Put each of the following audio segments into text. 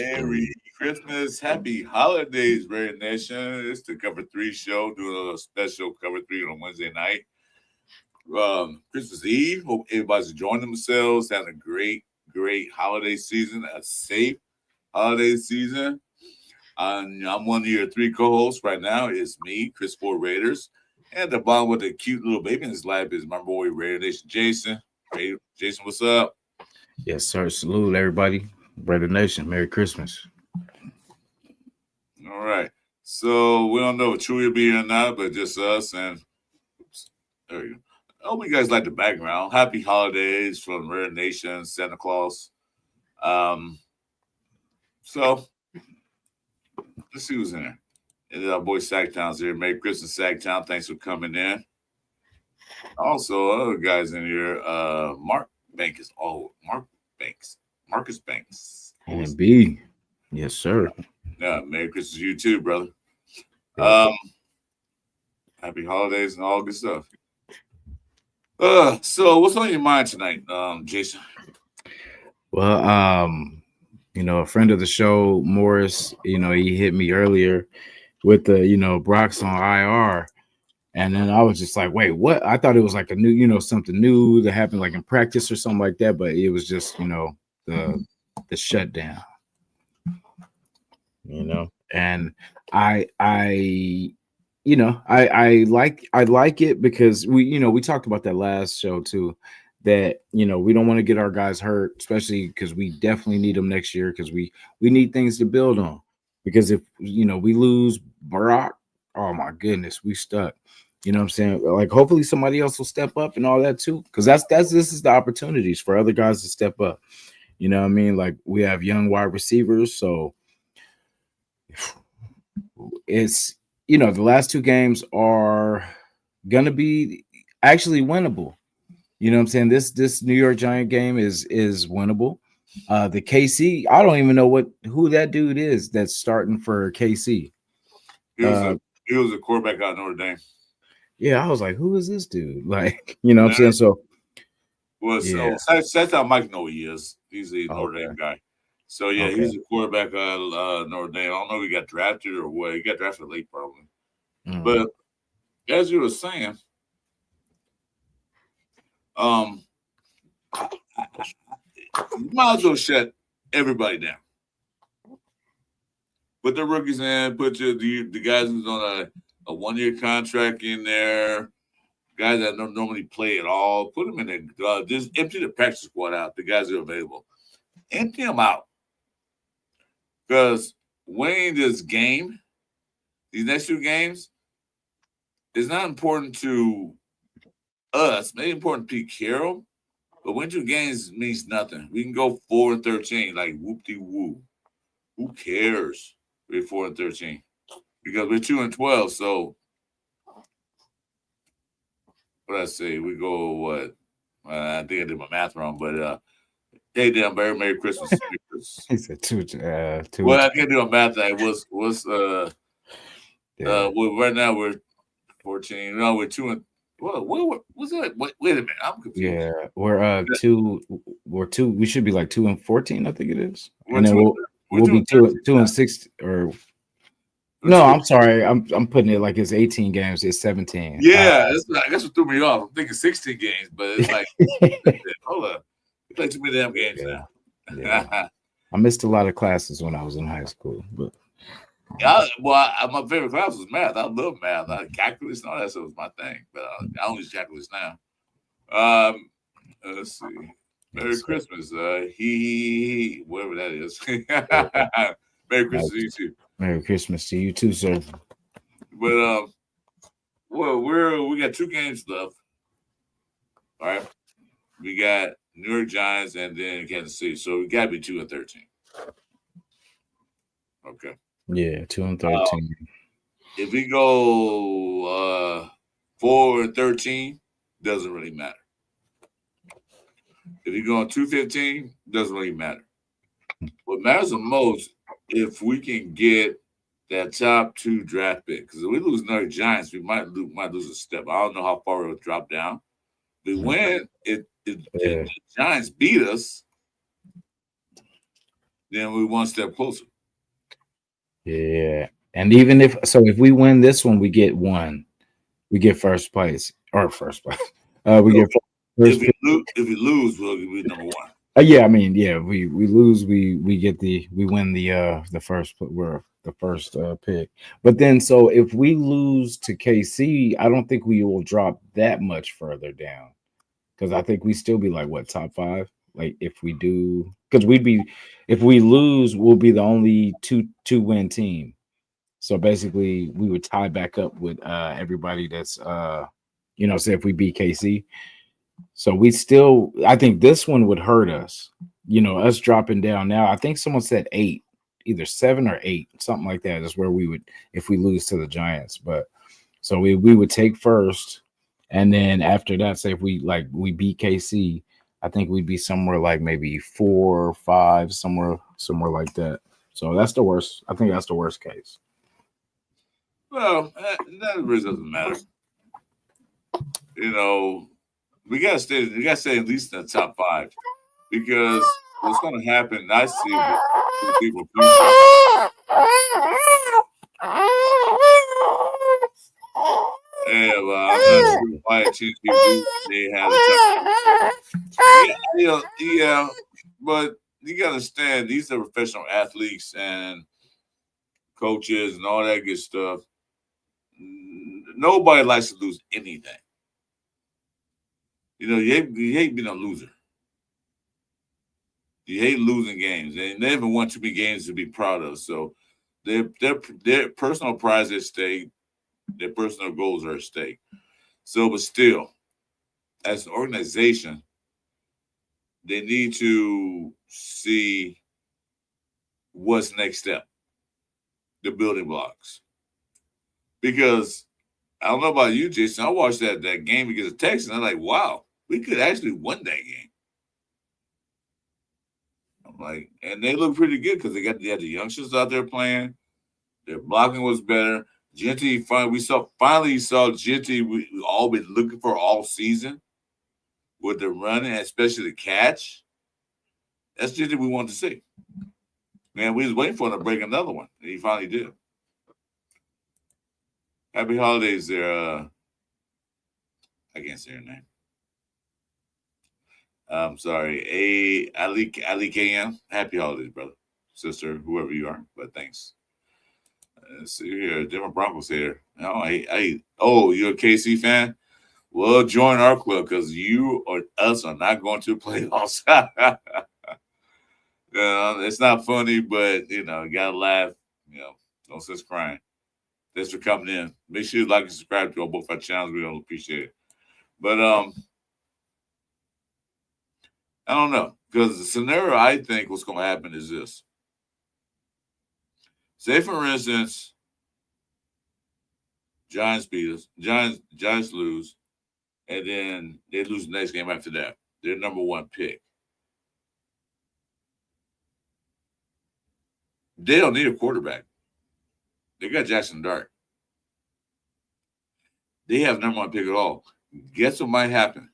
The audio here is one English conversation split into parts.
Merry Christmas, happy holidays, Rare Nation. It's the Cover 3 show, doing a special Cover 3 on Wednesday night. Christmas Eve. Hope everybody's enjoying themselves, having a great holiday season, a safe holiday season. I'm one of your three co-hosts right now. It's me, Chris Ford Raiders. And at the bottom with the cute little baby in his lap is my boy Raider Nation Jason. Jason, what's up? Yes, sir. Salute everybody. Brother Nation. Merry Christmas. All right. So we don't know if Chewy will be here or not, but just us and there you go. I hope you guys like the background. Happy holidays from Rare Nation, Santa Claus. So let's see who's in there. And our boy Sacktown's here. Merry Christmas, Sacktown. Thanks for coming in. Also, other guys in here. Mark Banks. Marcus Banks. And B. Yes, sir. Yeah, Merry Christmas to you too, brother. Happy holidays and all good stuff. So what's on your mind tonight, Jason? Well, a friend of the show, Morris, he hit me earlier with the, Brock's on IR. And then I was just like, wait, what? I thought it was like a new, something new that happened like in practice or something like that. But it was just, the shutdown, and I like it because we talked about that last show too, that we don't want to get our guys hurt, especially because we definitely need them next year because we need things to build on, because if we lose Brock, oh my goodness, we stuck. You know what I'm saying? Like hopefully somebody else will step up and all that too, because this is the opportunities for other guys to step up. You know what I mean? Like we have young wide receivers, so it's the last two games are gonna be actually winnable. You know what I'm saying? This New York Giant game is winnable. The KC, I don't even know who that dude is that's starting for KC. He was a quarterback out of Notre Dame. Yeah, I was like, who is this dude? Like, what I'm saying? So That's how Mike know he is. He's a Notre Dame guy. So yeah, he's a quarterback out of Notre Dame. I don't know if he got drafted or what. He got drafted late probably. Mm. But as you were saying, you might as well shut everybody down. Put the rookies in. Put the guys who's on a 1-year contract in there. Guys that don't normally play at all. Put them in there. Just empty the practice squad out. The guys that are available. Empty them out. Because winning this game, these next two games, is not important to us. Maybe important to Pete Carroll, but winning two games means nothing. We can go 4-13, like whoop-de-woo. Who cares? We're 4-13 because we're 2-12. So what I say? We go what? I think I did my math wrong, but hey, damn, Merry Christmas. He said two. Well, I can't do a math. Right now we're 14. No, we're 2 what what's that? Wait a minute, I'm confused. Yeah, we're 2. We're 2. We should be like 2-14. I think it is. And then we'll be 2-6 or. No, I'm sorry. I'm putting it like it's 18 games. It's 17. Yeah, I guess what threw me off. I'm thinking 16 games, but it's like, hold up. We play too many damn games now. Yeah. I missed a lot of classes when I was in high school. But my favorite class was math. I love math. Calculus and all that stuff was my thing. But I only use calculus now. Let's see. Merry Christmas. He whatever that is. Merry Christmas to you too. Merry Christmas to you too, sir. But well, we got 2 games left. All right, we got New York Giants and then Kansas City, so we got to be 2-13. Okay. Yeah, 2-13. If we go 4-13, doesn't really matter. If you go on 2-15, doesn't really matter. What matters the most if we can get that top 2 draft pick. Because if we lose another Giants, we might lose a step. I don't know how far it'll drop down. But when the Giants beat us, then we're one step closer. Yeah. And even if we win this one, we get first place or first place. We get first. If we lose, we'll be number 1. Yeah, I mean, yeah, we lose, we win the first, we're the first pick. But then, so if we lose to KC, I don't think we will drop that much further down, because I think we still be like what, top 5. Like if we do, because if we lose, we'll be the only two win team. So basically, we would tie back up with everybody that's say if we beat KC. So I think this one would hurt us, us dropping down now. I think someone said 8, either 7 or 8, something like that is where we would, if we lose to the Giants. But so we would take first, and then after that, say if we beat KC, I think we'd be somewhere like maybe 4 or 5, somewhere like that. So that's the worst. I think that's the worst case. Well, that really doesn't matter. We gotta stay at least in the top 5, because what's gonna happen, I see with people. Yeah, well, I'm not quiet. They have yeah, but you gotta understand, these are professional athletes and coaches and all that good stuff. Nobody likes to lose anything. You hate being a loser. You hate losing games. They never want too many games to be proud of. So their personal pride is at stake. Their personal goals are at stake. So, but still, as an organization, they need to see what's next step, the building blocks. Because I don't know about you, Jason. I watched that game against the Texans, and I'm like, wow, we could actually win that game. I'm like, and they look pretty good because they had the youngsters out there playing. Their blocking was better. Jeanty, finally saw Jeanty. We all been looking for all season with the running, especially the catch. That's Jeanty we wanted to see. Man, we was waiting for him to break another one, and he finally did. Happy holidays there. I can't say her name. I'm sorry. Ali KM. Happy holidays, brother, sister, whoever you are. But thanks. Let's see here. Different Broncos here. Oh, you're a KC fan? Well, join our club because you or us are not going to the playoffs. It's not funny, but you gotta laugh. No sense crying. Thanks for coming in. Make sure you like and subscribe to both our channels. We don't appreciate it. But I don't know, because the scenario I think what's going to happen is this. Say, for instance, Giants beat us, Giants lose, and then they lose the next game after that. They're number 1 pick. They don't need a quarterback. They got Jackson Dart. They have number 1 pick at all. Guess what might happen?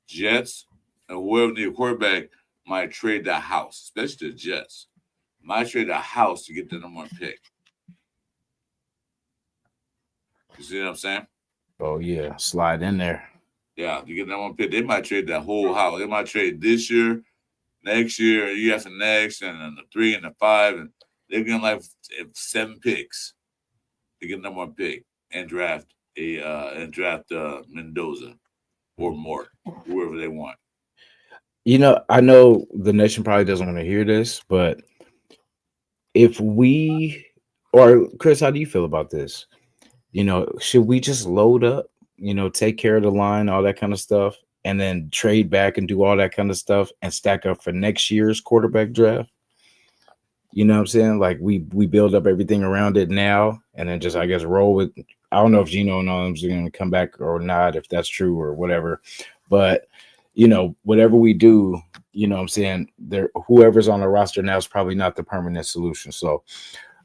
Jets and whoever need a quarterback might trade the house, especially the Jets. Might trade the house to get the number 1 pick. You see what I'm saying? Oh yeah, slide in there. Yeah, to get the number 1 pick, they might trade that whole house. They might trade this year, next year, year after next, and then the 3 and the 5, and they're getting like 7 picks to get the number 1 pick and draft Mendoza or more, whoever they want. I know the nation probably doesn't want to hear this, but if we Or Chris, how do you feel about this? Should we just load up, take care of the line, all that kind of stuff, and then trade back and do all that kind of stuff and stack up for next year's quarterback draft? You know what I'm saying? Like we build up everything around it now and then just I guess roll with. I don't know if Gino and Owens are going to come back or not, if that's true or whatever. But whatever we do, what I'm saying, there whoever's on the roster now is probably not the permanent solution. So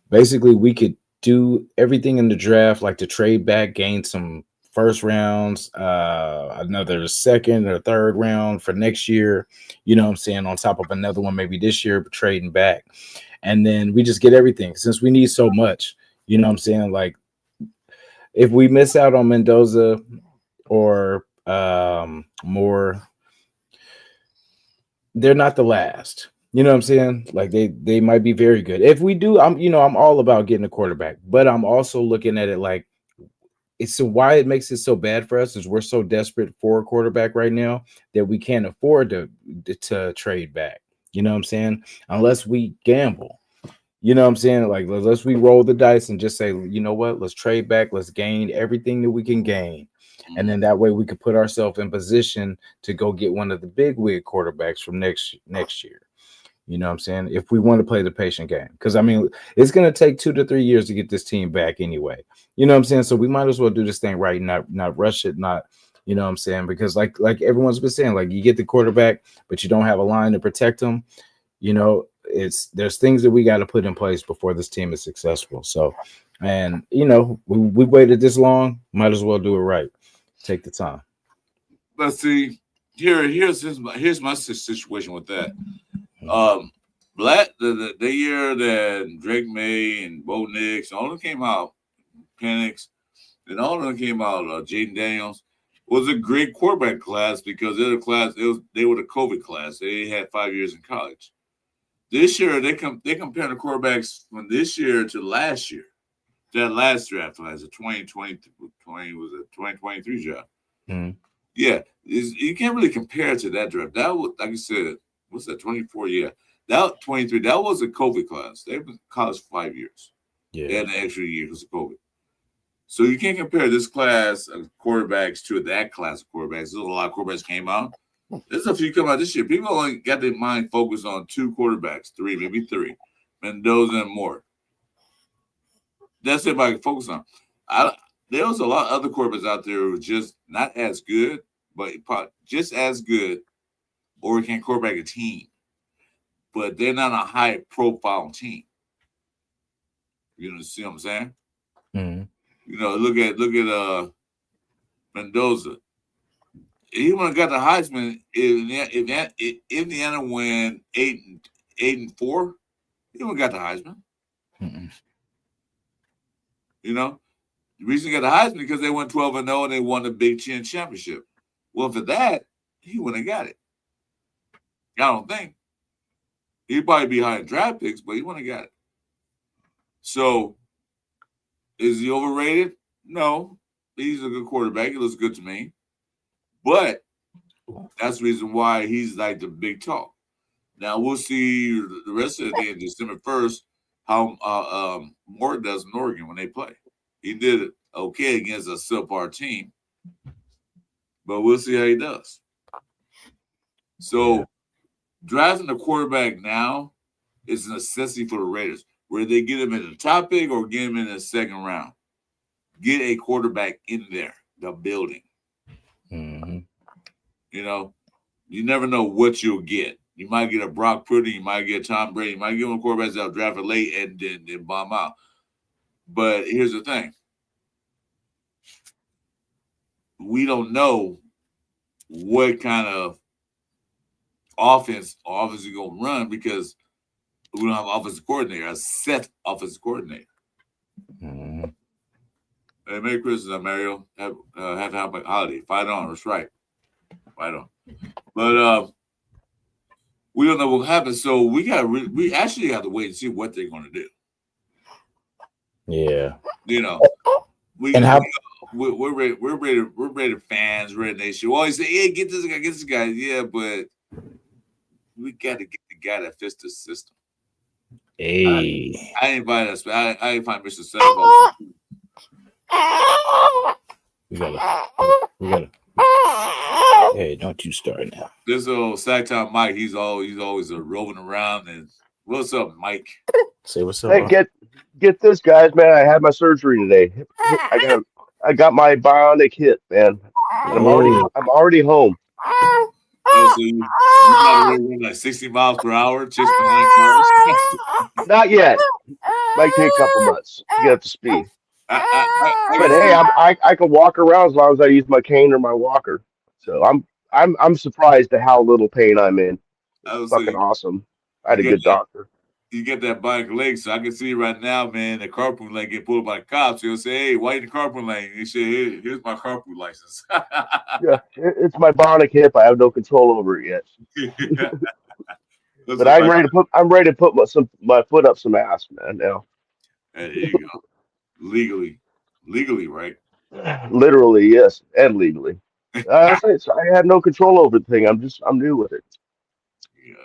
basically we could do everything in the draft, like to trade back, gain some first rounds, another second or third round for next year, what I'm saying, on top of another one maybe this year, but trading back. And then we just get everything since we need so much, what I'm saying? Like if we miss out on Mendoza or more, they're not the last. You know what I'm saying? Like they might be very good. If we do, I'm all about getting a quarterback, but I'm also looking at it like it's so why it makes it so bad for us is we're so desperate for a quarterback right now that we can't afford to trade back. You know what I'm saying? Unless we gamble. You know what I'm saying? Like let's we roll the dice and just say, you know what? Let's trade back. Let's gain everything that we can gain. And then that way we could put ourselves in position to go get one of the big wig quarterbacks from next year. You know what I'm saying? If we want to play the patient game, because I mean, it's going to take 2 to 3 years to get this team back anyway. You know what I'm saying? So we might as well do this thing right, not rush it, not, you know what I'm saying? Because like everyone's been saying, like you get the quarterback, but you don't have a line to protect them. There's things that we got to put in place before this team is successful. So, and we waited this long, might as well do it right. Take the time. But see, here's my situation with that. Black the year that Drake May and Bo Nix, all of them came out, Penix, and all of them came out. Jaden Daniels was a great quarterback class because they're the class. They were the COVID class. They had 5 years in college. This year they compare the quarterbacks from this year to last year. That last draft class, the 2020 was a 2023 draft. Mm-hmm. Yeah, you can't really compare it to that draft. That was, like I said, what's that, 24? Yeah. That 23, that was a COVID class. They've been in college for 5 years. Yeah. They had an extra year because of COVID. So you can't compare this class of quarterbacks to that class of quarterbacks. There's a lot of quarterbacks came out. There's a few come out this year. People only got their mind focused on 2 quarterbacks, 3, maybe 3. Mendoza and Moore. That's what everybody can focus on. There was a lot of other quarterbacks out there who were just not as good, but just as good, or can quarterback a team. But they're not a high profile team. You see what I'm saying? Mm-hmm. Look at Mendoza. He would have got the Heisman if Indiana win 8-4. He would have got the Heisman. Mm-mm. The reason he got the Heisman because they went 12-0 and they won the Big Ten championship. Well, for that, he wouldn't have got it. I don't think. He'd probably be high in draft picks, but he wouldn't have got it. So, is he overrated? No. He's a good quarterback. He looks good to me. But that's the reason why he's like the big talk. Now, we'll see the rest of the day, December 1st, how Moore does in Oregon when they play. He did it okay against a subpar team, but we'll see how he does. So, drafting a quarterback now is a necessity for the Raiders. Whether they get him in the top pick or get him in the second round, get a quarterback in there, the building. Mm-hmm. You never know what you'll get. You might get a Brock Purdy, you might get Tom Brady, you might get one quarterbacks that drafted late and then bomb out. But here's the thing. We don't know what kind of offense is going to run because we don't have an offensive coordinator, a set offensive coordinator. Mm-hmm. Hey, Merry Christmas, Mario. Have a happy holiday. Fight on. That's right. Fight on. But we don't know what happens, so we actually have to wait and see what they're going to do. Yeah. We're ready. Fans, ready nation. We always say, "Hey, get this guy." Yeah, but we got to get the guy that fits the system. Hey, I ain't find that. I ain't find Mr. Santa. we gotta. Hey, don't you start now. This old Sacktown Mike, he's always roving around. And what's up, Mike? Say what's up, Hey, bro. get this, guys, man. I had my surgery today. I got my bionic hip, man, and Oh, I'm already home. Oh, so you got to run like 60 miles per hour, chase behind cars. Not yet. Might take a couple months to get up to speed. I can But hey, see. I can walk around as long as I use my cane or my walker. So I'm surprised at how little pain I'm in. I It's would fucking say awesome. I you had a get good doctor. you get that bike leg, so I can see right now, man, the carpool lane get pulled by the cops. He'll say, "Hey, why you in the carpool lane?" He said, "Here's my carpool license." Yeah, it's my bionic hip. I have no control over it yet. That's But a bike. I'm ready to put my foot up some ass, man. Now, There you go. Legally, right? literally, yes, and legally. I had no control over the thing. I'm new with it. Yeah.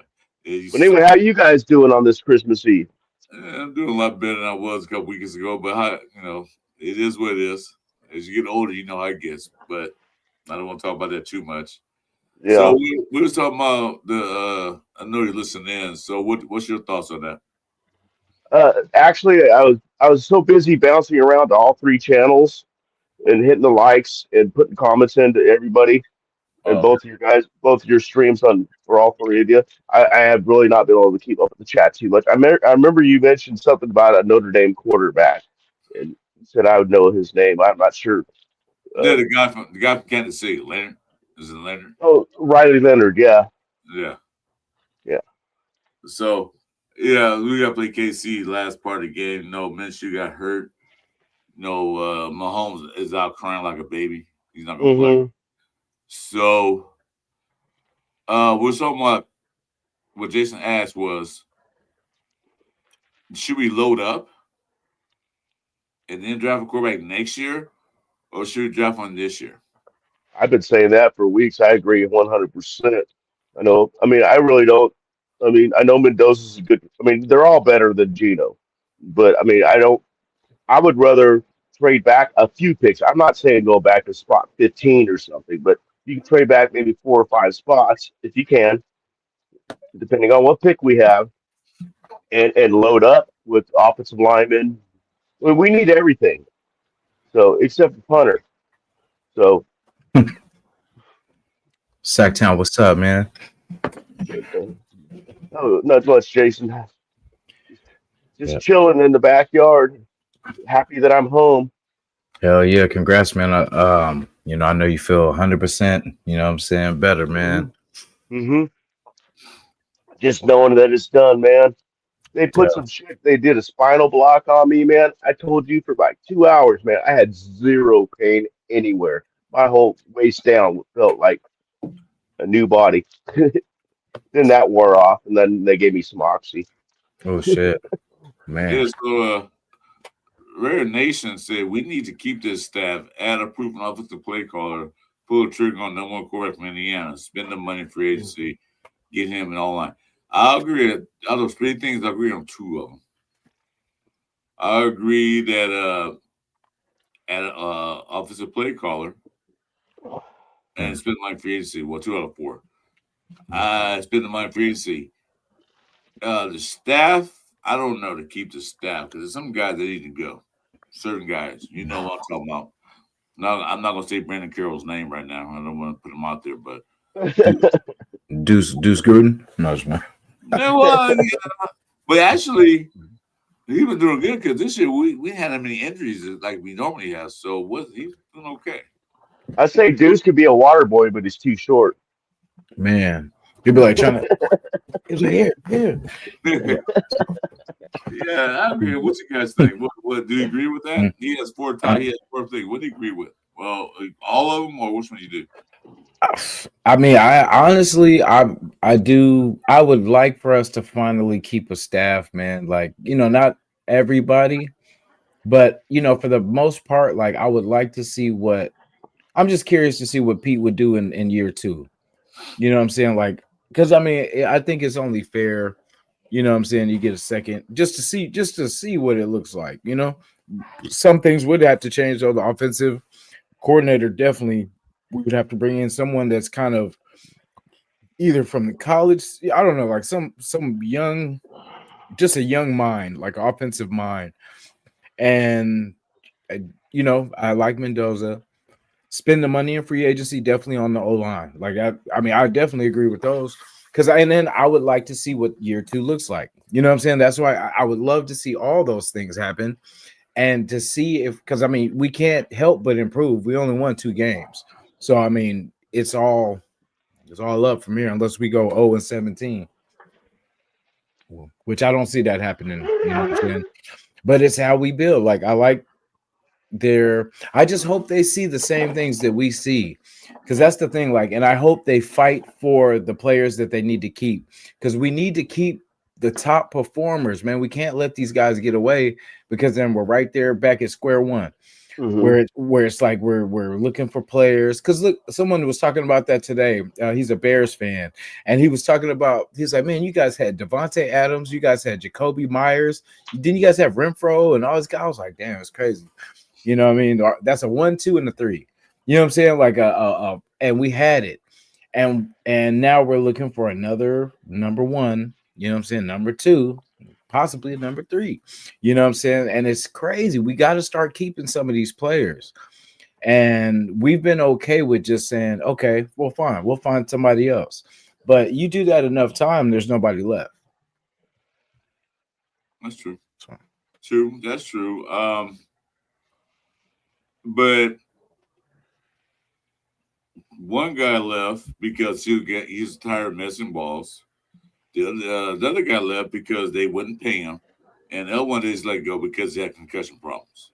Yeah, But anyway, how you guys doing on this Christmas Eve? I'm doing a lot better than I was a couple weeks ago, but it is what it is. As you get older, you know how it gets. But I don't want to talk about that too much. So Yeah. we was talking about the. I know you're listening in. So what's your thoughts on that? Actually, I was so busy bouncing around to all three channels and hitting the likes and putting comments into everybody and Oh, both of your streams on for all three of you. I have really not been able to keep up with the chat too much. I remember you mentioned something about a Notre Dame quarterback and you said I would know his name. I'm not sure. yeah, Uh, the guy from Kansas City, Leonard. Is it Leonard? oh, Riley Leonard. Yeah, Yeah. yeah. So yeah, we got to play KC last part of the game. No, Minshew got hurt. No, Mahomes is out crying like a baby. He's not gonna play. Hmm. So we're talking about what Jason asked was, should we load up and then draft a quarterback next year, or should we draft one this year? I've been saying that for weeks. I agree 100%. I know. I mean, I really don't. I mean, I know Mendoza's a good. I mean, they're all better than Gino, but I mean, I don't. I would rather trade back a few picks. I'm not saying go back to spot 15 or something, but you can trade back maybe 4 or 5 spots if you can, depending on what pick we have, and load up with offensive linemen. I mean, we need everything. So except for punter. So Sacktown, what's up, man? no, not much, Jason. Just Yeah. chilling in the backyard. Happy that I'm home. Hell yeah, congrats, man. I know you feel 100%. You know what I'm saying, better, man. Hmm. Just knowing that it's done, man. They Yeah. put some shit. They did a spinal block on me, man. I told you for like 2 hours, man. I had zero pain anywhere. My whole waist down felt like a new body. Then that wore off, and then they gave me some oxy. Oh shit, Yeah, man. so Rare Nation said we need to keep this staff, add a proven offensive play caller, pull the trigger on number one quarterback from Indiana, spend the money for agency, get him in all line. I agree. Out of those three things, I agree on two of them. I agree that add a offensive play caller and spend money for agency. Well, 2 out of 4. I spend the money for agency. The staff, I don't know to keep the staff because there's some guys that need to go. Certain guys, you know what I'm talking about. No, I'm not gonna say Brandon Carroll's name right now. I don't want to put him out there, but Deuce Gruden? No, it's not. no, yeah. But actually, he's been doing good because this year we had that many injuries like we normally have. So he's doing okay. I say Deuce could be a water boy, but he's too short. Man, you'd be like trying to. He's like, here. Yeah, I agree. What's you guys think? What do you agree with that? He has 4 He has 4 things. What do you agree with? Well, all of them, or which one you do? I mean, I honestly, I do. I would like for us to finally keep a staff, man. Like, not everybody, but for the most part, like I would like to see what. I'm just curious to see what Pete would do in year 2. You know what I'm saying? Like, because I mean, I think it's only fair You know what I'm saying? You get a second just to see what it looks like. You know, some things would have to change though. The offensive coordinator definitely would have to bring in someone that's kind of either from the college. I don't know, like some young, just a young mind, like offensive mind. And you know, I like Mendoza. Spend the money in free agency, definitely on the O line. Like I mean, I definitely agree with those. And then I would like to see what year 2 looks like. You know what I'm saying? That's why I would love to see all those things happen, and to see if, because I mean, we can't help but improve. We only won 2 games, so I mean, it's all up from here unless we go 0-17, which I don't see that happening. You know what I'm saying? But it's how we build. Like I like I just hope they see the same things that we see, because that's the thing. Like, and I hope they fight for the players that they need to keep, because we need to keep the top performers, man. We can't let these guys get away, because then we're right there back at square one. Where it's like we're looking for players. Because look, someone was talking about that today. He's a Bears fan, and he was talking about, he's like, man, you guys had Devontae Adams, you guys had Jacoby Myers, didn't you guys have Renfro and all this guys? I was like, damn, it's crazy. You know what I mean? That's a 1, 2, and a 3. You know what I'm saying? Like and we had it, and now we're looking for another number 1. You know what I'm saying? Number 2, possibly a number 3. You know what I'm saying? And it's crazy. We got to start keeping some of these players, and we've been okay with just saying, okay, well, fine, we'll find somebody else. But you do that enough time, there's nobody left. That's true. True. That's true. But one guy left because he's tired of missing balls. The other guy left because they wouldn't pay him, and the other one is let go because he had concussion problems.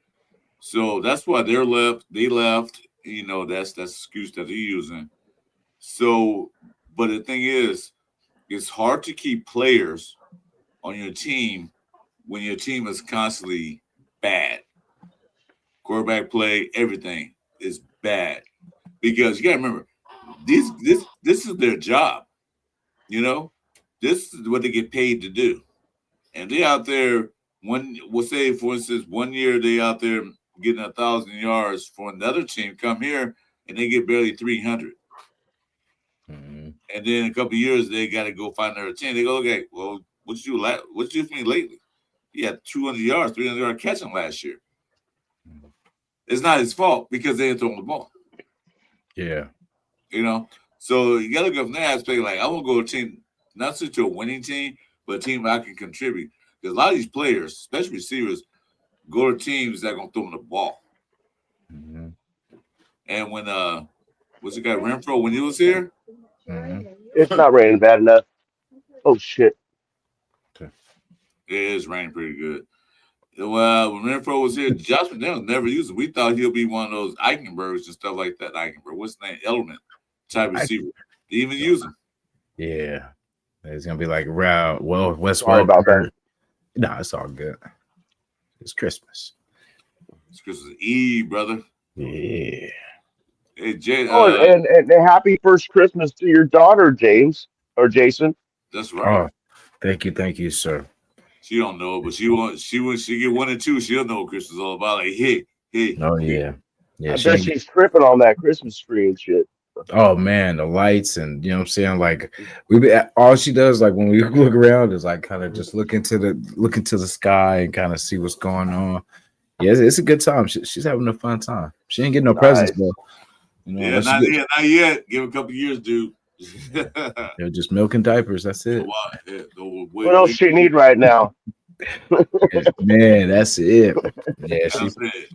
So that's why they left. You know, that's the excuse that they're using. So, but the thing is, it's hard to keep players on your team when your team is constantly bad. Quarterback play, everything is bad, because you gotta remember, this is their job. You know, this is what they get paid to do, and they out there. We'll say, for instance, 1 year they out there getting 1,000 yards for another team. Come here and they get barely 300, and then a couple of years they got to go find another team. They go, okay, well, what you do for me lately? He had 200 yards, 300 yard catching last year. It's not his fault because they ain't throwing the ball. Yeah. You know, so you got to go from that aspect. Like, I want to go to a team, not such a winning team, but a team I can contribute. Because a lot of these players, especially receivers, go to teams that are going to throw them the ball. Mm-hmm. And when, what's the guy, Renfro, when he was here? Mm-hmm. It's not raining bad enough. Oh, shit. It is raining pretty good. Well, when Renfro was here, Josh McDaniels never used him. We thought he'll be one of those Eichenbergs and stuff like that. Eichenberg, what's his name? Element type receiver. Didn't even use him. Yeah. It's going to be like West. Sorry about that. No, it's all good. It's Christmas. It's Christmas Eve, brother. Yeah. Hey, Jay. And happy first Christmas to your daughter, James or Jason. That's right. Oh, thank you, sir. She don't know, but she get 1 and 2. She'll know what Christmas is all about. Like, hey. Oh yeah. I bet she's tripping on that Christmas tree and shit. Oh man, the lights, and you know what I'm saying? Like all she does, like when we look around, is like kind of just look into the sky and kind of see what's going on. Yeah, it's a good time. She's having a fun time. She ain't getting no presents though. You know, yeah, not yet. Give a couple years, dude. They're just milk and diapers. That's it. What else she need right now? Man, that's it. Yeah,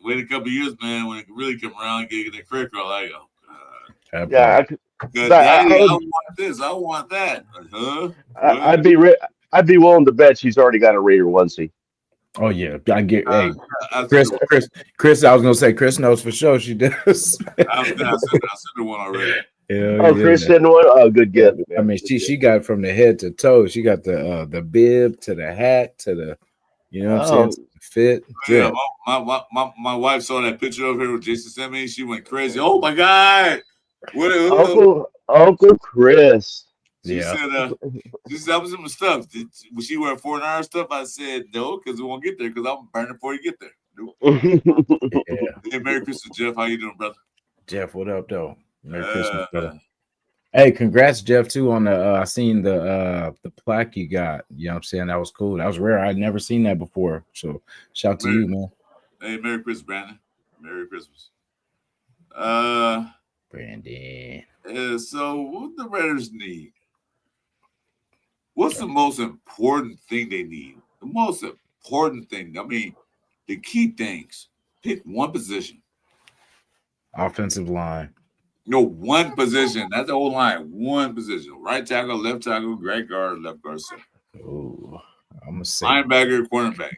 wait a couple years, man. When it really come around, get the cracker, like, oh god. Yeah, I want this. I want that. Huh? I'd be willing to bet she's already got a Raider onesie. Oh yeah, I get. Hey, Chris. I was gonna say Chris knows for sure she does. I sent her one already. Chris sent one. Oh, good gift. I mean, she got from the head to toe. She got the bib to the hat to the, you know what I'm saying, fit. Yeah, my wife saw that picture of her with Jason sent me. She went crazy. Oh my god! Uncle Chris. She Yeah. said, I was in my stuff. Was she wearing 4 stuff? I said, no, because we won't get there because I'm burning before you get there. Nope. Yeah. Hey, Merry Christmas, Jeff. How you doing, brother? Jeff, what up, though? Merry Christmas, brother. Hey, congrats, Jeff, too, on the I seen the plaque you got. You know what I'm saying? That was cool. That was rare. I'd never seen that before. So shout to you, man. Hey, Merry Christmas, Brandon. Merry Christmas. Brandon. So what the Raiders need? What's the most important thing they need? The most important thing. I mean, the key things. Pick one position. Offensive line. No, one position. That's the whole line. One position. Right tackle, left tackle, right guard, left guard, center. Oh, I'm gonna say linebacker, cornerback.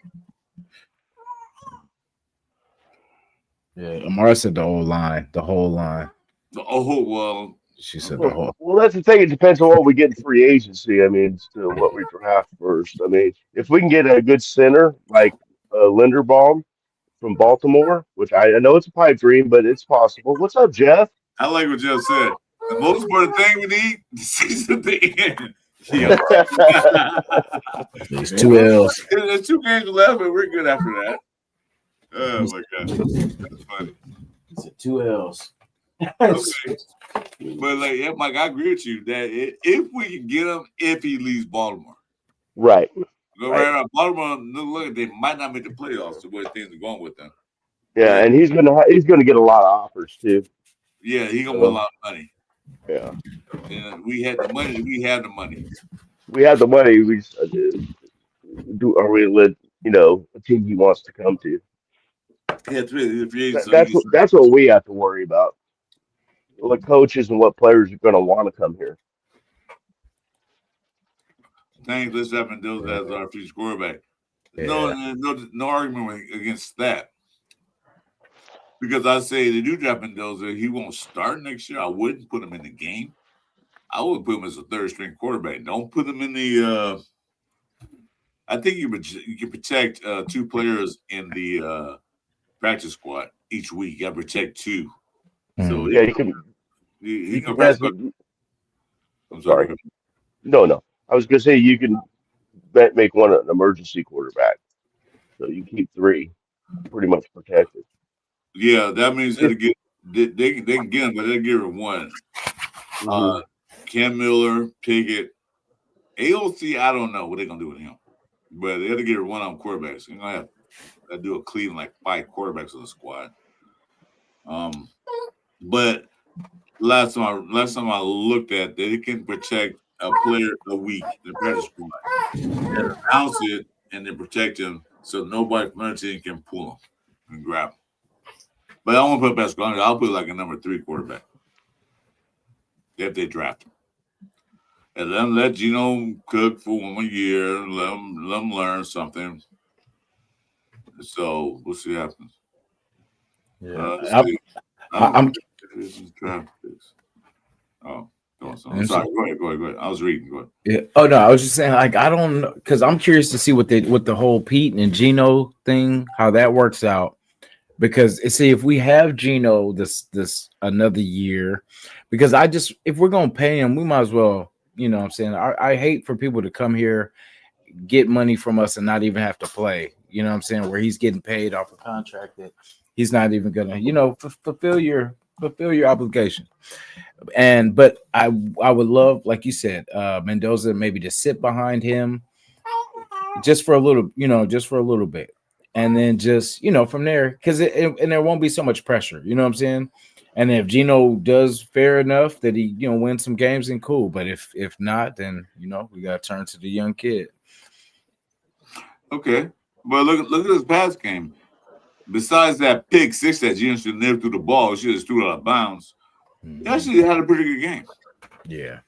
Yeah, Amara said the whole line. The whole line. Oh, well. She said the whole. Well, that's the thing. It depends on what we get in free agency. I mean, to what we draft first. I mean, if we can get a good center like Linderbaum from Baltimore, which I know it's a pipe dream, but it's possible. What's up, Jeff? I like what Jeff said. The most important thing we need is season to end. There's 2 L's. There's 2 games left, and we're good after that. Oh my god, that's funny. It's 2 L's. Okay. But like, yeah, Mike, I agree with you that if we can get him, if he leaves Baltimore, right? Right. Baltimore, look, they might not make the playoffs the way things are going with them. Yeah, and he's gonna get a lot of offers too. Yeah, he's gonna want a lot of money. Yeah, and we had the money. We have the money. We have the money. We are we let a team he wants to come to. Yeah, that's what we have to worry about. What coaches and what players are going to want to come here. Thanks, let's have those as our future quarterback. Yeah. No argument against that. Because I say they do drop Mendoza, he won't start next year. I wouldn't put him in the game. I would put him as a 3rd string quarterback. Don't put him in the. I think you can protect 2 players in the practice squad each week. You got to protect 2. So yeah, you can. He can rest. I'm sorry. No. I was going to say you can make one an emergency quarterback, so you keep 3 pretty much protected. Yeah, that means they can get him, but they'll give him 1. Mm-hmm. Cam Miller, Pickett, AOC. I don't know what they're gonna do with him, but they have to get 1 on quarterbacks. You're gonna have to do a Cleveland like 5 quarterbacks of the squad. But last time I looked at, they can protect a player a week in the practice squad and announce it and then protect him so nobody from another team can pull him and grab him. But I won't put basketball on it. I'll put like a number 3 quarterback if they draft him. And then let Geno cook for 1 year, let him learn something. So we'll see what happens. Yeah. I'm draft picks. Oh. I'm sorry. Go ahead. I was reading. Go ahead. Yeah. Oh no, I was just saying, like, I don't know, because I'm curious to see what the whole Pete and Geno thing, how that works out. Because see, if we have Geno this another year, because if we're gonna pay him, we might as well, you know what I'm saying. I hate for people to come here, get money from us and not even have to play. You know what I'm saying, where he's getting paid off a contract that he's not even gonna, fulfill your obligation. But I would love, like you said, Mendoza maybe to sit behind him just for a little bit. And then just, from there, because and there won't be so much pressure, you know what I'm saying? And if Geno does fair enough that he, wins some games, then cool. But if not, then, we got to turn to the young kid. Okay. But look at this past game. Besides that pick 6 that Geno should never threw the ball, he should have threw it out of bounds. He actually had a pretty good game. Yeah.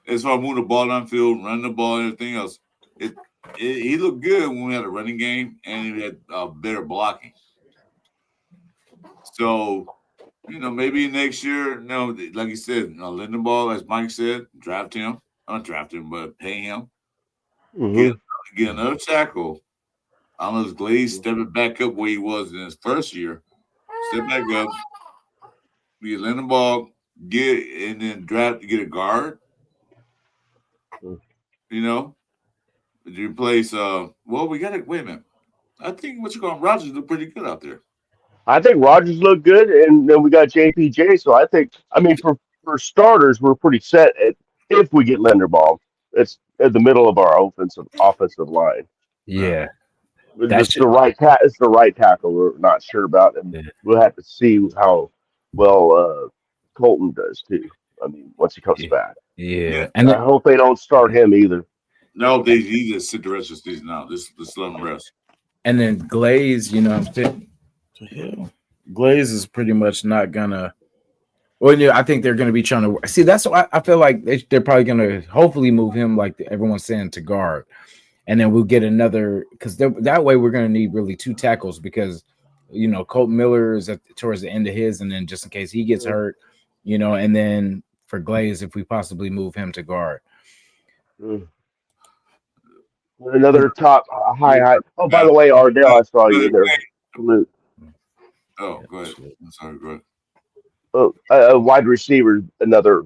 As far as moving the ball downfield, running the ball, and everything else. He looked good when we had a running game and he had better blocking. So, maybe next year, like you said, Lindenball, as Mike said, draft him. Not draft him, but pay him. Mm-hmm. Get another tackle. Unless Glaze step it back up where he was in his first year. Step back up. Get Lindenball, and then draft to get a guard. You know, you replace. Well, we got to wait a minute. I think what you call Rogers look pretty good out there. I think Rogers looked good, and then we got JPJ. So I mean, for starters, we're pretty set if we get Linderbaum. It's at the middle of our offensive line. Yeah. Yeah, that It's should. it's the right tackle we're not sure about, and we'll have to see how well Colton does too. I mean, once he comes Yeah, back, yeah. Yeah. And I hope they don't start him either. No, they need to sit the rest of the season out. Just let them rest. then Glaze, I'm saying, what the hell? Glaze is pretty much not gonna. Well, I think they're gonna be trying to see. That's why I feel like they're probably gonna hopefully move him, like everyone's saying, to guard, and then we'll get another because that way we're gonna need really two tackles because Colt Miller is towards the end of his, and then just in case he gets hurt, and then for Glaze if we possibly move him to guard. Mm. Another top high. Oh, by the way, Ardell, I saw you in there. Salute. Oh, go ahead. I'm sorry, go ahead. Oh, a wide receiver, another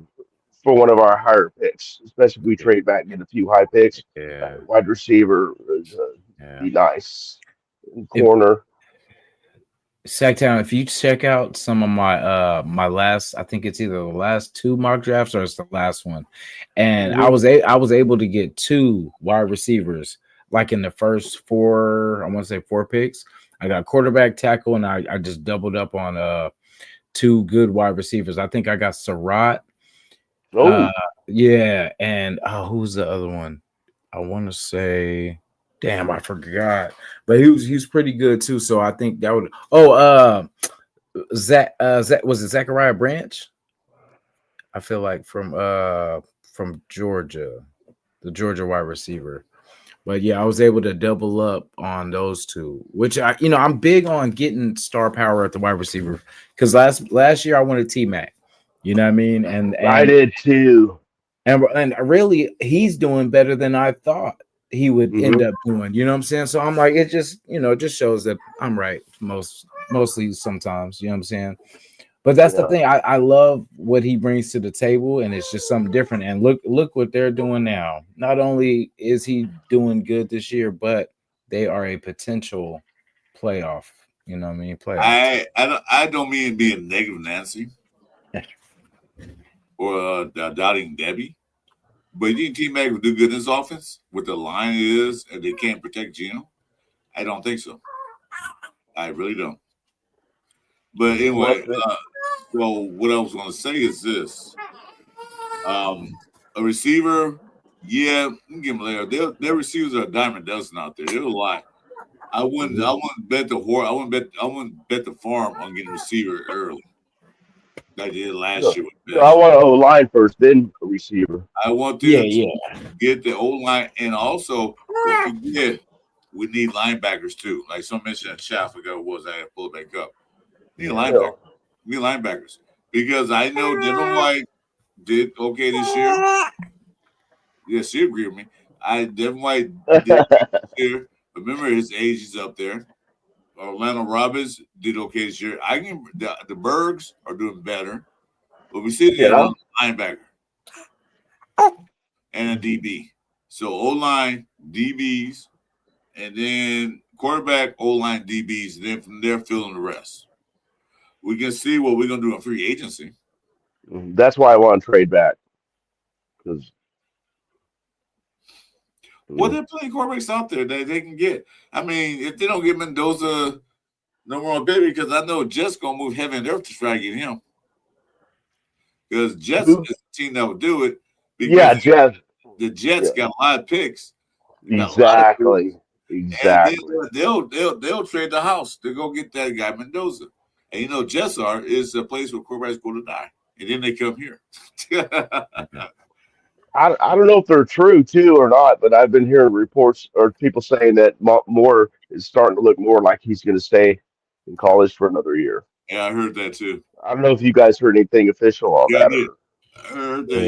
for one of our higher picks, especially if we trade back and get a few high picks. Yeah, Wide receiver is yeah. be nice. Corner. Sacktown, if you check out some of my last, I think it's either the last two mock drafts or it's the last one, and I was able to get two wide receivers like in the first four, I want to say four picks. I got quarterback, tackle, and I just doubled up on two good wide receivers. I think I got Surratt. Yeah, and who's the other one? I want to say, damn, I forgot. But he was pretty good too. So I think that would. Zach was it Zachariah Branch? I feel like from Georgia, the Georgia wide receiver. But yeah, I was able to double up on those two, which I'm big on getting star power at the wide receiver because last year I wanted T Mac. You know what I mean? And I did too. And really, he's doing better than I thought he would end up doing. You know what I'm saying? So I'm like, it just shows that I'm right mostly sometimes. You know what I'm saying? But that's the thing. I love what he brings to the table, and it's just something different. And look what they're doing now. Not only is he doing good this year, but they are a potential playoff. You know what I mean? Playoff. I don't mean being negative, Nancy, or doubting Debbie. But you think T-Mac will do good in this offense? What the line is, and they can't protect Gino? I don't think so. I really don't. But anyway, well, what I was going to say is this: a receiver, yeah, give them later. Their receivers are a dime a dozen out there. They're a lot. I wouldn't bet the horse. I wouldn't bet the farm on getting a receiver early. Like I did last year. I want a line first, then a receiver. I want them to get the old line, and also we need linebackers too. Like some mentioned, Shaft ago was I pull it back up. We need linebackers. We need linebackers because I know Devin White did okay this year. Yes, she agreed with me. Devin White did this year. Remember his age is up there. Orlando Robbins did okay this year. The Bergs are doing better, but we see the linebacker and a DB. So O-line, DBs, and then quarterback, O-line, DBs, and then from there filling the rest. We can see what we're going to do in free agency. That's why I want to trade back. Because well, there are plenty of quarterbacks out there that they can get. I mean, if they don't get Mendoza, no more baby, because I know Jets going to move heaven and earth to try to get him. Because Jets is the team that would do it. Because the Jets got a lot of picks. Exactly. And they'll trade the house to go get that guy Mendoza. And Jets is a place where quarterbacks go to die. And then they come here. I don't know if they're true too or not, but I've been hearing reports or people saying that Moore is starting to look more like he's going to stay in college for another year. Yeah, I heard that too. I don't know if you guys heard anything official on that. I heard that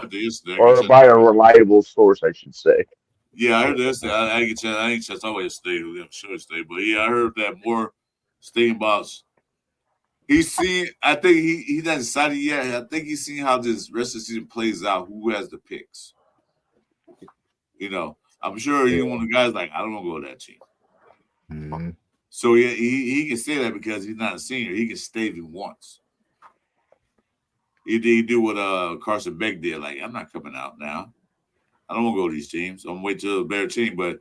yesterday. Or by a reliable source, I should say. Yeah, I heard that. I ain't just always stay. I'm sure it stay. But yeah, I heard that more stating about. He's seen. I think he hasn't decided yet. I think he's seen how this rest of the season plays out. Who has the picks? You know, I'm sure he's one of the guys like, I don't want to go to that team. Mhm. So he can say that because he's not a senior. He can stay if he wants. He do what Carson Beck did. Like, I'm not coming out now. I don't want to go to these teams. I'm gonna wait till a better team. But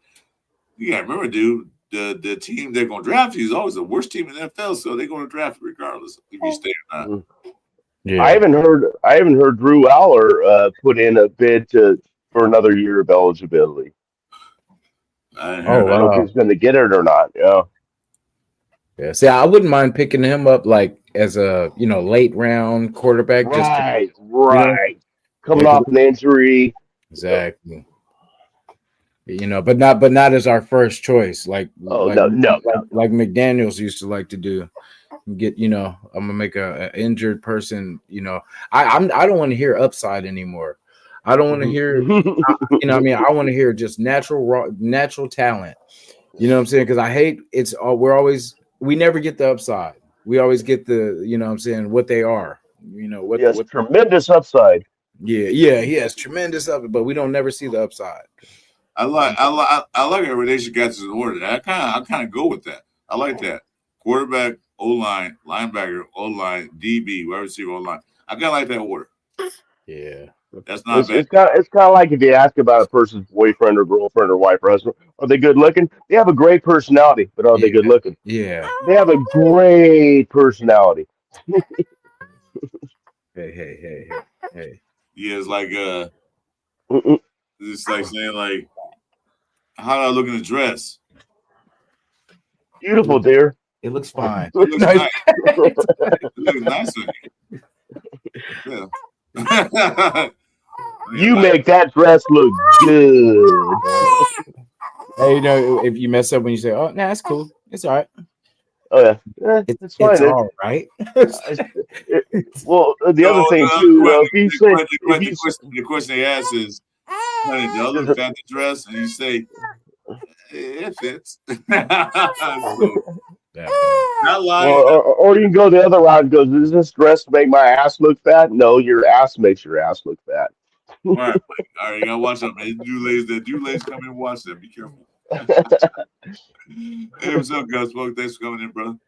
you gotta remember, dude, the team they're gonna draft you is always the worst team in the NFL, so they're gonna draft you regardless if you stay or not. Yeah. I haven't heard Drew Aller put in a bid for another year of eligibility. I I heard don't know if he's going to get it or not. Yeah. Yeah. See, I wouldn't mind picking him up like as a late round quarterback. Right. know? Coming Yeah, 'cause- off an injury. exactly. But not as our first choice. Like Oh, like, no. like McDaniels used to like to do. Get I'm gonna make a injured person. I don't want to hear upside anymore. I don't want to hear. I want to hear just natural talent. You know what I'm saying? Because I hate we never get the upside. We always get the what they are. Yes, tremendous upside. Yeah, he has tremendous upside, but we don't never see the upside. I like every nation got in order. I kind of go with that. I like that. Quarterback, O-line, linebacker, O-line, DB, wide receiver, O-line. I kind of like that order. Yeah. That's not bad. It's kind of like if you ask about a person's boyfriend or girlfriend or wife or husband, are they good looking? They have a great personality, but are they good looking? Yeah. They have a great personality. Hey. Yeah, it's like Mm-mm. it's like saying like, how do I look in the dress? Beautiful, dear. It looks fine. It looks nice. It looks nice on you. Yeah. You make that dress look good. Hey, if you mess up when you say, "Oh, nah, it's cool. It's all right." Oh yeah, it's fine. It's all right. Well, the other thing too, the question they ask is, honey, the other fancy dress, and you say, it fits. Not lying. or you can go the other route and go, does this dress make my ass look fat? No, your ass makes your ass look fat. All right, you gotta watch out, man. Do ladies come in and watch them? Be careful. Hey, what's up, guys? Well, thanks for coming in, brother.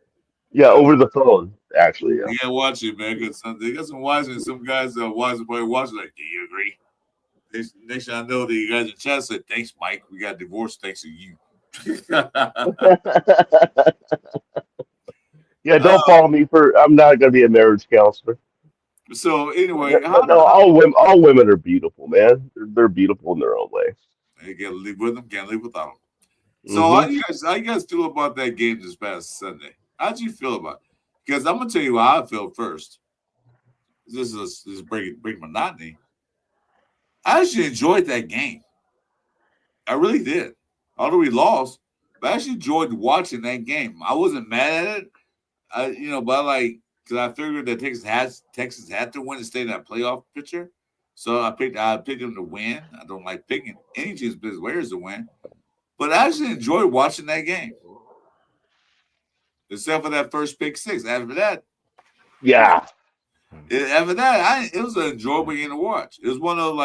Yeah, over the phone, actually. Yeah. You gotta watch it, man. Because they got some wise and some guys wise probably watching. Like, do you agree? Next thing I know, that you guys in chat said, "Thanks, Mike. We got divorced thanks to you." Yeah, don't follow me I'm not gonna be a marriage counselor. So anyway, all women are beautiful, man. They're beautiful in their own way. You gotta live with them, can't live without them. So how you guys feel about that game this past Sunday? How'd you feel about it? Because I'm gonna tell you how I felt first. This is break monotony. I actually enjoyed that game. I really did. Although we lost, but I actually enjoyed watching that game. I wasn't mad at it. But because I figured that Texas had to win to stay in that playoff picture. So I picked them to win. I don't like picking any team's business players to win. But I actually enjoyed watching that game. Except for that first pick six. After that, yeah. It was an enjoyable game to watch. It was one of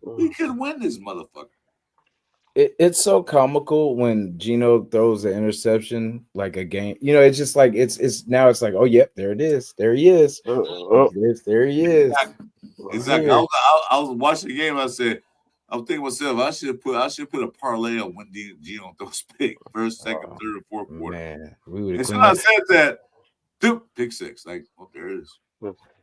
we could win this motherfucker. It's so comical when Geno throws an interception like a game. It's just like it's now it's like, oh yep, there it is. There he is. There he is. Exactly. I was watching the game. I was thinking to myself, I should put a parlay on when Geno throws pick first, second, third, or fourth quarter. Man, we would. And so I said that, pick six. Like, there it is.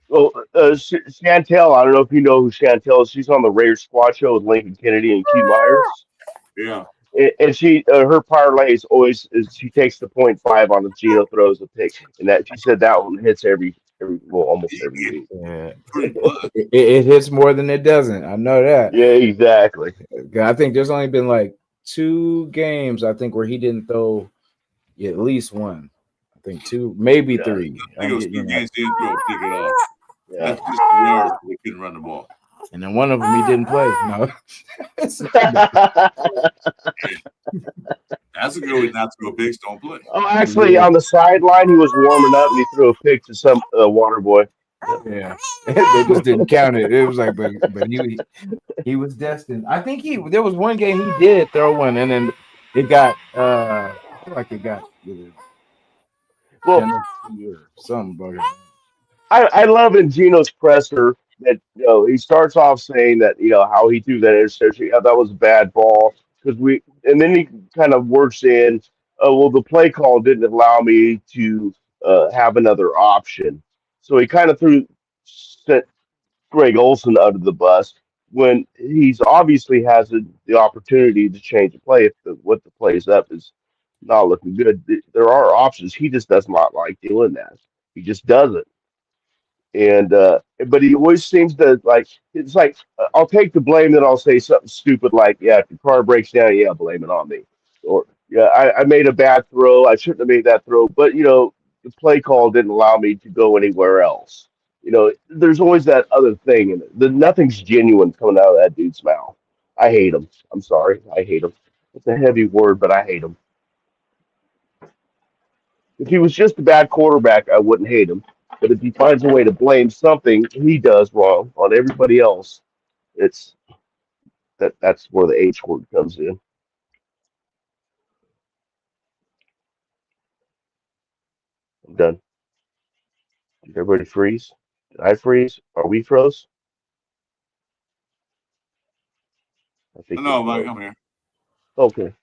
Well, Chantel, I don't know if you know who Chantel is. She's on the Raiders Squad Show with Lincoln Kennedy and Q Myers. Yeah. And she, her parlay is always she takes the 0.5 on the Geno throws a pick, and that she said that one hits almost every week. Yeah. It hits more than it doesn't. I know that. Yeah, exactly. I think there's only been like 2 games where he didn't throw at least one. I think 2, maybe 3. I think it was 2 games he didn't throw a pick at all. Yeah. That's just the yards they couldn't run the ball. And then one of them he didn't play. No. That's a good way not to go picks. Don't play. Oh, actually, on the sideline, he was warming up and he threw a pick to some water boy. Yeah, they just didn't count it. It was like, but he was destined. I think there was one game he did throw one, and then it got I feel like it got either Well, penalty or something. But I love in Gino's presser that he starts off saying that how he threw that interception. Yeah, that was a bad ball because and then he kind of works in. Oh well, the play call didn't allow me to have another option, so he kind of sent Greg Olson under the bus when he's obviously has the opportunity to change the play if what the plays up is not looking good. There are options. He just does not like doing that. He just doesn't. And but he always seems to like it's like I'll take the blame, then I'll say something stupid like, yeah, if your car breaks down, yeah, blame it on me. Or yeah, I made a bad throw, I shouldn't have made that throw, but the play call didn't allow me to go anywhere else. There's always that other thing, and nothing's genuine coming out of that dude's mouth. I hate him. I'm sorry, I hate him. It's a heavy word, but I hate him. If he was just a bad quarterback, I wouldn't hate him. But if he finds a way to blame something he does wrong on everybody else, it's that's where the H word comes in. I'm done. Did everybody freeze? Did I freeze? Are we froze? I think we're No, Mike, froze. I'm here. Okay.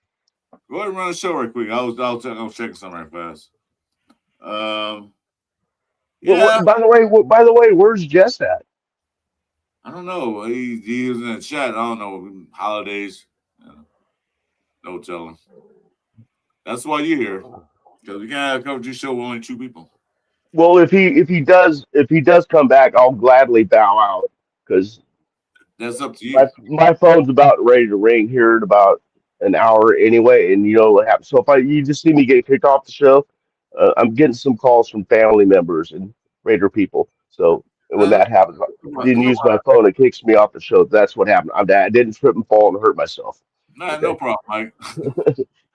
Go ahead and run the show right quick. I was checking something right fast. Um, yeah, By the way, where's Jess at? I don't know. He was in the chat. I don't know holidays. Yeah, no telling. That's why you're here because we can't have a coverage show with only two people. Well, if he does come back, I'll gladly bow out because That's up to my you. my phone's about ready to ring here in about an hour anyway, and you know what happens. So if you just see me get kicked off the show, I'm getting some calls from family members and Raider people. So when Uh, that happens, I come on, didn't come use my phone. It kicks me off the show. That's what happened. I didn't trip and fall and hurt myself. Nah, no Okay. problem, Mike.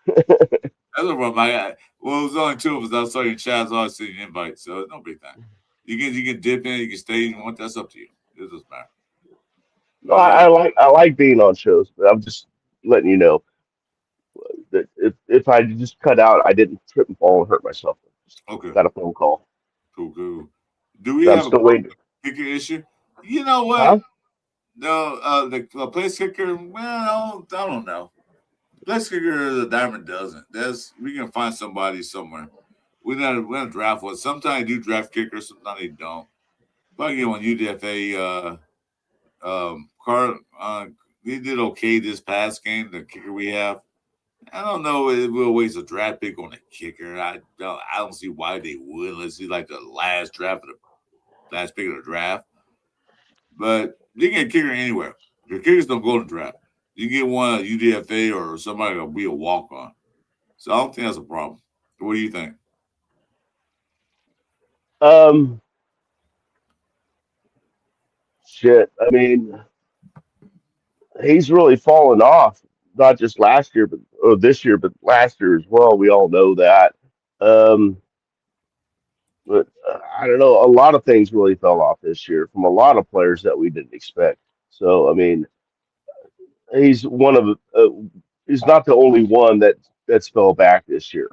That's no problem, Mike. Well, it was only two of us. I saw your chat. So I see your invite, so it's no big thing. You can dip in. You can stay. You want that's up to you. It doesn't matter. No, But I like being on shows, but I'm just letting you know that if I just cut out, I didn't trip and fall and hurt myself. Just okay, got a phone call. cool, cool. Do we So I'm have a still waiting. kicker issue? You know what? Huh? No, the place kicker. Well, I don't know. Place kicker is a dime a dozen. We can find somebody somewhere. We not draft one. Sometimes they do draft kickers. Sometimes they don't. But you know, on UDFA, Car, he did okay this past game. The kicker we have. I don't know if we'll waste a draft pick on a kicker. I don't see why they would unless he's like the last pick of the draft. But you can get a kicker anywhere. Your kickers don't go to the draft. You can get one at UDFA or somebody that'll be a walk on. So I don't think that's a problem. What do you think? Um, shit. I mean, he's really fallen off. Not just last year, but or this year, but last year as well. We all know that. Um, but I don't know. A lot of things really fell off this year from a lot of players that we didn't expect. So I mean, he's one of he's not the only one that's fell back this year.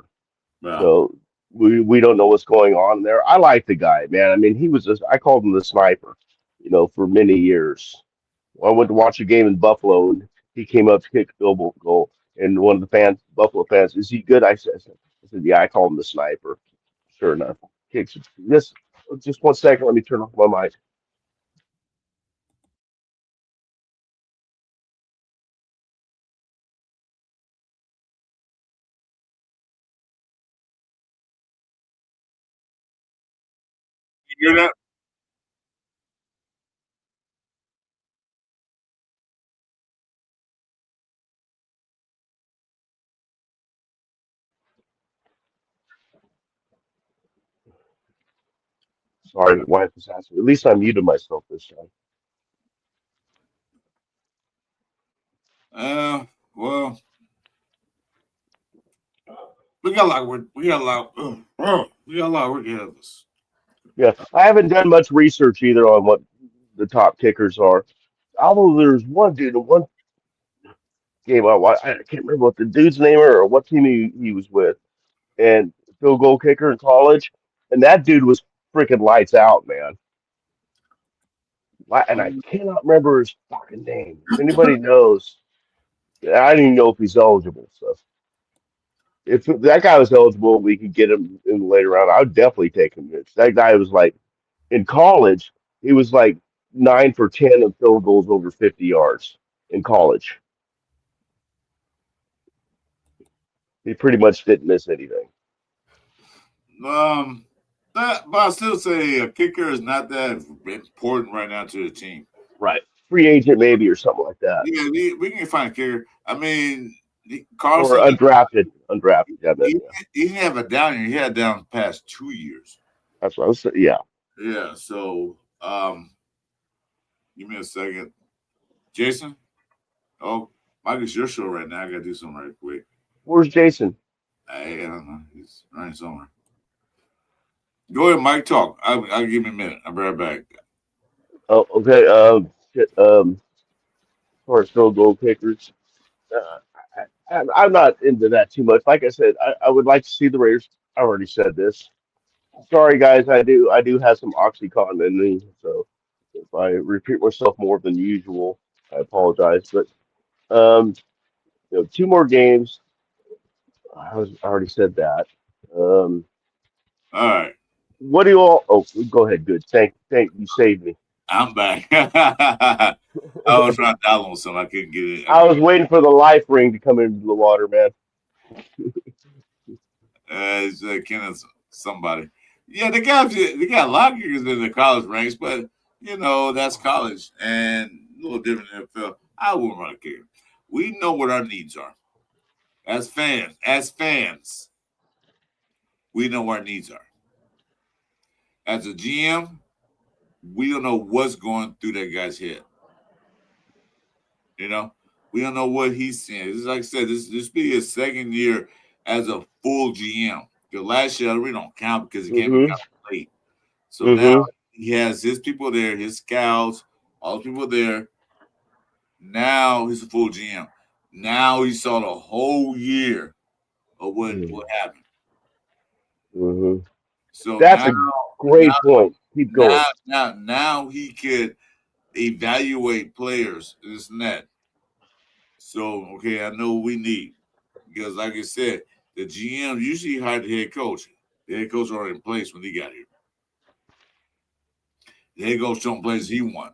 Well, So we don't know what's going on there. I like the guy, man. I mean, I called him the sniper, for many years. I went to watch a game in Buffalo, and he came up to kick a field goal. And one of the Buffalo fans, is he good? I said, yeah, I call him the sniper. Sure enough, kicks. Just 1 second. Let me turn off my mic. you hear that? Sorry, my wife was asking. At least I muted myself this time. Uh, well, we got a lot of work. We got a lot. We got a lot of work ahead of us. Yeah, I haven't done much research either on what the top kickers are. Although there's one dude in one game I can't remember what the dude's name or what team he was with, and field goal kicker in college, and that dude was freaking lights out, man. And I cannot remember his fucking name. If anybody knows, I don't even know if he's eligible. So if that guy was eligible, we could get him in the later round. I would definitely take him. That guy was like in college, he was like 9 for 10 of field goals over 50 yards in college. He pretty much didn't miss anything. But I still say a kicker is not that important right now to the team. Right. Free agent maybe or something like that. Yeah, we can find a kicker. I mean, Or Carlson. undrafted. Yeah, he didn't have a down year. He had down past 2 years. that's what I was saying. Yeah. Yeah. So, give me a second, Jason. Oh, Mike, it's your show right now. I gotta do something right quick. Where's Jason? I don't know. He's running somewhere. Go ahead, Mike. Talk. I'll give me a minute. I'll be right back. Oh, okay. As far as field goal kickers, I'm not into that too much. Like I said, I would like to see the Raiders. I already said this. Sorry, guys. I do have some OxyContin in me, so if I repeat myself more than usual, I apologize. But 2 more games. I already said that. Um, All right. what do you all? Oh, go ahead. Good. Thank you. Saved me. I'm back. I was trying to download something. I couldn't get it. I was waiting for the life ring to come into the water, man. It's Kenneth somebody. Yeah, they got a lot of kickers in the college ranks, but that's college and a little different than NFL. I wouldn't run a kicker. We know what our needs are. As fans, we know what our needs are. As a GM, we don't know what's going through that guy's head. We don't know what he's seeing. This is like I said, this be his second year as a full GM. Because last year we don't count because he came out late. So now he has his people there, his scouts, all the people there. Now he's a full GM. Now he saw the whole year of what happened. Mm-hmm. So that's a great point. Keep going. Now he could evaluate players, this and that. So, okay, I know we need, because like I said, the GM usually hired the head coach. The head coach already in place when he got here. The head coach don't players he want.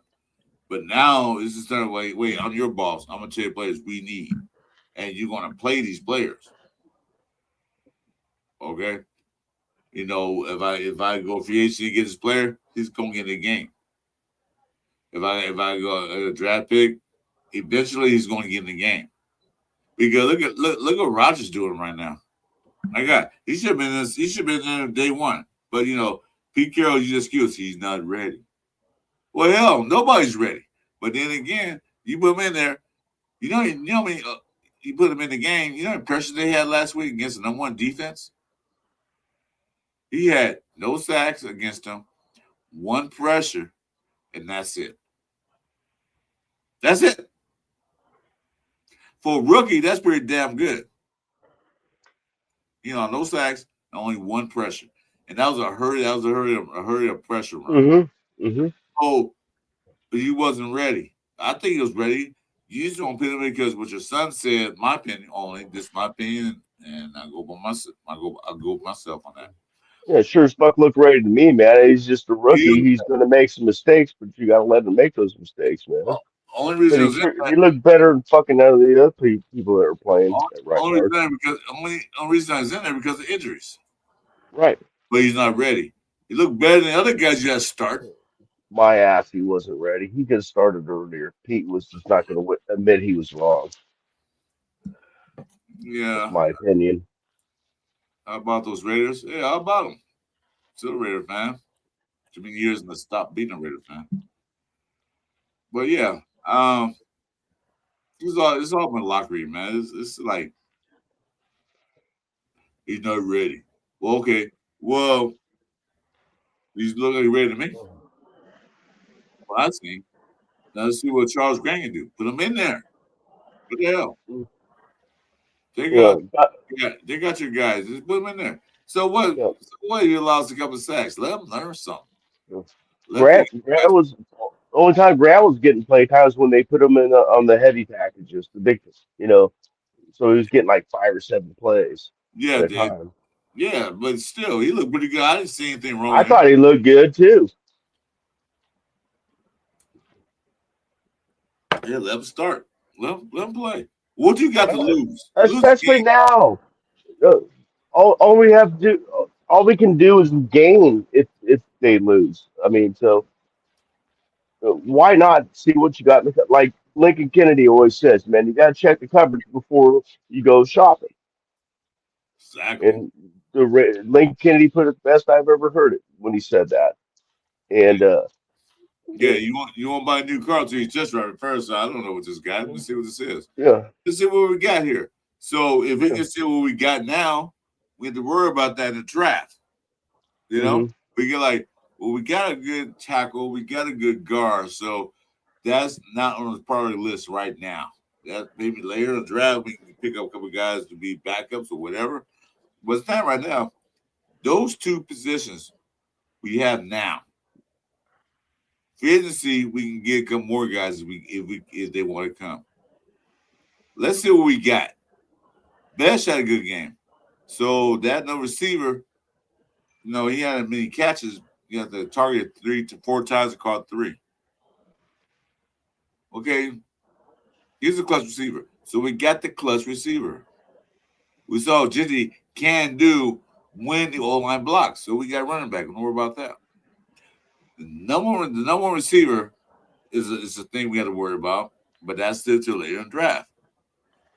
But now it's just starting, wait, I'm your boss. I'm going to tell you players we need. And you're going to play these players. Okay? If I go free agency and get this player, he's going to get in the game. If I go a draft pick, eventually he's going to get in the game. Because look what Rodgers doing right now. My God, he should have been in day one. But Pete Carroll used excuse he's not ready. Well, hell, nobody's ready. But then again, you put him in there. You put him in the game. You know the pressure they had last week against the number one defense. He had no sacks against them, one pressure, and that's it. That's it. For a rookie, that's pretty damn good. No sacks, only one pressure, and that was a hurry of pressure run. Oh, but he wasn't ready. I think he was ready. You just don't put him in because what your son said. My opinion only. This is my opinion, and I go by myself. I go with myself on that. Yeah, sure as fuck look ready to me, man. He's just a rookie. He's going to make some mistakes, but you got to let him make those mistakes, man. Well, only reason he looked better than fucking none of the other people that are playing. Only reason he's in there because of injuries. Right. But he's not ready. He looked better than the other guys you got to start. My ass, he wasn't ready. He could have started earlier. Pete was just not going to admit he was wrong. Yeah. That's my opinion. How about those Raiders? Yeah, how about them? Still a Raider fan. Too many years to stop being a Raider fan. But yeah, it's all been locker room, man. It's like he's not ready. Well, okay. Well, He's looking ready to make. What I see. Now let's see what Charles Grant can do. Put him in there. What the hell? They Yeah, got, they got your guys. Just put them in there. So what? yeah. So what? He allows a couple of sacks. Let them learn something. Let the Grant was the only time Grant was getting play times when they put him in on the heavy packages, the big, so he was getting like 5 or 7 plays yeah, at a they, time. yeah, but still, he looked pretty good. I didn't see anything wrong I with him. thought he looked good too. Yeah, let him start. Let him play. What you got to lose? Lose the Especially game. now. Uh, all we have to do, all we can do is gain if they lose. I mean, so why not see what you got? Like Lincoln Kennedy always says, man, you got to check the coverage before you go shopping. Exactly. And Lincoln Kennedy put it the best I've ever heard it when he said that. Yeah. And Yeah, you want to buy a new car so he's just right first. So I don't know what this got. Let's see what this is. yeah, Let's see what we got here. So if we yeah. can see what we got now, we have to worry about that in the draft. You know, Hmm. we get like, well, we got a good tackle, we got a good guard, so that's not on the priority list right now. That maybe later in the draft we can pick up a couple of guys to be backups or whatever. But it's not right now. Those two positions we have now. Free agency, we can get a couple more guys if they want to come. Let's see what we got. Bash had a good game. So that no receiver, he had many catches. You have to target 3 to 4 times and caught 3. Okay, he's a clutch receiver. So we got the clutch receiver. We saw Jitty can do when the O line blocks. So we got running back. Don't worry about that. The number one receiver is a thing we got to worry about, but that's still till later in the draft.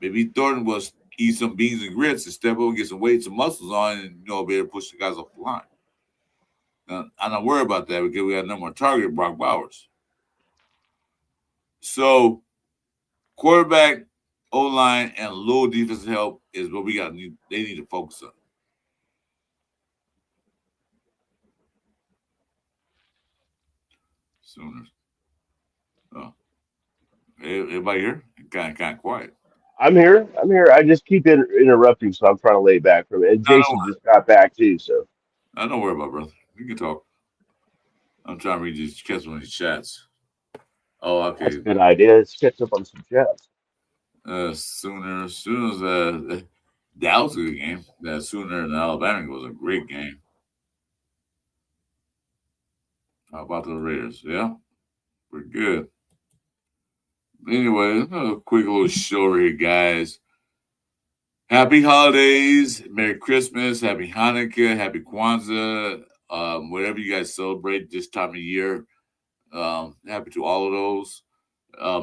Maybe Thornton will eat some beans and grits and step up and get some weights and muscles on and be able to push the guys off the line. Now, I'm not worried about that because we got number one target, Brock Bowers. So quarterback, O line, and a little defensive help is what we got. They need to focus on. Sooners. Oh, everybody here? Kind of quiet. I'm here. I'm here. I just keep interrupting, so I'm trying to lay back from it. And No, Jason just got back too, so don't worry about it, brother. We can talk. I'm trying to read these catch one of these chats. Oh, that's a okay. good idea. Let's catch up on some chats. Sooners. That was a good game. That Sooner and Alabama was a great game. How about the Raiders? Yeah, we're good. Anyway, a quick little show here, guys. Happy holidays, Merry Christmas, Happy Hanukkah, Happy Kwanzaa, whatever you guys celebrate this time of year. Happy to all of those.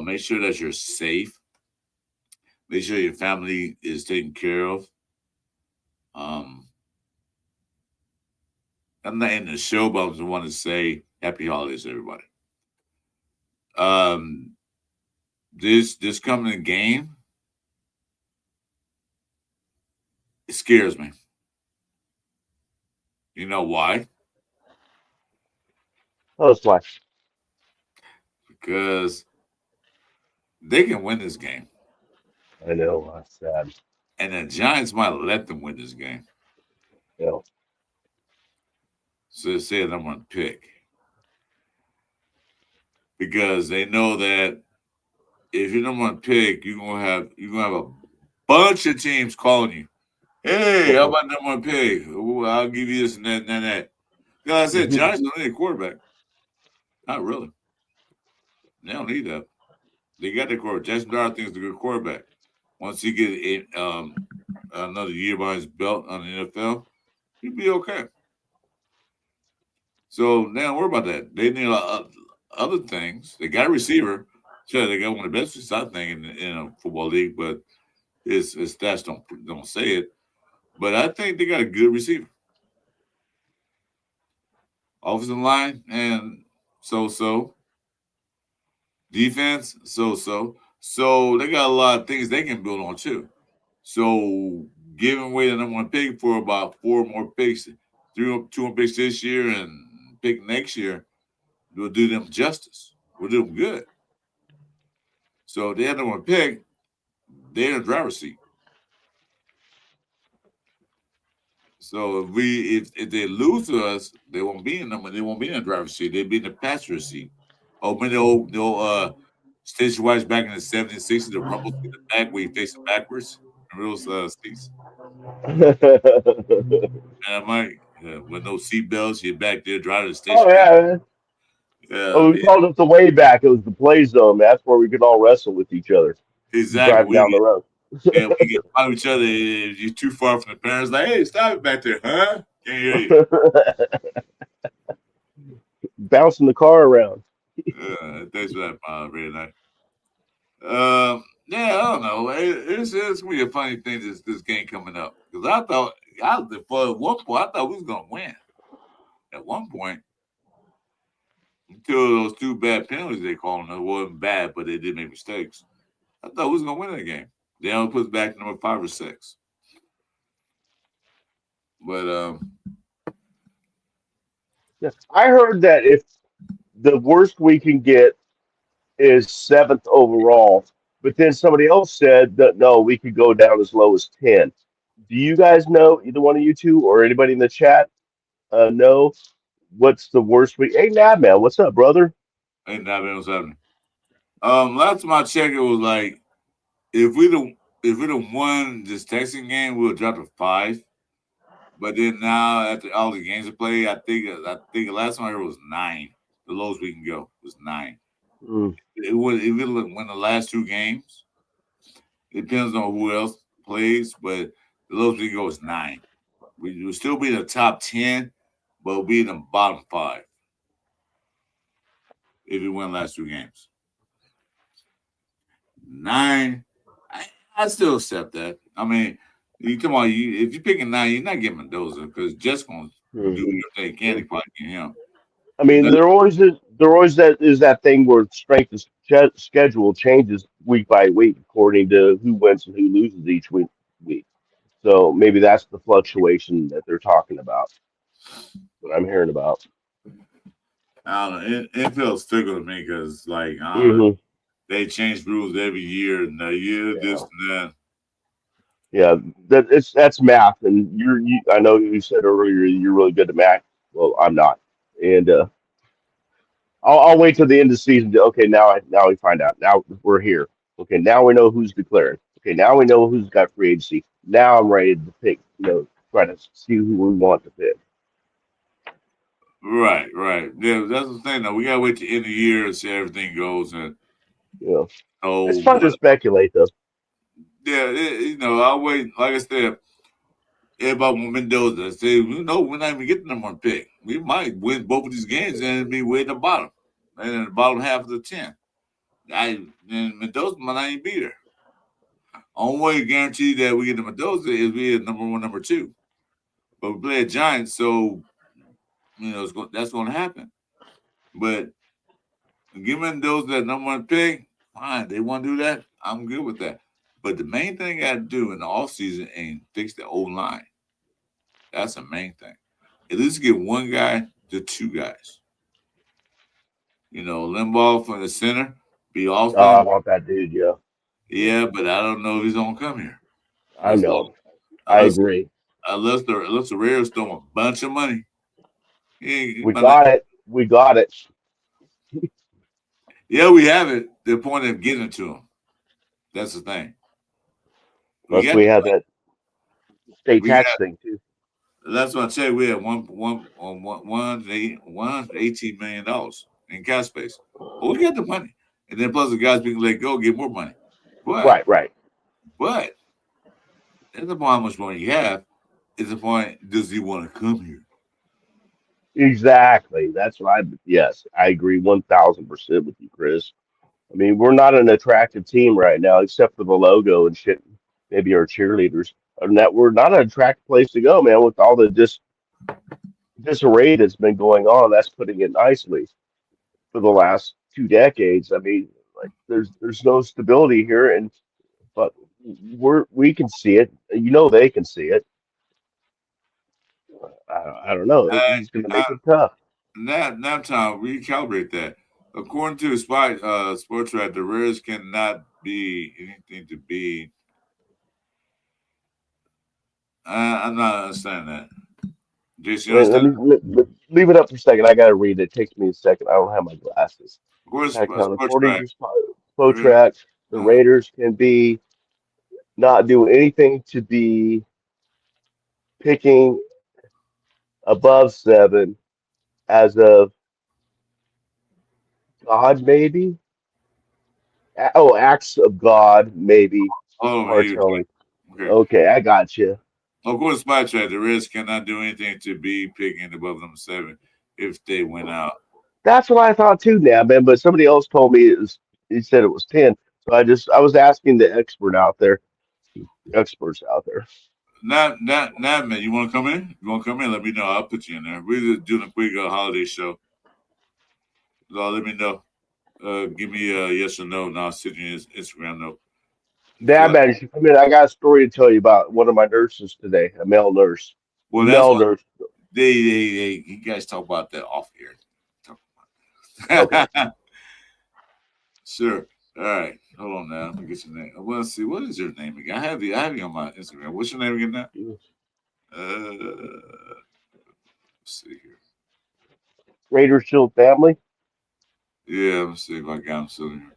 Make sure that you're safe. Make sure your family is taken care of. Um, I'm not in the show, but I just want to say Happy Holidays, everybody. Um, this coming game, it scares me. You know why? Oh, it's my. Because they can win this game, I know. That's sad. and the Giants might let them win this game. You know. So they say I'm going to pick because they know that if you're number one pick, you're gonna have a bunch of teams calling you. Hey, how about number one pick? Ooh, I'll give you this and that and that. Like I said, Giants don't need a quarterback. Not really. They don't need that. They got the quarterback. Jackson Dart thinks he's a good quarterback. Once he get another year behind his belt on the NFL, he'll be okay. So now don't worry about that. They need other things. They got a receiver. Sure, they got one of the best receivers I think in a football league, but his stats don't say it. But I think they got a good receiver. Offensive line and so. Defense, so. So they got a lot of things they can build on too. So giving away the number one pick for about 4 more picks, 2 more picks this year, and pick next year will do them justice. Will do them good. So if they have number one pick, they're in the driver's seat. So if they lose to us, they won't be in them. They won't be in the driver's seat. They'll be in the passenger seat. Oh, remember the old Station Wise back in the 70s, 60s, the rumble in the back where you face it backwards. Remember those seats? And I'm like, with no seatbelts, you're back there driving the station. Oh yeah. Oh, we called it the way back. It was the play zone. That's where we could all wrestle with each other. Exactly. Driving down the road. And we get out of each other. If you're too far from the parents, like, hey, stop it back there, huh? Can't hear you. Bouncing the car around. Thanks for that, very nice. Yeah, I don't know. It's gonna be a funny thing this game coming up because I thought for at one point I thought we was gonna win. At one point, until those two bad penalties they called them, it wasn't bad, but they did make mistakes. I thought we was gonna win that game. They only put us back to number 5 or 6. But yeah. I heard that if the worst we can get is 7th overall, but then somebody else said that no, we could go down as low as 10. Do you guys know, either one of you two or anybody in the chat, know what's the worst we? Hey, Madman, what's up, brother? ain't not what's happening. Last time I checked, it was like if we'd have won this Texan game, we would drop to 5. But then now, after all the games are played, I think the last time I heard was 9. The lowest we can go was 9. It would if it win the last 2 games. It depends on who else plays, but the lowest we can go is 9. We will still be in the top 10, but we'll be in the bottom 5 if we win the last 2 games. 9, I still accept that. I mean, you come on, if you're picking 9, you're not getting Mendoza because Jeff's going to do everything he can to probably get him. I mean, there always that thing where strength of schedule changes week by week according to who wins and who loses each week. So maybe that's the fluctuation that they're talking about. What I'm hearing about. I don't know. It feels fickle to me because, like, they change rules every year and a year this and that. Yeah, that's math, and I know you said earlier you're really good at math. Well, I'm not, and I'll wait till the end of the season. Okay, now we find out. Now we're here. Okay, now we know who's declared. Okay, now we know who's got free agency. Now I'm ready to pick. Try to see who we want to pick. Right. Yeah, that's the thing. Though we gotta wait to end of the year and see how everything goes, and it's fun to speculate, though. Yeah, I'll wait. Like I said, about Mendoza. Say, we're not even getting the number 1 pick. We might win both of these games and be way at the bottom, and in the bottom half of the 10. And Mendoza might not even be there. Only way to guarantee that we get the Mendoza is we at number 1, number 2. But we play a Giants, so that's going to happen. But give Mendoza that number 1 pick, fine. They want to do that. I'm good with that. But the main thing I got to do in the offseason ain't fix the O-line. That's the main thing. At least get 1 guy to 2 guys. Limbaugh from the center, be awesome. I want that dude, yeah. Yeah, but I don't know if he's going to come here. I know. I agree. Unless the Raiders throw him a bunch of money. We got it. Yeah, we have it. The point of getting it to him. That's the thing. Plus, we have that state tax thing too. That's what I say. We have $118 million in cap space. Well, we got the money, and then plus the guys we can let go get more money. But, right. But that's the point how much money you have. Is the point? Does he want to come here? Exactly. That's what yes, I agree 1,000% with you, Chris. I mean, we're not an attractive team right now, except for the logo and shit. Maybe our cheerleaders. We're not an attractive place to go, man. With all the disarray that's been going on, that's putting it nicely. For the last 2 decades, I mean, like there's no stability here, but we can see it. They can see it. I don't know. He's going to make it tough. nap time. Recalibrate that. According to Sports Track, the Raiders cannot be anything to be. I'm not understanding that. Jason, you Let understand? me leave it up for a second. I gotta read it. It takes me a second. I don't have my glasses. According to Sports According Track, to Raiders, Spotrac, the uh, Raiders can be not do anything to be picking above 7 as of God, maybe. Oh, acts of God, maybe hold on, are here. telling. Okay. Okay, I got you. According to Sports Track, the Raiders cannot do anything to be picking above number 7 if they went out. That's what I thought too, now, man. But somebody else told me it was. He said it was 10. So I was asking the experts out there. Not man. You want to come in? You want to come in? Let me know. I'll put you in there. We're just doing a quick holiday show. So let me know. Give me a yes or no, and I'll send you his Instagram note. You feel Dad, like? man, you should come in. I got a story to tell you about one of my nurses today, a male nurse. Well, that's Male what nurse. you guys talk about that off here. Talk Okay. about it. Sure. All right. Hold on now. Let me get your name. Well, let's see. What is your name again? I have you on my Instagram. What's your name again now? Let's see here. Raider Shield family. Yeah, let's see if I got him still here.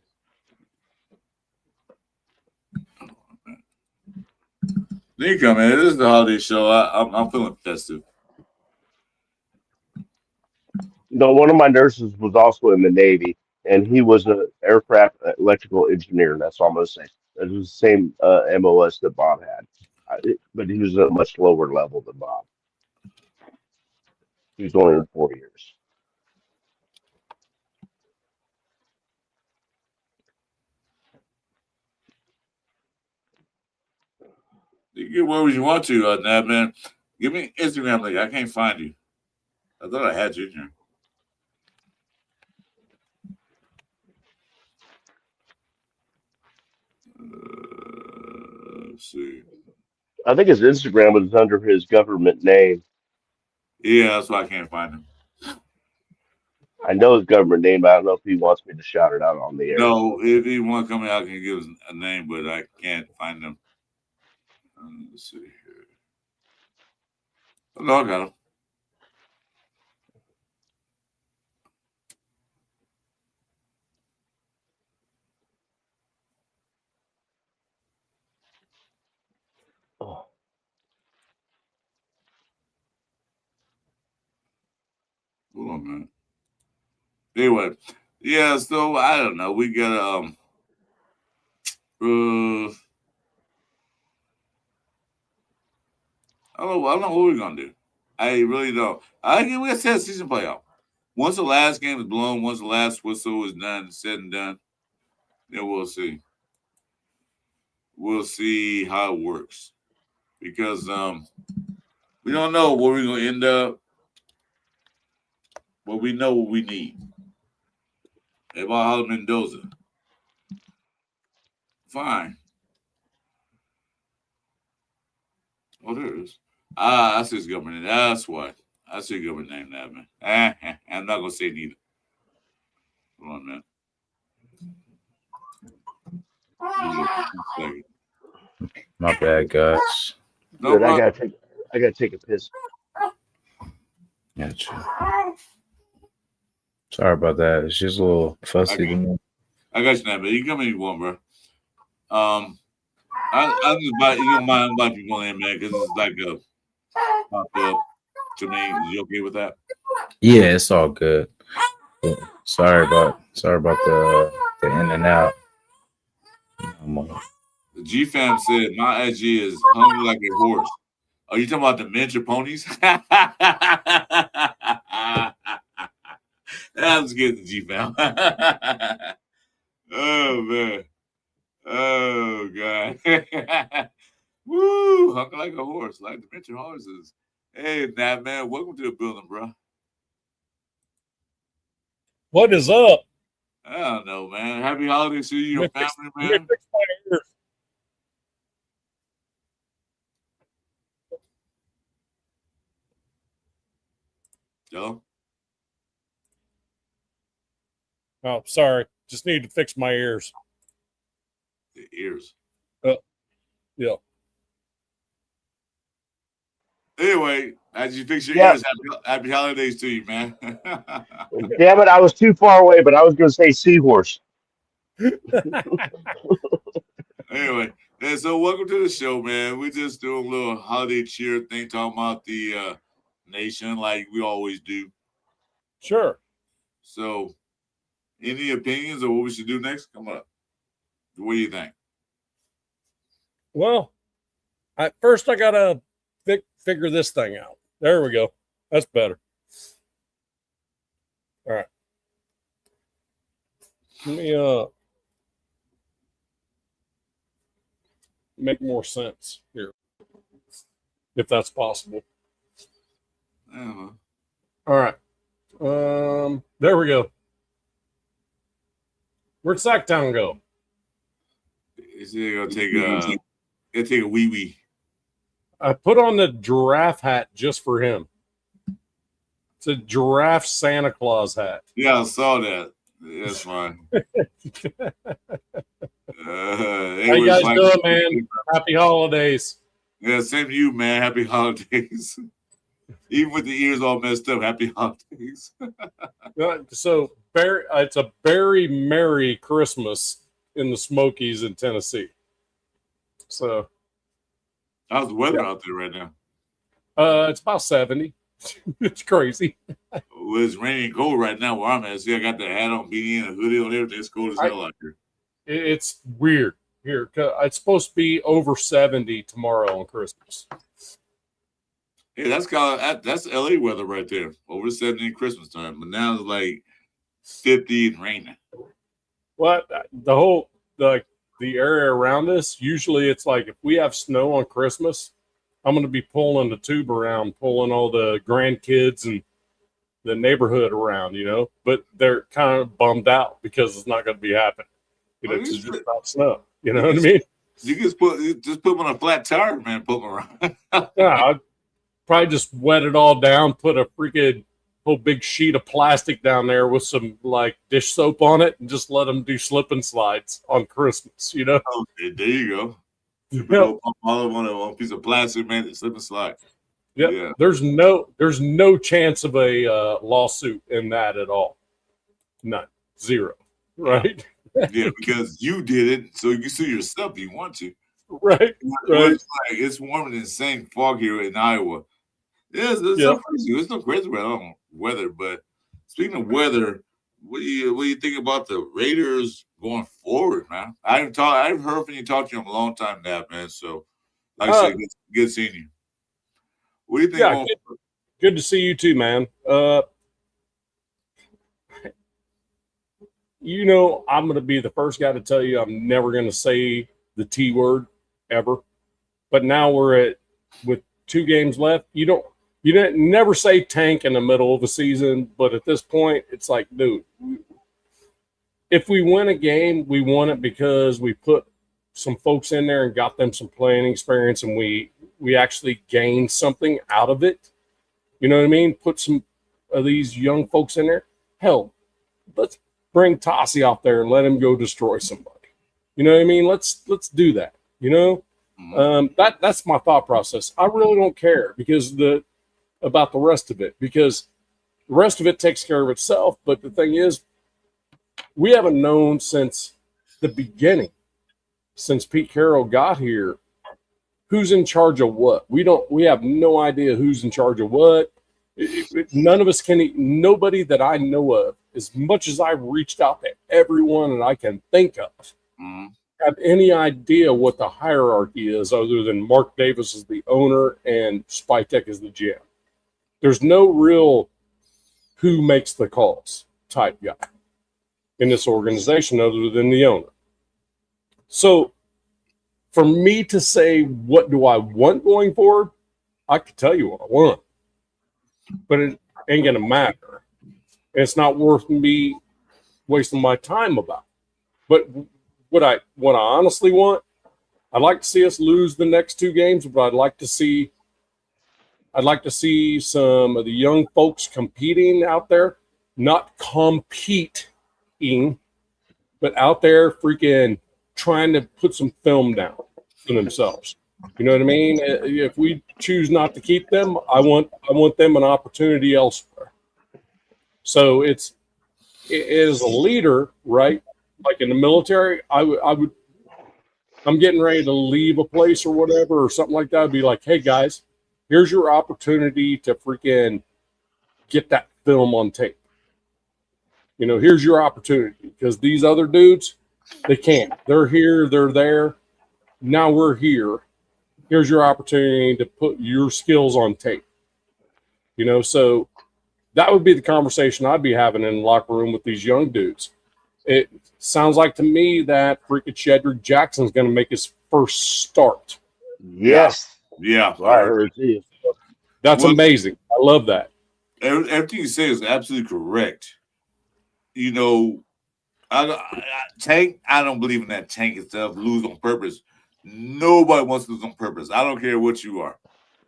Nico, man, this is the holiday show. I'm feeling festive. One of my nurses was also in the Navy, and he was an aircraft electrical engineer. And that's all I'm gonna say. It was the same MOS that Bob had, but he was at a much lower level than Bob. He was only in 4 years. You can get wherever you want to, Nab, man. Give me Instagram link. I can't find you. I thought I had you in here. Let's see. I think his Instagram was under his government name. Yeah, that's why I can't find him. I know his government name. But I don't know if he wants me to shout it out on the air. No, if he want to come in, I can give his a name, but I can't find him. Let's see here. Oh, no, I got him. Oh, Hold on, man. Anyway, yeah. So I don't know. We got uh, I don't know what we're gonna do. I really don't. I think we got to season playoff. Once the last game is blown, once the last whistle is done, said and done, then we'll see. We'll see how it works because we don't know where we're gonna end up, but we know what we need. About Holler Mendoza, fine. Oh, there it is. I see his government name. That's why. I see government name that man. I'm not gonna say it either. Hold on, man. Second. My bad, guys. No good. problem. I gotta take a piss. Gotcha. Sorry about that. It's just a little fussy to me. I got you now, man. You come in you want, bro. I just invite you don't mind invite people in, man, because it's like a pop up to me. Is you okay with that? Yeah, it's all good. Sorry about the in and out. The G fam said my IG is hungry like a horse. Are you talking about the miniature ponies? I'm just kidding, the G fam. Oh man. Oh god. Woo! Hungry like a horse, like the miniature horses. Hey, Nat man, welcome to the building, bro. What is up? I don't know, man. Happy holidays to you, your Let me fix, family, let me man. fix my ears. Hello? Oh, sorry. Just need to fix my ears. The ears. Yeah. Anyway, as you fix your Yeah. ears, happy holidays to you, man. Damn it, I was too far away, but I was going to say seahorse. Anyway, and so welcome to the show, man. We're just doing a little holiday cheer thing, talking about the nation like we always do. Sure. So, any opinions of what we should do next? Come on. What do you think? Well, first I got to figure this thing out. There we go. That's better. All right. Let me make more sense here, if that's possible. Uh-huh. All right. There we go. Where'd Sacktown go? Is it gonna take a wee wee? I put on the giraffe hat just for him. It's a giraffe Santa Claus hat. Yeah, I saw that. That's fine. How you guys doing, man? Happy holidays. Yeah, same to you, man. Happy holidays. Even with the ears all messed up, happy holidays. So, it's a very merry Christmas in the Smokies in Tennessee. So, how's the weather out there right now? it's about 70. It's crazy. Well, it's raining and cold right now where I'm at. See, I got the hat on, beanie, and a hoodie on everything. It's cold as hell out here. It's weird here. 'Cause it's supposed to be over 70 tomorrow on Christmas. Hey, that's LA weather right there. Over 70 Christmas time. But now it's like 50 and raining. Well, the area around us, usually it's like if we have snow on Christmas, I'm going to be pulling the tube around, pulling all the grandkids and the neighborhood around, but they're kind of bummed out because it's not going to be happening. It's just about snow. You know what I mean? You just put them on a flat tire, man. Put them around. Yeah, I'd probably just wet it all down, put a freaking whole big sheet of plastic down there with some like dish soap on it, and just let them do slip and slides on Christmas. Okay, there you go. Yep. All of them on a piece of plastic, man. They slip and slide. Yep. Yeah. There's no chance of a lawsuit in that at all. None. Zero. Right. Yeah, because you did it, so you can sue yourself if you want to. Right. It's warmer than insane fog here in Iowa. It's so crazy. It's no crazy about weather, but speaking of weather, what do you think about the Raiders going forward, man? I've heard from you talk to them a long time now, man. So, like I said, good seeing you. What do you think? Yeah, good to see you too, man. I'm going to be the first guy to tell you I'm never going to say the T word ever. But now with 2 games left. You didn't never say tank in the middle of a season, but at this point, it's like, dude, if we win a game, we won it because we put some folks in there and got them some playing experience, and we actually gained something out of it. You know what I mean? Put some of these young folks in there. Hell, let's bring Tossie out there and let him go destroy somebody. You know what I mean? Let's do that. That's my thought process. I really don't care about the rest of it, because the rest of it takes care of itself. But the thing is, we haven't known since the beginning, since Pete Carroll got here, who's in charge of what. We have no idea who's in charge of what. None of us nobody that I know of, as much as I've reached out to everyone that I can think of, have any idea what the hierarchy is other than Mark Davis is the owner and Spytek is the GM. There's no real who makes the calls type guy in this organization other than the owner. So for me to say, what do I want going forward? I could tell you what I want, but it ain't going to matter. It's not worth me wasting my time about. But what I honestly want, I'd like to see us lose the next 2 games, but I'd like to see some of the young folks competing out there, not compete but out there freaking trying to put some film down for themselves. You know what I mean? If we choose not to keep them, I want them an opportunity elsewhere. So it is a leader, right? Like in the military, I'm getting ready to leave a place or whatever or something like that. I'd be like, hey guys, here's your opportunity to freaking get that film on tape. You know, here's your opportunity, because these other dudes, they can't. They're here, they're there. Now we're here. Here's your opportunity to put your skills on tape. You know, so that would be the conversation I'd be having in the locker room with these young dudes. It sounds like to me that freaking Shedrick Jackson's going to make his first start. Yes. Yeah. I heard too. That's amazing. I love that. Everything you say is absolutely correct. You know, Tank, I don't believe in that tank and stuff, lose on purpose. Nobody wants to lose on purpose. I don't care what you are.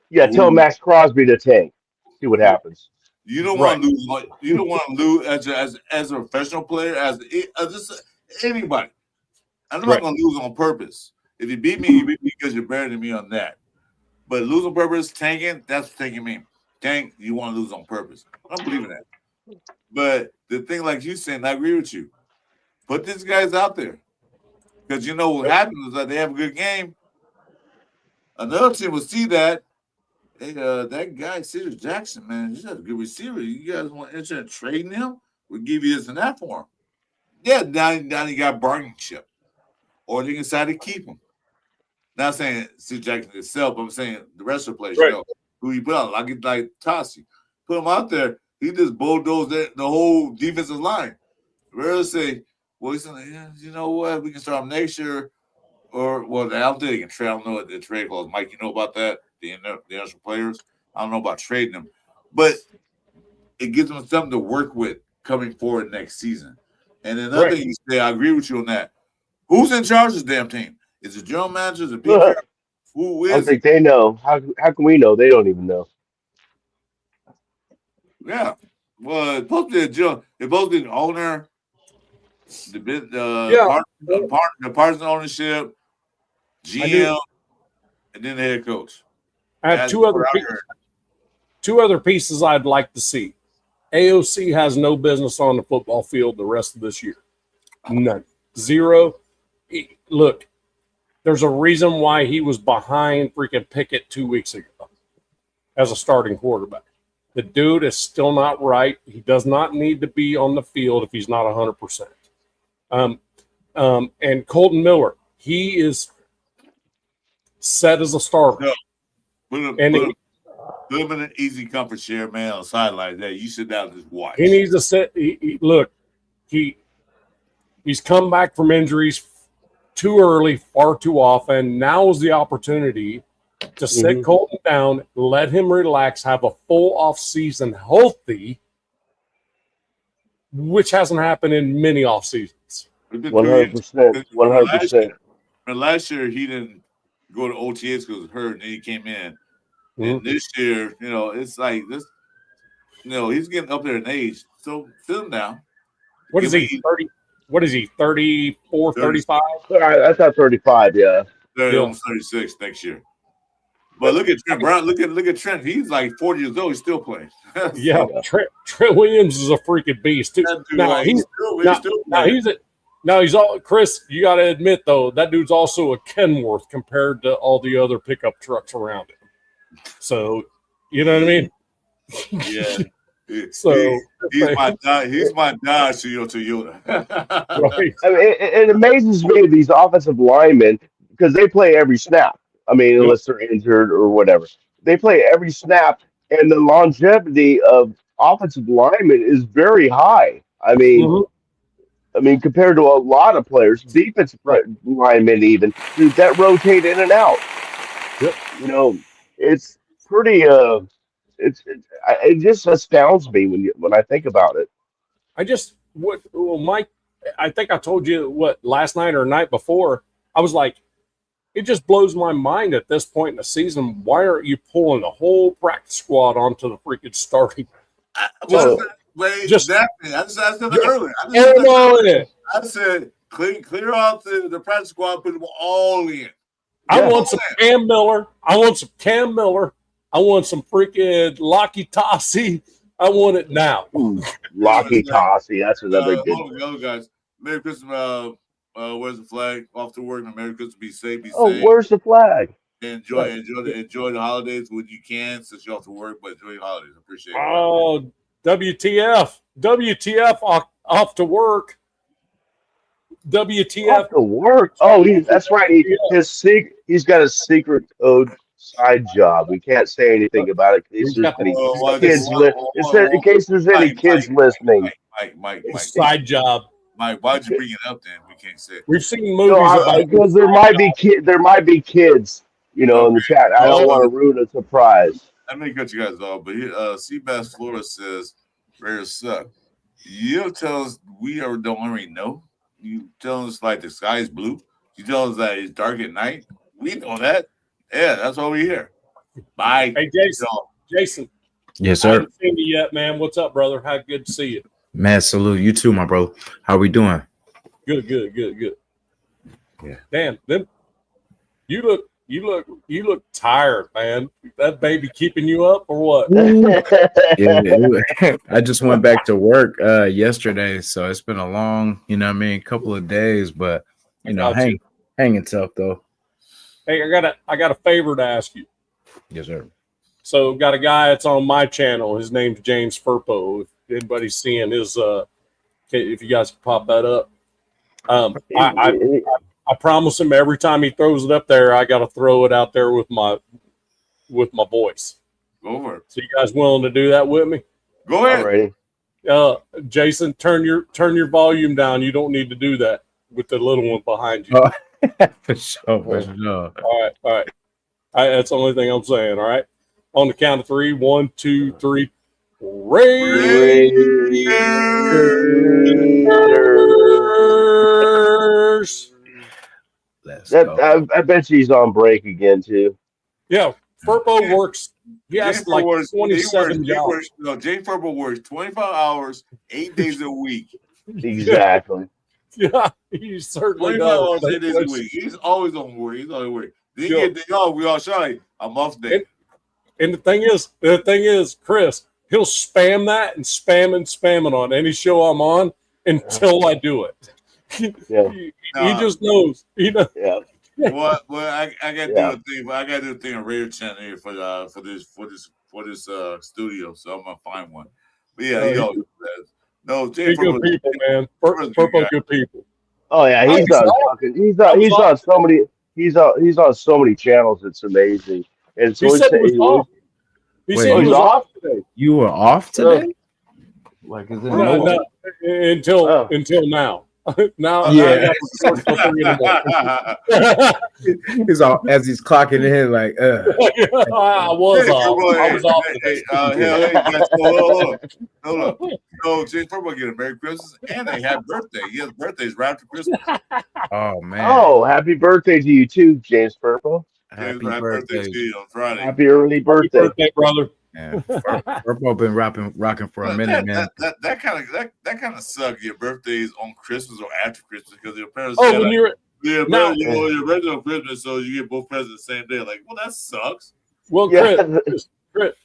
Yeah, tell Max Crosby to tank. See what happens. You don't want to lose. You don't want to lose as a professional player, as just anybody. I'm not going to lose on purpose. If you beat me, you beat me because you're better than me on that. But lose on purpose, tanking, that's what tanking means. Tank, you want to lose on purpose. I don't believe in that. But the thing, like you saying, I agree with you. Put these guys out there. Because you know what happens is that they have a good game. Another team will see that. Hey, that guy, Cedric Jackson, man, he's a good receiver. You guys want to enter and trading him? We'll give you this and that for him. Yeah, now you got bargaining chip. Or they can decide to keep him. Not saying Cedric Jackson himself, but I'm saying the rest of the players, you know, who he put out, like Tassi. Put him out there, he just bulldozed the whole defensive line. Rather say, well, he's saying, yeah, you know what, we can start him next year. Or, well, I don't think they can trade. I don't know what the trade clause. Mike, you know about that? The international players? I don't know about trading them. But it gives them something to work with coming forward next season. And another thing you say, I agree with you on that. Who's in charge of this damn team? Is it general manager? Is it Pete? Who is? I don't think they know. How can we know? They don't even know. Yeah. Well, it's supposed to be it's supposed to be the owner, the partner ownership, GM, and then the head coach. I have two other pieces I'd like to see. AOC has no business on the football field the rest of this year. None. Zero. Look, there's a reason why he was behind freaking Pickett 2 weeks ago as a starting quarterback. The dude is still not right. He does not need to be on the field if he's not 100%. And Colton Miller, he is set as a starter. No. Put him in an easy comfort chair, man, on the sideline. There, you sit down and just watch. He needs to sit. Look, he's come back from injuries too early, far too often. Now is the opportunity to sit Colton down, let him relax, have a full off season healthy, which hasn't happened in many off seasons. 100%. 100%. Last year he didn't go to OTAs because he was hurt, and then he came in. And this year, you know, it's like this. You know, he's getting up there in age, so sit him down. What is he? 30? What is he? 34, 35? I thought 35. Yeah. 36 next year. But look at Trent Brown. Look at Trent. He's like 40 years old. He's still playing. Yeah, Trent Williams is a freaking beast too. He's all Chris. You got to admit though, that dude's also a Kenworth compared to all the other pickup trucks around him. So, you know what I mean? Yeah. So he's my Dodge Toyota. Right. I mean, it amazes me these offensive linemen because they play every snap. I mean, unless they're injured or whatever, they play every snap, and the longevity of offensive linemen is very high. I mean, compared to a lot of players, defensive linemen even that rotate in and out. Yep. You know, it's pretty. It just astounds me when I think about it. Mike, I think I told you last night or night before. I was like, it just blows my mind at this point in the season. Why aren't you pulling the whole practice squad onto the freaking starting? Wait, Just- definitely. I said that Just earlier. Air them all in. I said clear out the practice squad, put them all in. I Yeah. want some Cam Miller. I want some Cam Miller. I want some freaking Lockie Tossie. I want it now. Ooh, Lockie Tossie, that's another good Hold on, one. other guys. Merry Christmas. Where's the flag? Off to work. Merry Christmas. Be safe. Be Oh, safe. where's the flag? Enjoy Right. the holidays when you can, since you're off to work. But enjoy your holidays. Appreciate it. Oh, WTF off to work. WTF. Off to work. Oh, that's right. He's got a secret code side job. We can't say anything about it in case there's any in case there's any kids listening. Mike. Side job. Mike, why'd you bring it up then? We can't say it. We've seen movies No, about because there might be kids, in the chat. I don't want to ruin a surprise. Let me cut you guys off, but here, Seabass Florida says, Raiders suck. You tell us don't already know. You tell us like the sky is blue. You tell us that it's dark at night. We know that. Yeah, that's why we're here. Bye. Hey, Jason. Yes, I sir. haven't seen you yet, man. What's up, brother? How good to see you. Man, salute you too, my bro. How we doing? Good. Yeah. Damn, them. You look tired, man. That baby keeping you up or what? Yeah, I just went back to work yesterday, so it's been a long, couple of days, but hanging tough though. Hey, I got a favor to ask you. Yes, sir. So, got a guy that's on my channel. His name's James Furpo. If anybody's seeing his, if you guys can pop that up, I promise him every time he throws it up there, I got to throw it out there with my voice. Go over it. So, you guys willing to do that with me? Go ahead. Alrighty. Jason, turn your volume down. You don't need to do that with the little one behind you. Oh. For sure. All right. That's the only thing I'm saying. All right. On the count of 3, 1, 2, 3. Raiders. Let's go. I bet she's on break again too. Yeah, Furbo works. He has like 27 jobs. Jay Furbo works 25 hours, 8 days a week. Exactly. Yeah, he certainly 25 hours, does. 8 days a week. He's always on work. Then you get the off. We all shy. I'm off day. And the thing is, Chris, he'll spam that and spam it on any show I'm on until I do it. Yeah. He just knows. Yeah. Well, I got to do a thing. But I got to do a thing on Radio Channel here for this studio. So I'm gonna find one. But yeah, he always says. No, Jay good people, man. Purple good people. Oh yeah, he's on so many. He's on so many channels. It's amazing. And so He said he was off. He said he was off today. You were off today? Like, is it No, until now. Now, Yeah. I got he's all as he's clocking in, like, I was off. I was off today. Hold up. So James Purple get a Merry Christmas and a happy birthday. He has birthdays right after Christmas. oh man. Oh, happy birthday to you too, James Purple. Happy birthday birthday. to you on Friday. Happy early birthday. Birthday, brother. Yeah, Purple been rocking for a minute, man. That kind of sucks. Your birthday's on Christmas or after Christmas because your parents. Oh, said, when you're your no. original Christmas, so you get both presents the same day. Like, well, that sucks. well,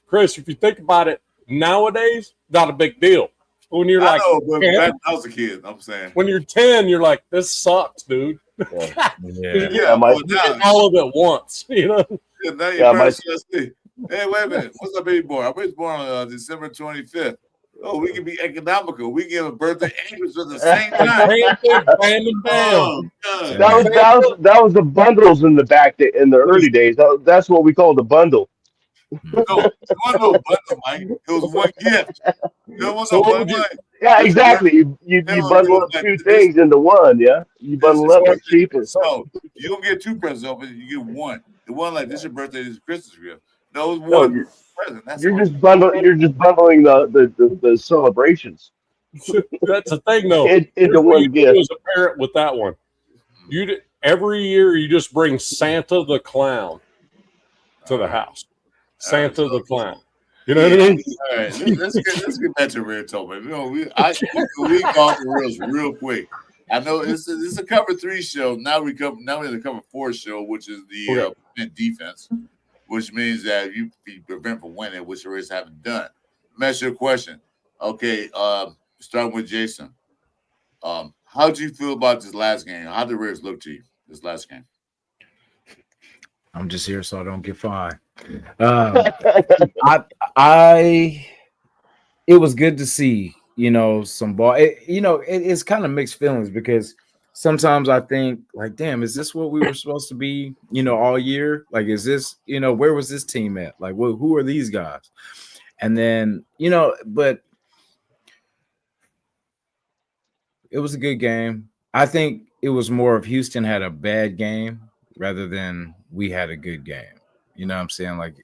Chris, if you think about it, nowadays, not a big deal. When you're like, but 10, back when I was a kid, I'm saying. when you're 10, you're like, this sucks, dude. Yeah. Yeah, my- well, now, All of it once, you know. now your Yeah, my- parents just say, hey, wait a minute. What's our baby born? Our baby's born on December 25th. Oh, we can be economical. We give a birthday and Christmas at the same time. Bam and bam. Oh, God. That was the bundles in the in the early days. That's what we called the bundle. No, it wasn't no bundle, Mike. It was one gift. There was So no what one would you- Mike. Yeah, exactly. You bundle up two things into one. Yeah, you bundle up. It's cheaper. So you don't get two presents off it. You get one. The one like this is your birthday, this is Christmas gift. No, it's No, one present. That's all. You're just bundling the celebrations That's the thing, though. into Here's what one you do gift. as a parent with that one. Every year you just bring Santa the Clown to the house. Santa the Clown. You know what I mean? All right, let's get back to Red Tolman. You know, we call the reels real quick. I know it's a cover 3 show. Now we're in the cover 4 show, which is the defense, which means that you prevent from winning, which the Rays haven't done. Let me ask you a question. Okay, starting with Jason. How do you feel about this last game? How did the Rays look to you this last game? I'm just here so I don't get fined. It was good to see, some ball. It's kind of mixed feelings because sometimes I think like, damn, is this what we were supposed to be, all year? Like, is this, where was this team at? Like, who are these guys? And then, but it was a good game. I think it was more of Houston had a bad game rather than we had a good game. You know what I'm saying? Like,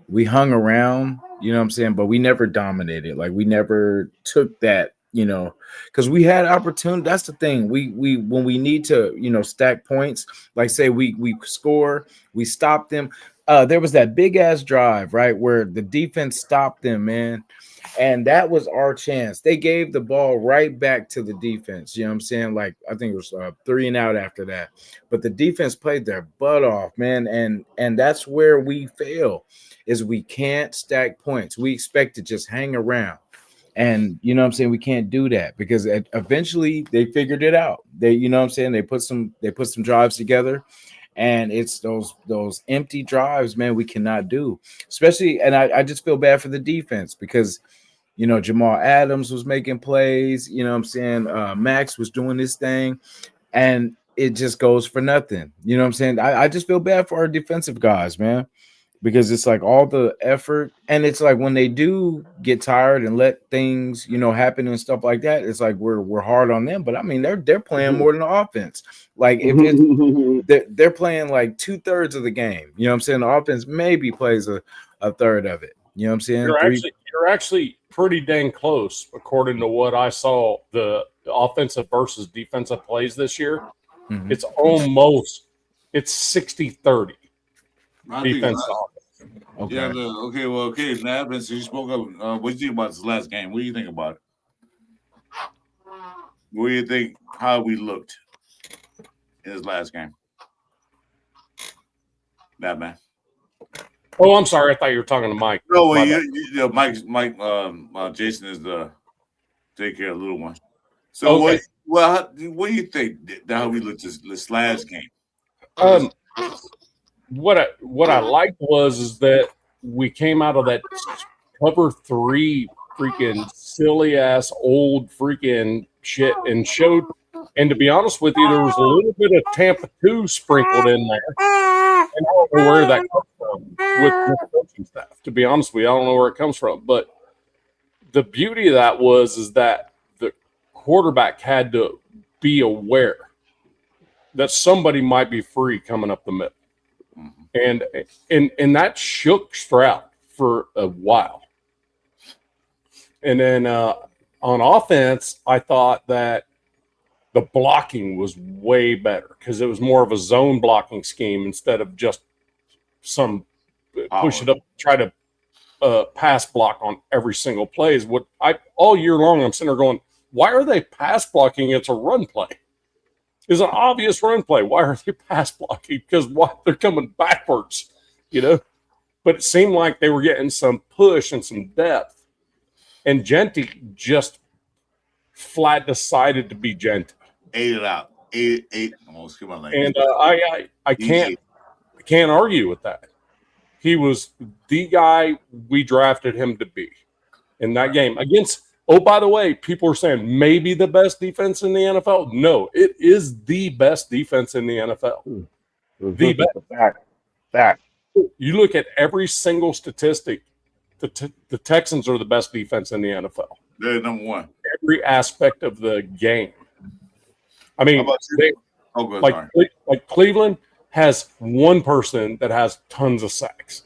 we hung around, but we never dominated. Like, we never took that, because we had opportunity. That's the thing. We when we need to, stack points, like say we score, we stop them. There was that big ass drive, right, where the defense stopped them, man. And that was our chance. They gave the ball right back to the defense. You know what I'm saying? Like, I think it was 3 and out after that. But the defense played their butt off, man. And that's where we fail, is we can't stack points. We expect to just hang around. And, we can't do that because eventually they figured it out. They put some drives together. And it's those empty drives, man, we cannot do. Especially, and I just feel bad for the defense because – Jamal Adams was making plays, Max was doing this thing, and it just goes for nothing. I just feel bad for our defensive guys, man, because it's like all the effort, and it's like when they do get tired and let things, happen and stuff like that, it's like we're hard on them. But I mean, they're playing more than the offense. Like if they're playing like 2/3 of the game, the offense maybe plays a third of it. You know what I'm saying? You're actually pretty dang close, according to what I saw. The offensive versus defensive plays this year, it's 60-30 defense to offense. Okay. Yeah. Okay. Now, since you spoke up, what do you think about this last game? What do you think about it? What do you think? How we looked in this last game? Batman. Oh, I'm sorry. I thought you were talking to Mike. No, Mike. Jason is the take care of the little one. So, okay. what do you think? How we looked this last game? What I liked is that we came out of that cover 3 freaking silly ass old freaking shit and showed. And to be honest with you, there was a little bit of Tampa 2 sprinkled in there. And I don't know where that comes from with the coaching staff. To be honest with you, I don't know where it comes from. But the beauty of that is that the quarterback had to be aware that somebody might be free coming up the middle. And that shook Stroud for a while. And then on offense, I thought that the blocking was way better because it was more of a zone blocking scheme instead of just some push it up, try to pass block on every single play. Is what all year long I'm sitting there going, why are they pass blocking? It's a run play. It's an obvious run play. Why are they pass blocking? Because they're coming backwards, But it seemed like they were getting some push and some depth. And Genty just flat decided to be Genty. Ate it out. Ate. Almost come on, like. And I can't argue with that. He was the guy we drafted him to be in that game against. Oh, by the way, people are saying maybe the best defense in the NFL. No, it is the best defense in the NFL. The best. Fact. You look at every single statistic. The Texans are the best defense in the NFL. They're number 1. Every aspect of the game. I mean, like Cleveland has one person that has tons of sacks.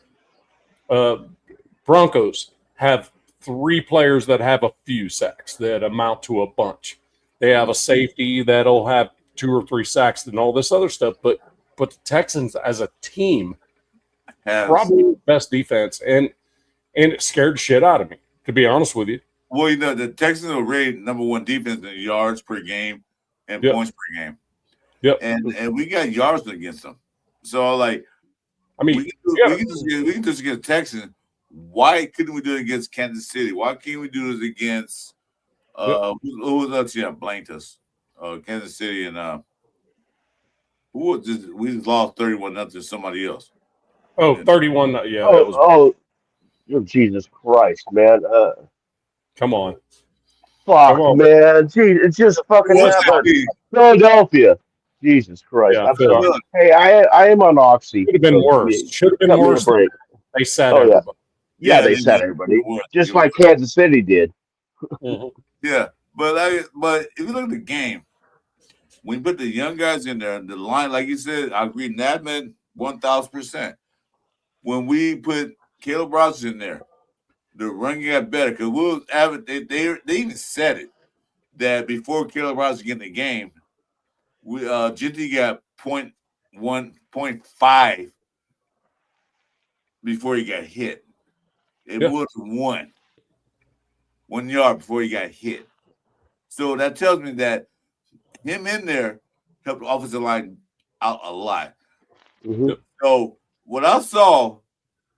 Broncos have 3 players that have a few sacks that amount to a bunch. They have a safety that'll have 2 or 3 sacks and all this other stuff. But the Texans as a team, probably the best defense. And and it scared the shit out of me, to be honest with you. Well, the Texans are rated number one defense in yards per game and Yep. points per game. Yep. And we got yards against them. So like, I mean, we can just get Texans. Why couldn't we do it against Kansas City? Why can't we do it against who was else? Yeah, blanked us. Kansas City and who was this? We lost 31-0 to somebody else. Oh, 31. Yeah, that was, Oh, Jesus Christ, man. come on. Fuck, Come on. man. Gee, it's just fucking What's that happened. be? Philadelphia. Jesus Christ. Yeah, I'm Phil. sorry. Hey, I am on Oxy. Should have been worse. Should have been Cut me a worse. break. They said Oh, yeah. everybody. Yeah, they they said did. everybody. You're Just right. like Kansas City did. Mhm. Yeah, but if you look at the game, when you put the young guys in there, the line, like you said, I agree, Nadman 1,000%. When we put Caleb Rogers in there, the run got better because we'll have it. They even said it that before Caleb Rogers get in the game, we Genty got 0.1, 0.5 before he got hit. It was 1 yard before he got hit. So that tells me that him in there helped the offensive line out a lot. Mhm. So what I saw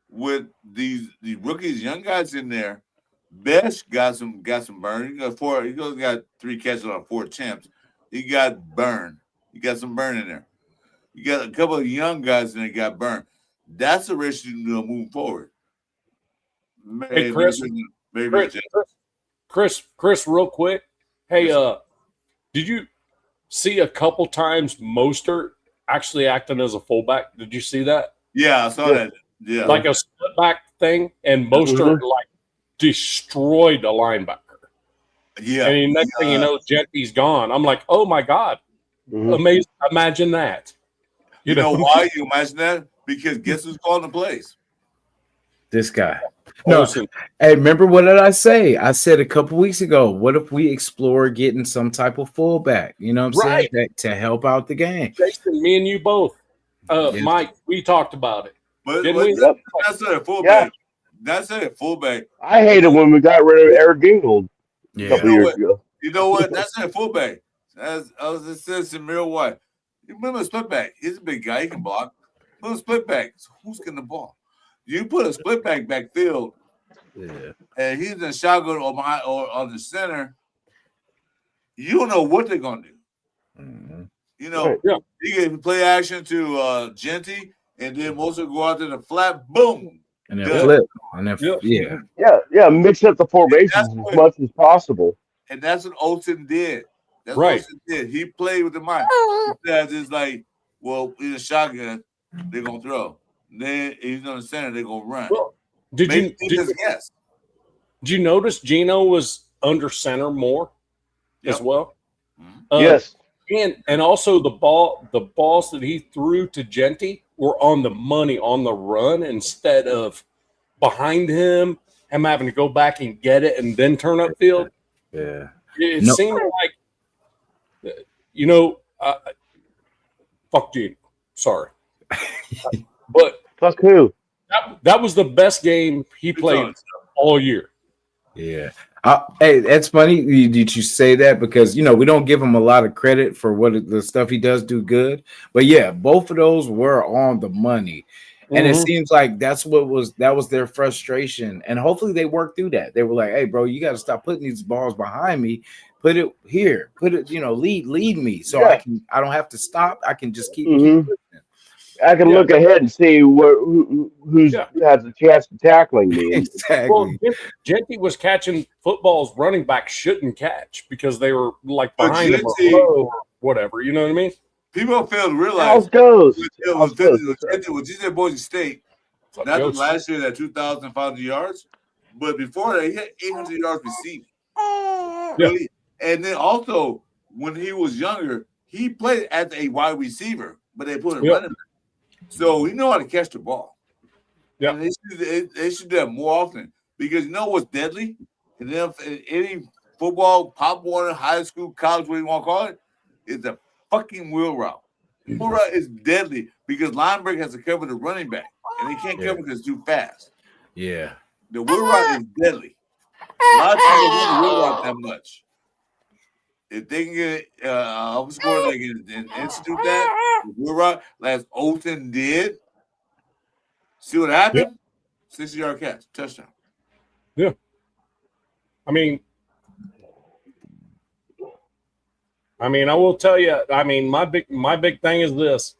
with these rookies, young guys in there, Best got some burn. He got 3 catches on 4 attempts. He got burned. He got some burn in there. You got a couple of young guys in there got burned. That's the risk you know moving forward. Hey, Chris, real quick. Hey, did you see a couple times Mostert actually acting as a fullback? Did you see that? Yeah, I saw that. Yeah. Like a split back thing, and Mostert like destroyed a linebacker. Yeah. And next thing you know, Genty's gone. I'm like, oh my God. Mhm. Amazing. Imagine that. You know why you imagine that? Because guess who's calling the plays? This guy. No, Olsen. hey, remember what did I say? I said a couple weeks ago, what if we explore getting some type of fullback? You know what I'm saying? That, to help out the game. Jason, me and you both. Yes. Mike, we talked about it. But Didn't we? that's not a fullback. That's not a fullback. I hated when we got rid of Eric Gingold a couple You know years what? ago. You know what? That's not a fullback. As I was just saying, Samir White. You remember a split back? He's a big guy. He can block. Put a split back. So who's getting the ball? You put a split back backfield, and he's in shotgun or behind or on the center. You don't know what they're gonna do. Mhm. You know, you can play action to Genty, and then Mostert go out to the flat. Boom. And then Good. flip. And then Yeah, mix up the formations as much as possible. And that's what Olsen did. That's Right. what Olsen did. He played with the mind. He says it's like, well, in a shotgun, they're gonna throw. Then he's on the center, they're gonna run. Well, did you notice Gino was under center more as well? Mhm. Yes. And also the balls that he threw to Genty were on the money on the run instead of behind him having to go back and get it and then turn upfield. Yeah. It seemed like, fuck Gino. Sorry. But fuck who? That was the best game he played all year. Yeah. Hey, that's funny. Did you say that? Because, we don't give him a lot of credit for what the stuff he does do good. But yeah, both of those were on the money. And it seems like that was their frustration. And hopefully they worked through that. They were like, hey, bro, you got to stop putting these balls behind me. Put it here. Put it, lead me. So I don't have to stop. I can just keep I can look ahead and see who has a chance of tackling me. Exactly. Well, Genty was catching footballs running back shouldn't catch because they were like behind him or low or whatever. You know what I mean? People fail to realize. How's goes? With GJ Boise State, not the last year that 2,500 yards, but before that, he had 800 yards receiving. Really? And then also, when he was younger, he played as a wide receiver, but they put him running back. So he know how to catch the ball. Yeah, and they should do that more often because you know what's deadly? And then any football, Pop Warner, high school, college, whatever you want to call it, is the fucking wheel route. Wheel route is deadly because linebacker has to cover the running back, and they can't cover because it's too fast. Yeah. The Wood Rock is deadly. A lot of teams don't want the Wood Rock that much. If they can get up score, they can institute that. The Wood Rock, as Olsen did. See what happened? 60-yard catch, touchdown. Yeah. I mean, I will tell you. I mean, my big thing is this,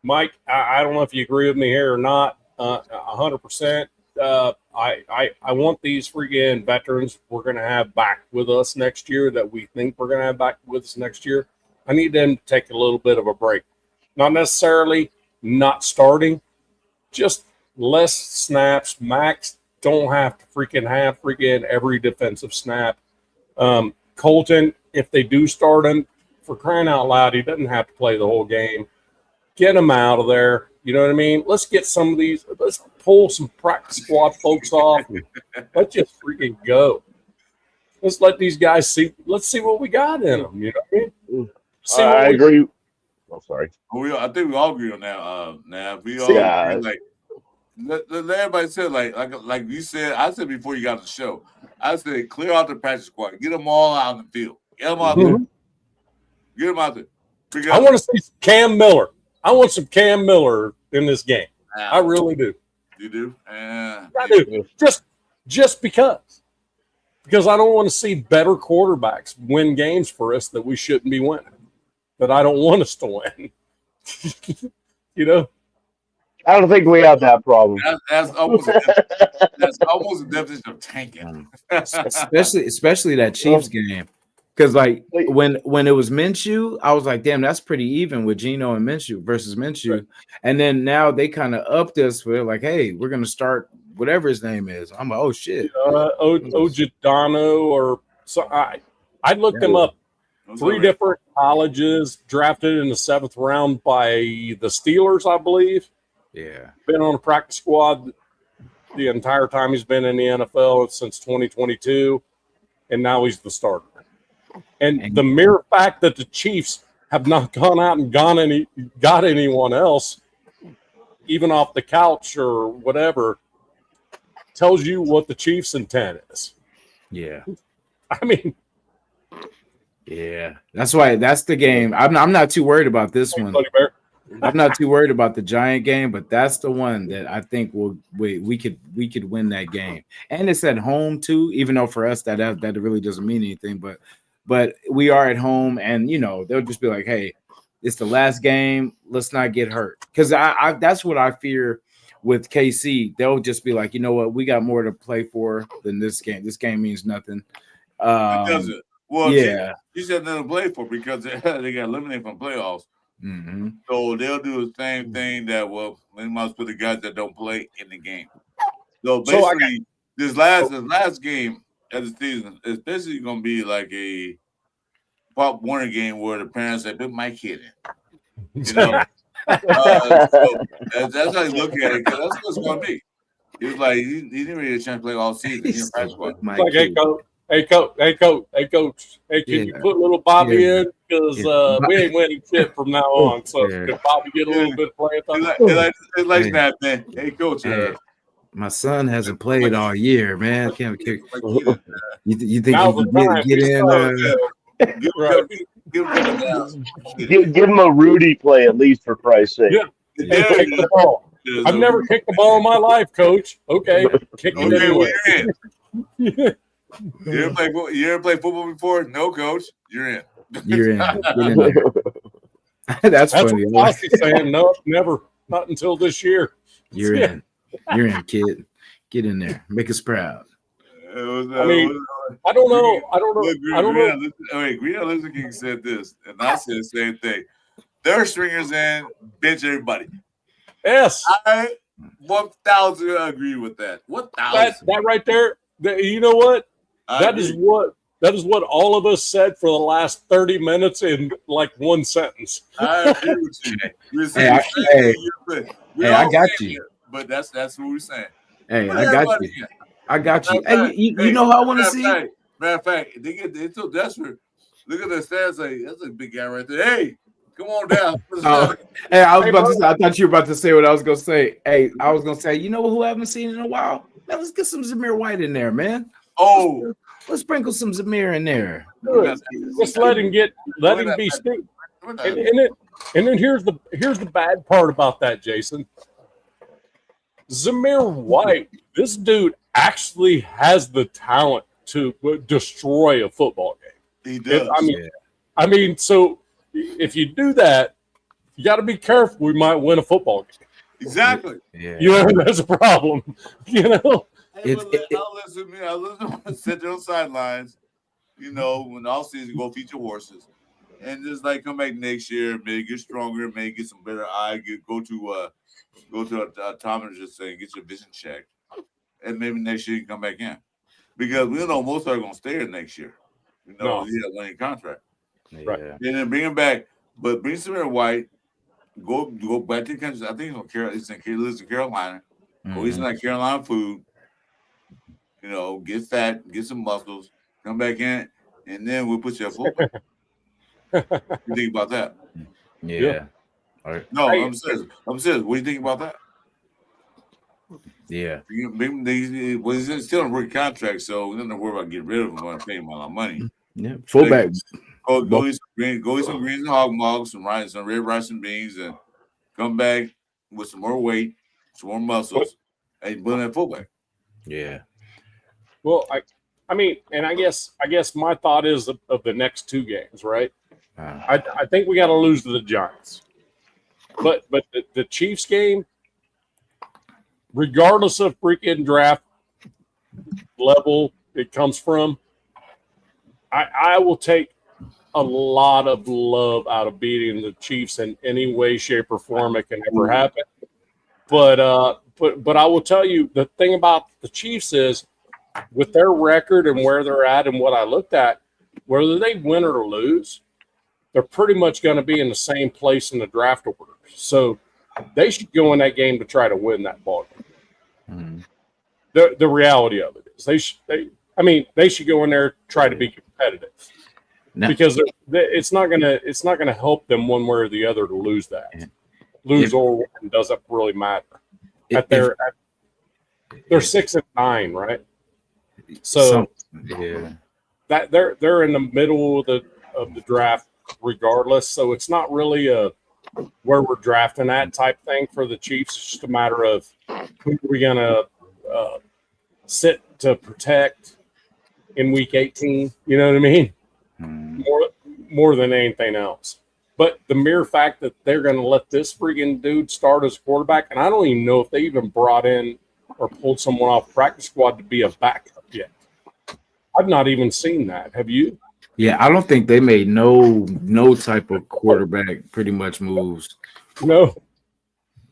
Mike. I don't know if you agree with me here or not. 100%. I want these freaking veterans we're going to have back with us next year that we think we're going to have back with us next year. I need them to take a little bit of a break. Not necessarily not starting, just less snaps. Max don't have to have every defensive snap. Colton, if they do start him, for crying out loud, he doesn't have to play the whole game. Get him out of there. You know what I mean? Let's get some of these. Let's pull some practice squad folks off. Let's just freaking go. Let's let these guys see. Let's see what we got in them. You know what I mean? I agree. Oh, sorry. I think we all agree on that. Now we all agree, like let everybody say like you said. I said before you got on the show. I said clear out the practice squad. Get them all out in the field. Get them out there. Get them out there. Because I want to see Cam Miller. I want some Cam Miller in this game. I really do. You do? I do. Just because I don't want to see better quarterbacks win games for us that we shouldn't be winning, that I don't want us to win. You know? I don't think we have that problem. That's almost a definition of tanking. especially that Chiefs game. Because like when it was Minshew, I was like, damn, that's pretty even with Geno and Minshew versus Minshew. Right. And then now they kind of upped us with like, hey, we're gonna start whatever his name is. I'm like, oh shit. Ojidano or so I looked him up. 3 different colleges, drafted in the 7th round by the Steelers, I believe. Yeah. Been on a practice squad the entire time he's been in the NFL since 2022, and now he's the starter. And the mere fact that the Chiefs have not gone out and got anyone else, even off the couch or whatever, tells you what the Chiefs' intent is. Yeah. I mean, yeah. That's why that's the game. I'm not too worried about this one. I'm not too worried about the Giant game, but that's the one that I think we could win that game. And it's at home too, even though for us that really doesn't mean anything, but we are at home, and you know they'll just be like, "Hey, it's the last game. Let's not get hurt." Because I that's what I fear with KC. They'll just be like, "You know what? We got more to play for than this game. This game means nothing." It doesn't. Well, yeah, you said nothing to play for because they got eliminated from playoffs. Mm-hmm. So they'll do the same thing that they must put the guys that don't play in the game. So basically, this last game of the season is basically going to be like a Pop Warner game where the parents say, "Put my kid in." You know, so that's how you look at it. Because that's what it's going to be. It's like he didn't really get a chance to play all season. Like, hey coach, can you put little Bobby in because we ain't winning shit from now on. So can Bobby get a little bit of playing time? It's like that, man. Hey coach, my son hasn't played all year, man. You think you can get in? Give him a Rudy play at least, for Christ's sake. Yeah. Kick the ball. I've never kicked the ball in my life, coach. Okay, kick it anyway. You ever play football before? No, coach. You're in. You're in. Get in there. That's funny. What Fossey's saying. No, never. Not until this year. You're in. You're in, kid. Get in there. Make us proud. I don't know. I don't know. Green Lizard King said this, and I said the same thing. Third stringers in, bench everybody. Yes. I 1,000 agree with that. 1,000. That right there. You know what? That is what all of us said for the last 30 minutes in like one sentence. I agree with you. I got you. But that's what we're saying. Hey, I got you. I got you. Hey, you know how I want to see? Matter of fact, they're so desperate. Look at the stats. Like, that's a big guy right there. Hey, come on down. Hey, I was about to say, I thought you were about to say what I was going to say. Hey, I was going to say, you know who I haven't seen in a while? Man, let's get some Zamir White in there, man. Oh, Let's sprinkle some Zamir in there. Good. Just let him be stick. And then here's the bad part about that, Jason. Zamir White, this dude actually has the talent to destroy a football game. he does. I mean, so if you do that, you got to be careful. We might win a football game. Exactly. Yeah. You know, that's a problem. You know, Hey, I'll listen to sit there on sidelines, you know, when the off season go feature horses. And just like come back next year, maybe get stronger, maybe get some better eye, go to a optometrist say get your vision checked. And maybe next year you can come back in. Because we know most are gonna stay here next year. You know, he has a winning contract. Right. Yeah. And then bring him back, but bring Samir White, go back to the country. I think he lives in Carolina. Go eat some like Carolina food. You know, get fat, get some muscles, come back in, and then we'll put you at fullback. You think about that? Yeah. All right. No, I'm serious. What do you think about that? Yeah. Well, he's still on a rookie contract, so we don't have to worry about getting rid of him. We're going to pay him a lot of money. Yeah. Fullback. Go eat some greens and hog mugs, some red rice and beans, and come back with some more weight, some more muscles, and put him at fullback. Yeah. well, I mean, and I guess my thought is of the next two games, right? I think we got to lose to the Giants, but the Chiefs game, regardless of freaking draft level it comes from, I will take a lot of love out of beating the Chiefs in any way, shape, or form it can ever happen. But I will tell you the thing about the Chiefs is with their record and where they're at and what I looked at, whether they win or lose, they're pretty much going to be in the same place in the draft order. So they should go in that game to try to win that ball game. The reality of it is they should go in there try to be competitive. No. Because it's not gonna help them one way or the other to lose that. Lose or win doesn't really matter. They're 6-9, right? So that they're in the middle of the draft regardless. So it's not really a where we're drafting at type thing for the Chiefs. It's just a matter of who are we gonna sit to protect in week 18. You know what I mean? More than anything else. But the mere fact that they're going to let this friggin' dude start as quarterback, and I don't even know if they even brought in or pulled someone off practice squad to be a backup yet. I've not even seen that. Have you? Yeah, I don't think they made no type of quarterback pretty much moves. No.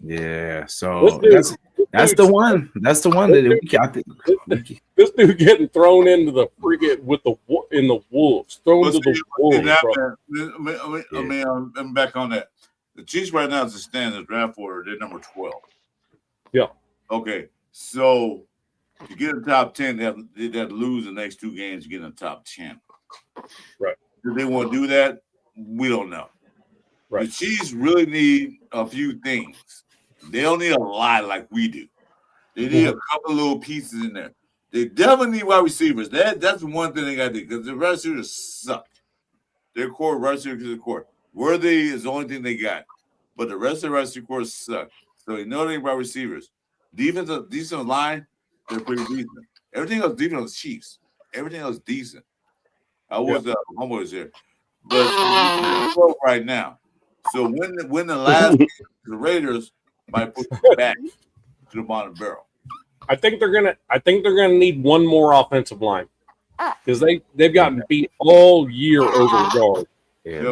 Yeah, so that's the one. That's the one that I think. This dude getting thrown into the friggin' in the wolves. Thrown to the wolves. I'm back on that. The Chiefs right now, as it stands, the draft order, they're number 12. Yeah. Okay, so to get in the top 10, they have to lose the next two games to get in the top 10. Right. Do they want to do that? We don't know. Right. The Chiefs really need a few things. They don't need a lot like we do. They need a couple of little pieces in there. They definitely need wide receivers. That's one thing they got to do because the wide receivers suck. Their core wide receivers is the core. Worthy is the only thing they got, but the rest of the wide receiver core suck. So they know they wide receivers. Decent line, they're pretty decent. Everything else decent was Chiefs. Everything else decent. I was homeboys here, but right now. So when the last game, the Raiders might put them back to the bottom barrel. I think they're gonna need one more offensive line because they've gotten beat all year over guard. Yeah,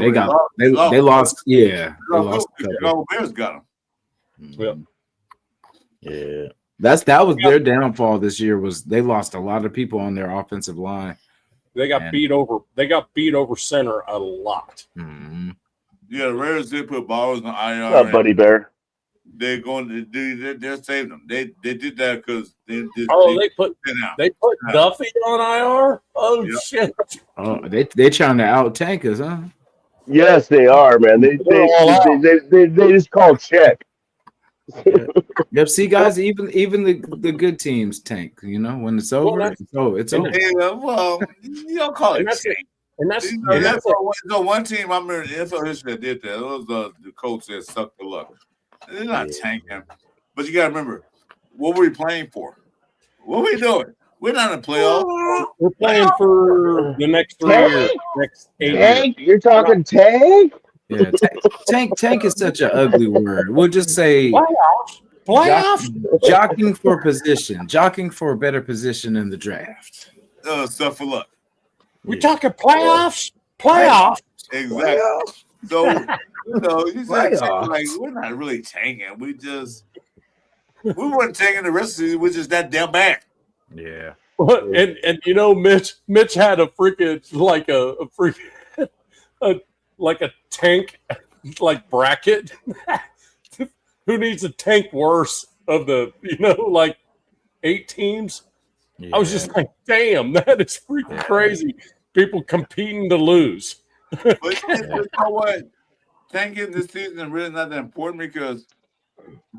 they lost. Yeah, they lost. Chicago Bears got them. Yeah, that was their downfall this year. Was they lost a lot of people on their offensive line. They got beat over. They got beat over center a lot. Mm-hmm. Yeah, the Raiders did put Bowers on IR. Not Buddy Bear. They're going to do. They're saving them. They did that because they put Duffy on IR. Oh shit! Oh, they trying to out tank us, huh? Yes, they are, man. They just call check. Yep. See, guys, even the good teams tank. You know, when it's over, that's- it's over. Yeah, well, you don't call it And that's it. tank. And that's You and know, that's so one team I remember in NFL history that did that. It was the coach that sucked the luck. They're not tanking, but you got to remember, what were we playing for? What were we doing? We're not in the playoffs. We're playing for the next 3 years, next 8 years. Tank? You're talking tank? Yeah, tank is such an ugly word. We'll just say Playoffs. jockeying for position, jockeying for a better position in the draft. Stuff for luck. We're talking playoffs. Playoffs. Exactly. So, you said Playoffs. like we're not really tanking. We weren't tanking the rest of the season. We're just that damn bad. Yeah. And you know, Mitch had a freaking like a freaking like a tank like bracket. Who needs a tank worse of the like 8 teams? I was just like, damn, that is freaking crazy. People competing to lose. But you know what? Tanking this season is really not that important because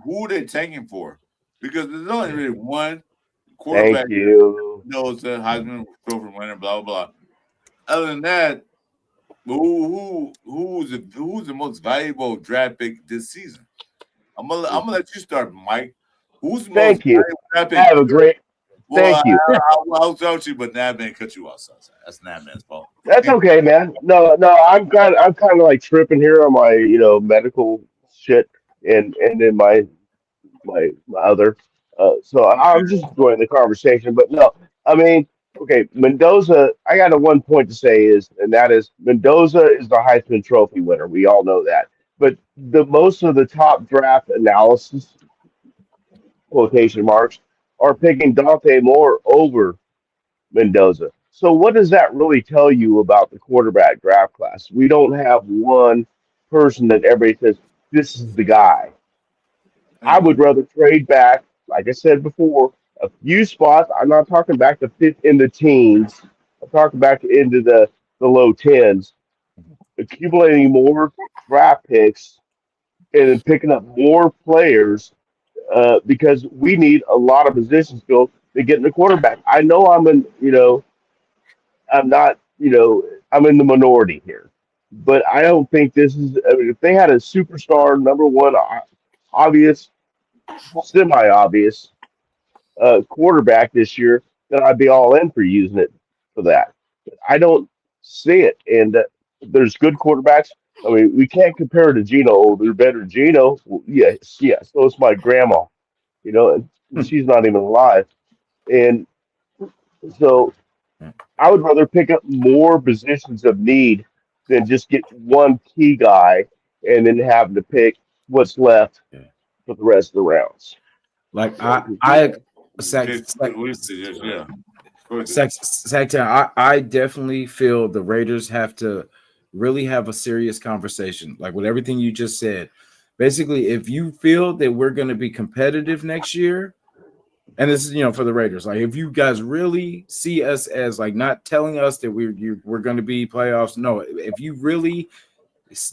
who they tanking for? Because there's only really one quarterback Thank you. knows the Heisman Trophy winner, blah blah blah. Other than that, who's the most valuable draft pick this season? I'm gonna let you start, Mike. Who's the most Thank you. valuable draft pick? I have a great. Well, Thank you. I'll tell you, but Nadman cut you off. So that's Nadman's fault. That's okay, man. No, I'm kind of like tripping here on my medical shit, and then my other. So I'm just enjoying the conversation, but no, I mean, okay, Mendoza. I got a one point to say and that is Mendoza is the Heisman Trophy winner. We all know that, but the most of the top draft analysis quotation marks are picking Dante Moore over Mendoza. So what does that really tell you about the quarterback draft class? We don't have one person that everybody says this is the guy. I would rather trade back, like I said before, a few spots. I'm not talking back to fit in the teens. I'm talking back into the low tens, accumulating more draft picks and then picking up more players because we need a lot of positions filled to get in the quarterback. I know I'm not, I'm in the minority here, but I don't think this is. I mean, if they had a superstar number one, obvious, semi-obvious quarterback this year, then I'd be all in for using it for that. But I don't see it, and there's good quarterbacks. I mean, we can't compare to Gino. Oh, they're better than Gino. Well, yes. So is my grandma, and she's not even alive. And so I would rather pick up more positions of need than just get one key guy and then have to pick what's left for the rest of the rounds. Like I definitely feel the Raiders have to really have a serious conversation, like with everything you just said. Basically, if you feel that we're going to be competitive next year, and this is for the Raiders, like if you guys really see us as like not telling us that we're going to be playoffs, no, if you really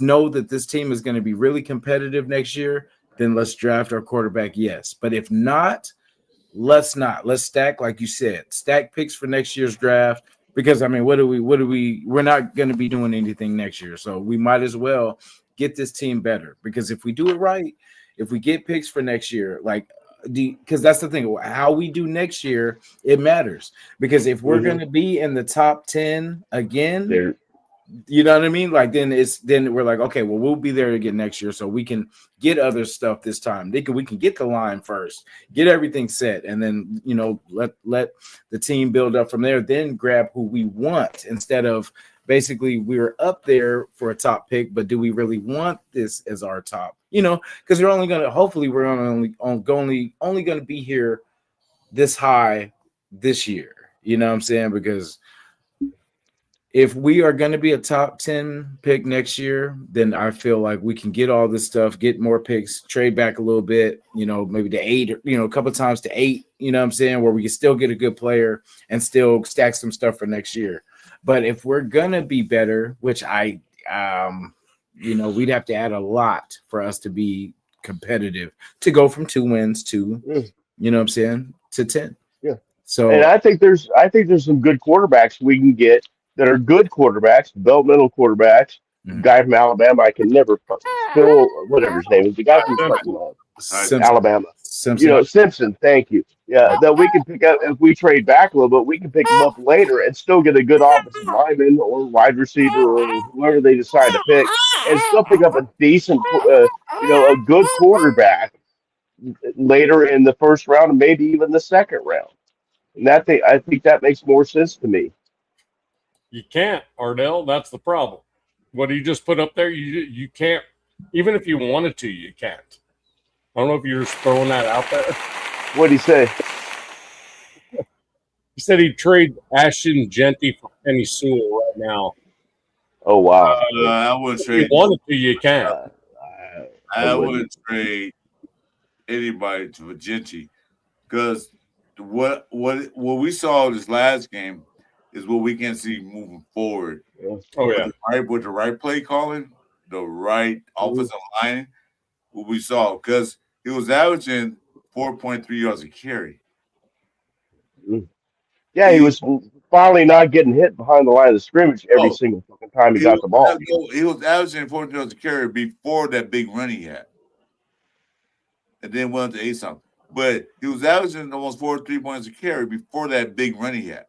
know that this team is going to be really competitive next year, then let's draft our quarterback. Yes, but if not, let's stack, like you said, stack picks for next year's draft. Because I mean, we're not going to be doing anything next year, so we might as well get this team better. Because if we do it right, if we get picks for next year, because that's the thing, how we do next year, it matters. Because if we're going to be in the top 10 again, you know what I mean? Like then we're like, okay, well, we'll be there again next year, so we can get other stuff this time. We can get the line first, get everything set, and then let the team build up from there. Then grab who we want instead of basically we're up there for a top pick, but do we really want this as our top? Because we're only gonna only gonna be here this high this year. You know what I'm saying? Because if we are going to be a top 10 pick next year, then I feel like we can get all this stuff, get more picks, trade back a little bit, maybe to 8, a couple of times to 8, you know what I'm saying, where we can still get a good player and still stack some stuff for next year. But if we're going to be better, which we'd have to add a lot for us to be competitive to go from 2 wins to, you know what I'm saying, to 10. Yeah. So And I think there's some good quarterbacks we can get that are good quarterbacks, developmental quarterbacks. The guy from Alabama, I can never fucking Phil, whatever his name is, the guy from fucking Simpson, Alabama. Simpson, Simpson. Thank you. Yeah, that we can pick up if we trade back a little bit. We can pick him up later and still get a good offensive lineman or wide receiver or whoever they decide to pick, and still pick up a decent, a good quarterback later in the first round and maybe even the second round. And I think that makes more sense to me. You can't, Ardell. That's the problem. What he just put up there, you can't. Even if you wanted to, you can't. I don't know if you're just throwing that out there. What did he say? He said he'd trade Ashton Genty for Penny Sewell right now. Oh wow! I would If you trade. wanted to, you can't. I wouldn't trade anybody to Virginity because what we saw this last game is what we can see moving forward. Oh yeah, With the right play calling, the right offensive line, what we saw because he was averaging 4.3 yards a carry. Yeah, he was finally not getting hit behind the line of scrimmage every single fucking time he got the ball. He was averaging 4 yards a carry before that big run he had, and then went to 8 something. But he was averaging almost 3 points a carry before that big run he had.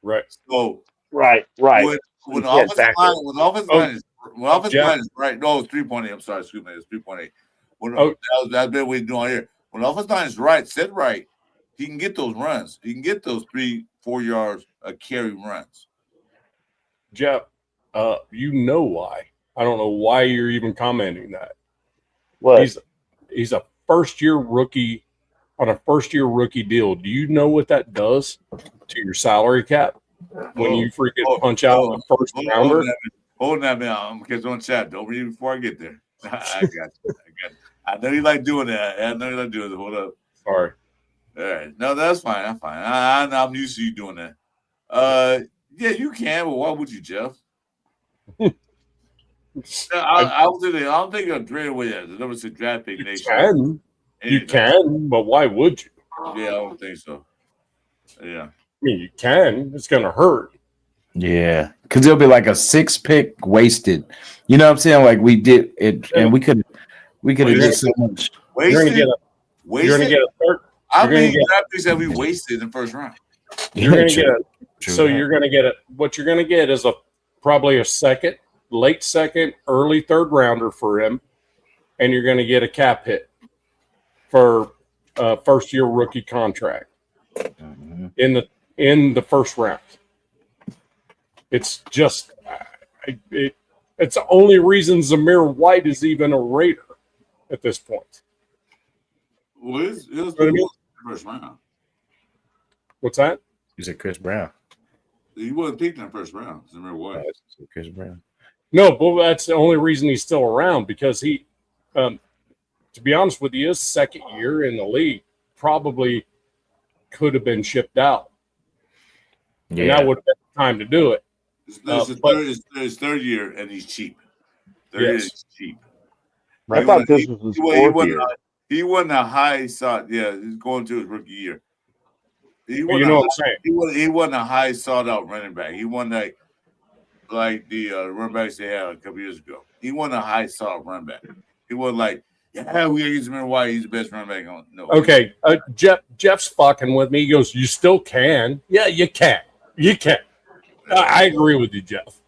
right. So Right. when the offensive line is right, no, it's 3.8. I'm sorry, excuse me, it's 3.8. That's been what we're doing here. When the offensive line is right, set right, he can get those runs. He can get those 3-4 yards a carry runs. Jeff, you know why. I don't know why you're even commenting that. What? He's a first-year rookie on a first-year rookie deal. Do you know what that does to your salary cap when you freaking punch out a first rounder? Hold that, man. I'm gonna catch on chat. Don't read before I get there. I got you. I know you like doing that. I know you like doing it. Hold up. Sorry. All right. No, that's fine. I'm fine. I'm used to you doing that. Yeah, you can, but why would you, Jeff? I don't think I'm trading away that. The number 6 draft pick nation. You can, but why would you? Yeah, I don't think so. Yeah. I mean, you can. It's going to hurt. yeah, because it'll be like a 6 pick wasted. You know what I'm saying? Like we did it, and we could have did so much. You're going to get a third. How many draft picks have we wasted in the first round? You're going to get you're going to get what you're going to get is probably a late second, early third rounder for him, and you're going to get a cap hit for first year rookie contract in the first round. It's just it's the only reason Zamir White is even a Raider at this point. Well, it was What do you mean? the first round. What's that? You said Chris Brown. He wasn't picked in the first round. Remember what? Chris Brown. No, but that's the only reason he's still around because he, to be honest with you, his second year in the league probably could have been shipped out. Yeah, And that would have been the time to do it. His third year, and he's cheap. Third year is cheap. I thought this was his fourth year. He wasn't a high sought. Yeah, he's going to his rookie year. You know what I'm saying? He wasn't a high sought out running back. He wasn't like the running backs they had a couple years ago. He wasn't a high sought out running back. He wasn't like, yeah, we use him in why he's the best running back on. No. Okay, Jeff's fucking with me. He goes, "You still can? Yeah, you can. You can." I agree with you, Jeff.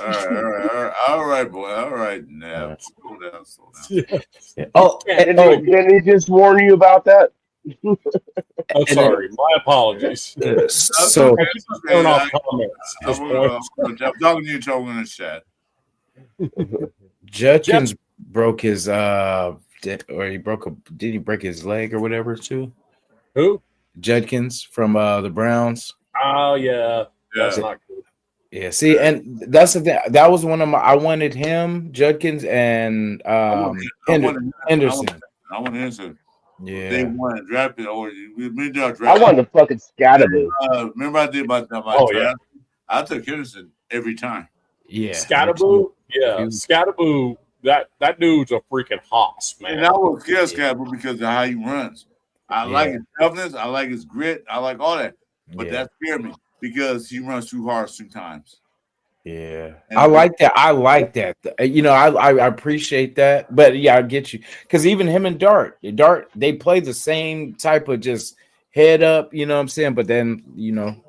All right, boy. All right, now slow down. Yeah. Oh, Didn't he just warn you about that? I'm sorry. My apologies. so Turn off comments. at this point. I'm talking to you, talking in the chat. Judkins broke his did he break his leg or whatever too? Who? Judkins from the Browns. Oh yeah, that's not good. Yeah, see, and that's the thing. That was one of my. I wanted him, Judkins, and Henderson. I want Henderson. Yeah, They wanted to draft it, or we made our I draft. wanted to fucking Scatterby. Remember I did my draft. I took Henderson every time. yeah. Scatterboo, yeah, Scatterboo that dude's a freaking hoss, man. And I was scared Scalaboo because of how he runs. I like Yeah. his toughness. I like his grit. I like all that. But Yeah. that scared me because he runs too hard sometimes. Yeah, And I like that. I like that. I appreciate that. But yeah, I get you because even him and Dart, they play the same type of just head up. You know what I'm saying? But then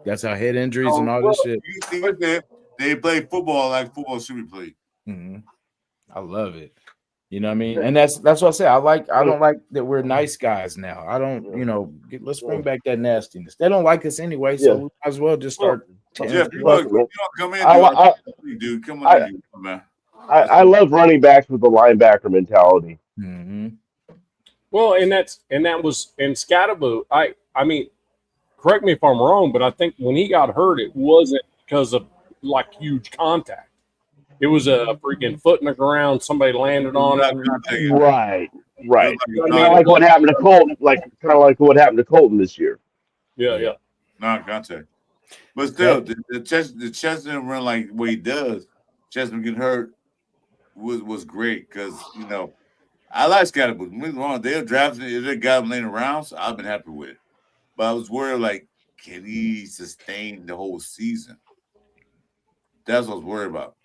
that's how head injuries and all this shit. You see what they play football like football should be played. Mhm. I love it. You know what I mean? And that's what I say. I don't like that we're nice guys now. I don't. Let's bring back that nastiness. They don't like us anyway, so we might as well just start. Jeff, you Look, want to come in? Dude, come I- on in, man. I love running backs with the linebacker mentality. Mhm. Well, and that was in Scatterbo. I mean, correct me if I'm wrong, but I think when he got hurt, it wasn't because of like huge contact. It was a freaking foot in the ground. Somebody landed on it. Right. Right. Kind of like what happened to Colton. Kind of like what happened to Colton this year. Yeah. Non-contact. But still, the chest didn't run like what he does. Chestman getting hurt was great because I like Scatterbo. Don't get me wrong, they're drafting. If they got him later rounds, I've been happy with it. But I was worried, like, can he sustain the whole season? That's what I was worried about.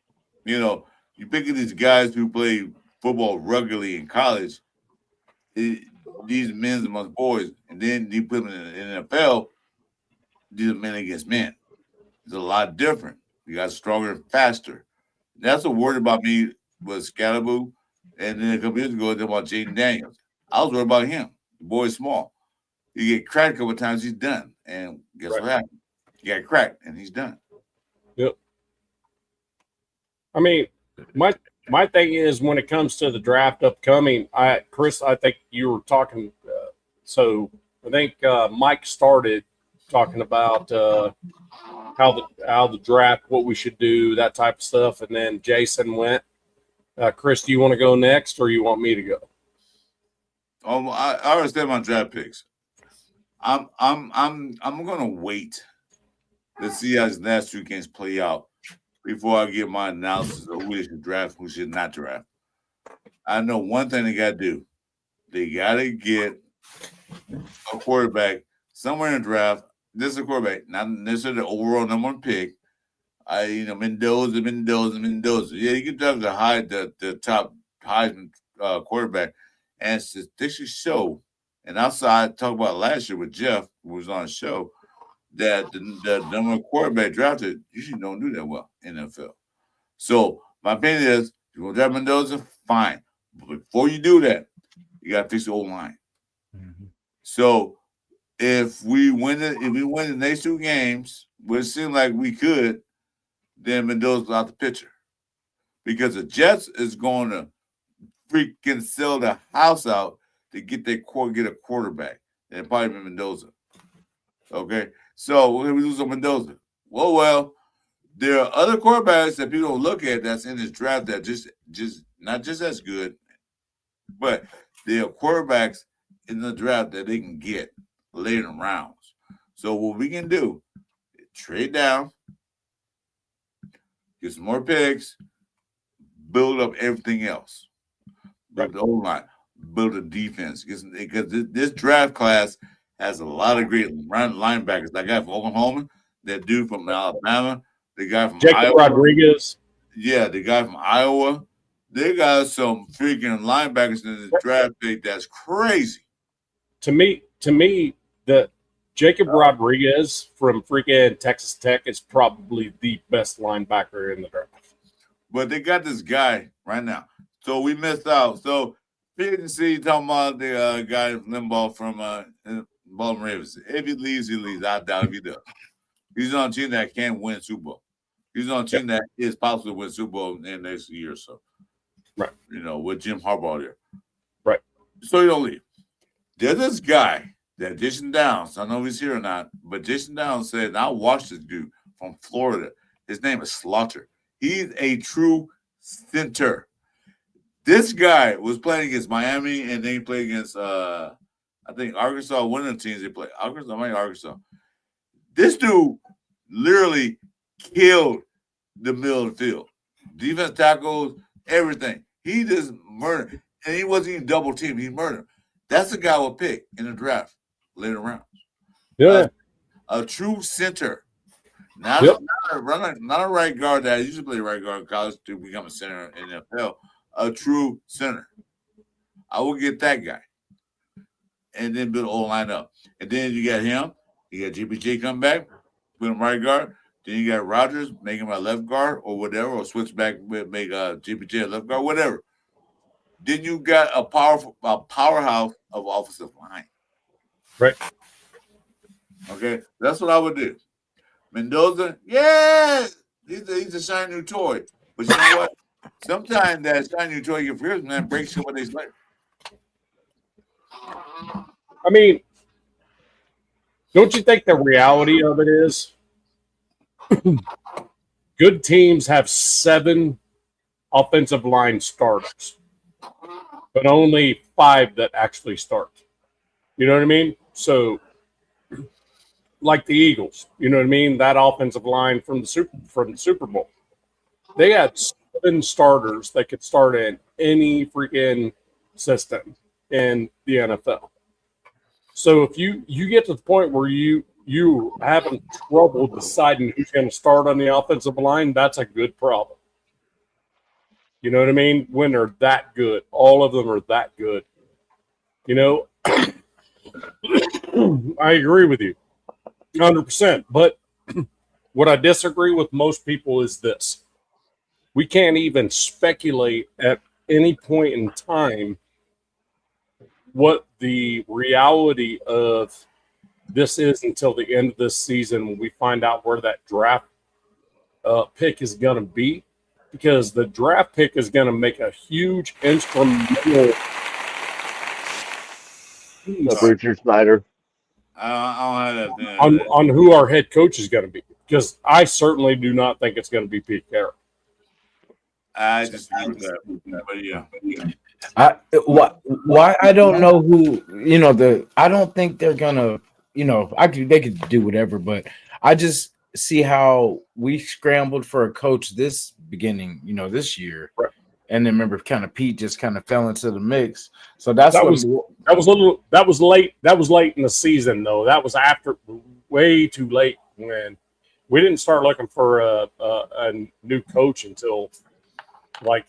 You picking these guys who play football regularly in college, these men amongst boys, and then you put them in the NFL, these are men against men. It's a lot different. You got stronger and faster. That's what worried about me was Scalaboo. And then a couple years ago, they about Jaden Daniels. I was worried about him. The boy's small. You get cracked a couple of times, he's done. And guess what happened? He got cracked, and he's done. Yep. I mean, my thing is when it comes to the draft upcoming, Chris, I think you were talking. So I think Mike started talking about how the draft, what we should do, that type of stuff, and then Jason went. Chris, do you want to go next, or you want me to go? I understand my draft picks. I'm gonna wait to see how these last two games play out before I give my analysis of who they should draft, who should not draft. I know one thing they got to do. They got to get a quarterback somewhere in the draft. This is a quarterback, not necessarily the overall number one pick. Mendoza. Yeah, you can draft the top Heisman quarterback, and statistics show. And outside, talk about last year with Jeff, who was on the show, that the number one quarterback drafted usually don't do that well in the NFL. So my opinion is, you want to draft Mendoza, fine. But before you do that, you got to fix the old line. Mm-hmm. So if we win the next two games, which seemed like we could, then Mendoza's out the picture. Because the Jets is going to freaking sell the house out to get a quarterback. And probably Mendoza. Okay? So we're going to lose on Mendoza. Well, there are other quarterbacks that people don't look at that's in this draft that just not just as good, but there are quarterbacks in the draft that they can get later in rounds. So what we can do, trade down, get some more picks, build up everything else. Build the O-line, build a defense. Because this draft class has a lot of great linebackers. That guy from Oklahoma, that dude from Alabama, the guy from Jacob Iowa. Rodriguez. Yeah, the guy from Iowa. They got some freaking linebackers in this draft pick that's crazy. To me, the Jacob Rodriguez from freaking Texas Tech is probably the best linebacker in the draft. But they got this guy right now. So we missed out. So PNC talking about the guy Limbaugh from Baltimore Ravens. If he leaves, he leaves. I doubt if he does. He's on a team that can't win Super Bowl. He's on a team that is possible to win Super Bowl in the next year or so. Right. With Jim Harbaugh there. Right. So you don't leave. There's this guy that Jason Downs, I don't know if he's here or not, but Jason Downs said, and I watched this dude from Florida. His name is Slaughter. He's a true center. This guy was playing against Miami, and then he played against, I think, Arkansas, one of the teams they played. Arkansas. This dude literally killed the middle of the field. Defense tackles, everything. He just murdered, and he wasn't even double teamed. He murdered. That's the guy we'll pick in the draft later round. Yeah. A true center, not, Yep. not a right guard that I used to play right guard in college to become a center in the NFL. A true center. I will get that guy, and then build the whole line up. And then you got him. You got GPJ come back, put him right guard. Then you got Rodgers, make him a left guard or whatever, or switch back, make GPJ a left guard, whatever. Then you got a powerhouse of offensive line. Right. Okay, that's what I would do. Mendoza, yeah, he's a shiny new toy. But you know what? Sometimes that shiny new toy gets fears, man, breaks you what they later. I mean, don't you think the reality of it is good teams have 7 offensive line starters, but only 5 that actually start? You know what I mean? So, like the Eagles, you know what I mean? That offensive line from the Super Bowl, they had 7 starters that could start in any freaking system in the NFL. So if you get to the point where you having trouble deciding who's going to start on the offensive line, that's a good problem. You know what I mean? When they're that good, all of them are that good. You know, I agree with you 100%. But what I disagree with most people is this. We can't even speculate at any point in time what the reality of this is until the end of this season when we find out where that draft pick is going to be, because the draft pick is going to make a huge instrumental. Richard Snyder. I don't have that. On who our head coach is going to be, because I certainly do not think it's going to be Pete Carroll. I just agree with that. But yeah. Why I don't know who, you know, I don't think they're gonna, you know, they could do whatever, but I just see how we scrambled for a coach this beginning, you know, this year. Right. And then remember kind of Pete just kind of fell into the mix. So that was late. That was late in the season though. That was after way too late when we didn't start looking for a new coach until like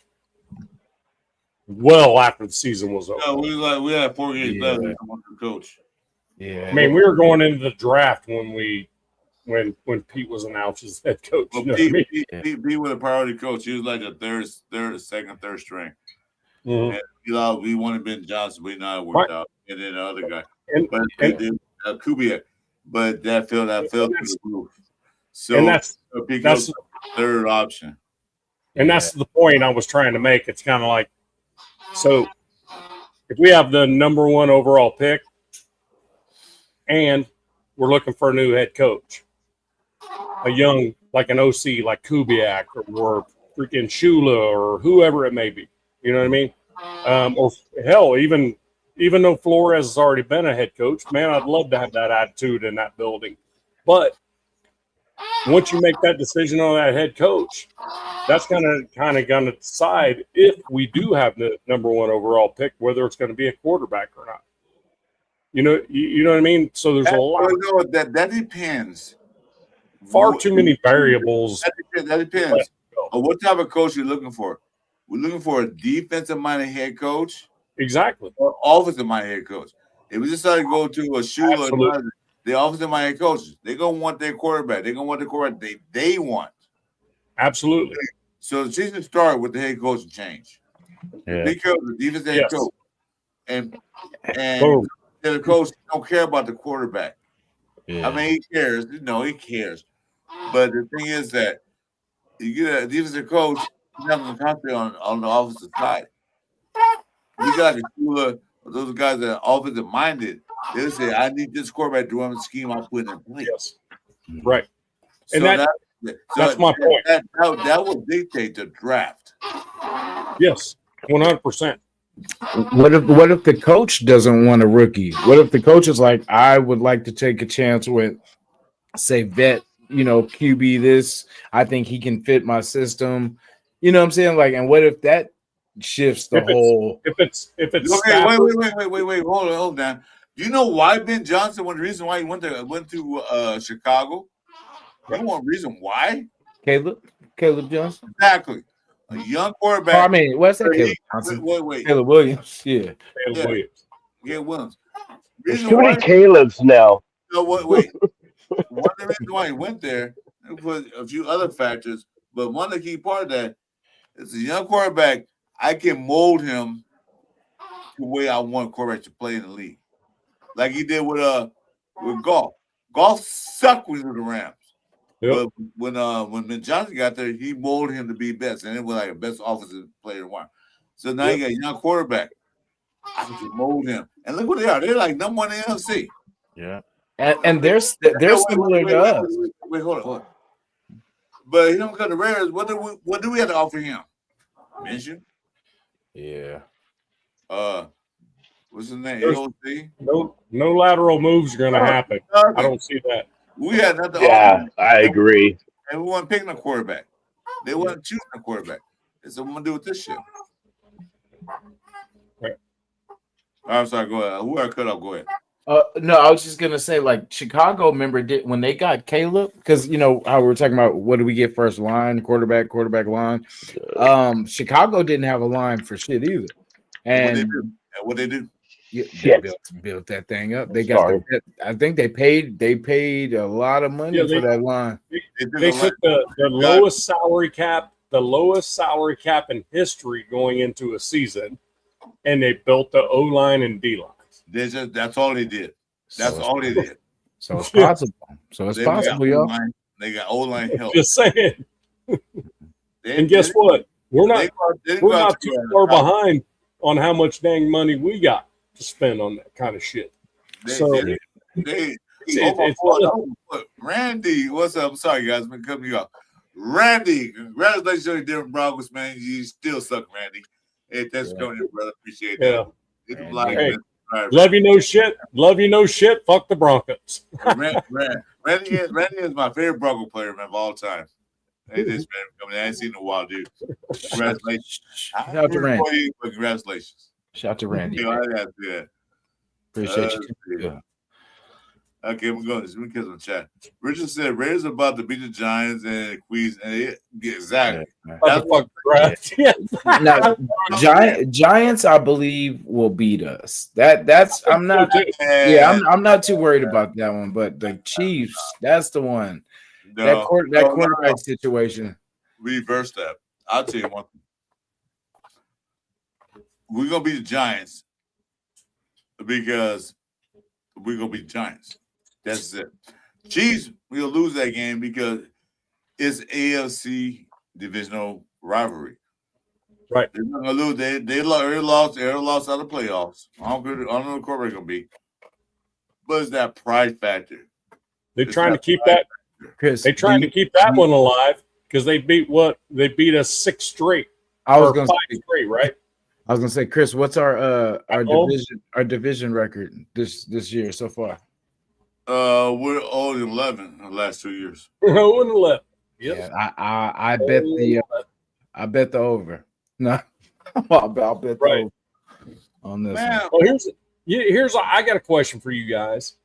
well after the season was over. No, we had 4 games left to come to coach. Yeah. I mean, we were going into the draft when Pete was announced as head coach. Well, You know what I mean? Pete was a priority coach. He was like a third string. Mhm. And, you know, we wanted Ben Johnson, but not worked out. And then the other guy, but Kubiak, but that fell through the roof. So And that's Pete goes third option. And that's the point I was trying to make. It's kind of like, so if we have the number 1 overall pick and we're looking for a new head coach, a young, like an OC, like Kubiak or freaking Shula or whoever it may be, you know what I mean? Or hell, even though Flores has already been a head coach, man, I'd love to have that attitude in that building. But once you make that decision on that head coach, that's kind of going to decide if we do have the number 1 overall pick, whether it's going to be a quarterback or not. You know what I mean? So there's a lot. No, that depends. Far too many variables. That depends on what type of coach you're looking for. We're looking for a defensive-minded head coach, Exactly, or offensive-minded head coach. If we decide to go to a Shula, the offensive-minded coaches, they're gonna want their quarterback. They're gonna want the quarterback they want. absolutely. So the season start with the head coach change. Yeah. Because the defense head Yes. coach and Boom. the coach don't care about the quarterback. Yeah. I mean, he cares. No, he cares. But the thing is that you get a defensive coach, he's not going to concentrate on the offensive side. You got the Shula, those guys that are offensive minded. They'll say, I need this quarterback to run the scheme I'm putting in place. Yes, right. So And that's my point. That will dictate the draft. Yes, 100%. What if the coach doesn't want a rookie? What if the coach is like, I would like to take a chance with, say, vet, you know, QB this. I think he can fit my system. You know what I'm saying? Like, and what if that shifts the If it's- whole. If it's Okay, Stafford, wait. Hold on. Do you know why Ben Johnson? One reason why he went to Chicago. You know one reason why? Caleb Johnson. Exactly. A young Oh, quarterback. I mean, what's that? Wait, Caleb Johnson. Wait. Caleb Williams. Yeah. Caleb Yeah. Williams. Yeah, Williams. There's Reason too many why? Caleb's now. No, wait. One of the reasons why he went there was a few other factors, but one of the key part of that is a young quarterback. I can mold him the way I want quarterback to play in the league, like he did with Golf. Golf sucked when he was the Rams. Yep. But when Ben Johnson got there, he molded him to be best, and it was like a best offensive player in one. So now you got a young quarterback. I can mold him, and look what they are. They're like number one in the NFC. Yeah. And they're similar to us. Wait, hold on. But he don't come to Raiders. What do we have to offer him? Mention. Yeah. What's his name? There's- AOC? No lateral moves are going to happen. I don't see that. We had nothing to Yeah, offer him, I agree. and we weren't picking a quarterback. They wasn't choosing a quarterback. So what I'm gonna do with this shit. Right. I'm sorry. Go ahead. Who I cut off? Go ahead. No, I was just gonna say, like, Chicago, remember, when they got Caleb, because you know how we were talking about what do we get first line, quarterback line. Chicago didn't have a line for shit either, and What they do? they Shit. built that thing up. They got, I think they paid a lot of money for that line. They took the lowest salary cap, in history going into a season, and they built the O line and D line. That's all they did. That's all they did. So it's possible. They Y'all. O-line. They got O-line help. Just saying. They- And guess they- what? We're they not go- they we're go out not to, too far behind on how much dang money we got to spend on that kind of shit. They, So- they, It's Randy, what's up? I'm sorry, guys. I'm cutting you off. Randy, congratulations on your different Broncos, man. You still suck, Randy. Hey, thanks for coming in, brother. Appreciate Yeah. that. Hit the like, Hey. man. All right, Love you no shit. Fuck the Broncos. Randy is my favorite Bronco player, man, of all time. Hey, this man coming in. I ain't seen in a while, dude. Congratulations. Shout out to Randy. Congratulations. Shout out to Randy. You know, I have to do that. Appreciate you. Yeah. Okay, we're going to kids on the chat. Richard said Raiders are about to beat the Giants and Queens, and exactly. Motherfucker, right? Yeah. Now, Giants, I believe, will beat us. That's I'm not. Yeah, I'm not too worried about that one. But the Chiefs, that's the one. That quarterback situation. Reverse that. I'll tell you one thing. We're gonna beat the Giants because we're gonna beat the Giants. That's it. Chiefs, we'll lose that game because it's AFC divisional rivalry. Right. They're not gonna lose. They lost out of the playoffs. I don't know the quarterback gonna be. But it's that pride factor. They're trying to keep that. Chris, They're trying to keep that one alive because they beat us 6 straight. I was Or gonna 5 say, straight, right? I was gonna say, Chris, what's our home? division record this year so far? We're 0-11 the last 2 years. 0-11. Yep. Yeah, I bet the over. No, I'll bet the Right. over on this. Man, Well, I got a question for you guys.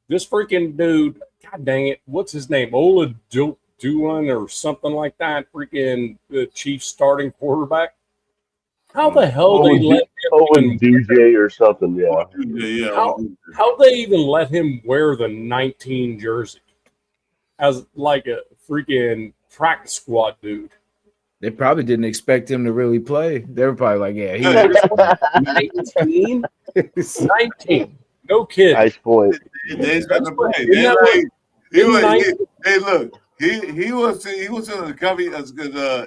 This freaking dude, god dang it, what's his name? Ola Doolin or something like that. Freaking the Chiefs starting quarterback. How the hell they let Owen DJ or something, yeah. yeah. how they even let him wear the 19 jersey as like a freaking practice squad dude? They probably didn't expect him to really play. They were probably like, yeah, 19? 19. No kid. Nice point. They expect to play. Isn't that what- Hey, look, he was in the company as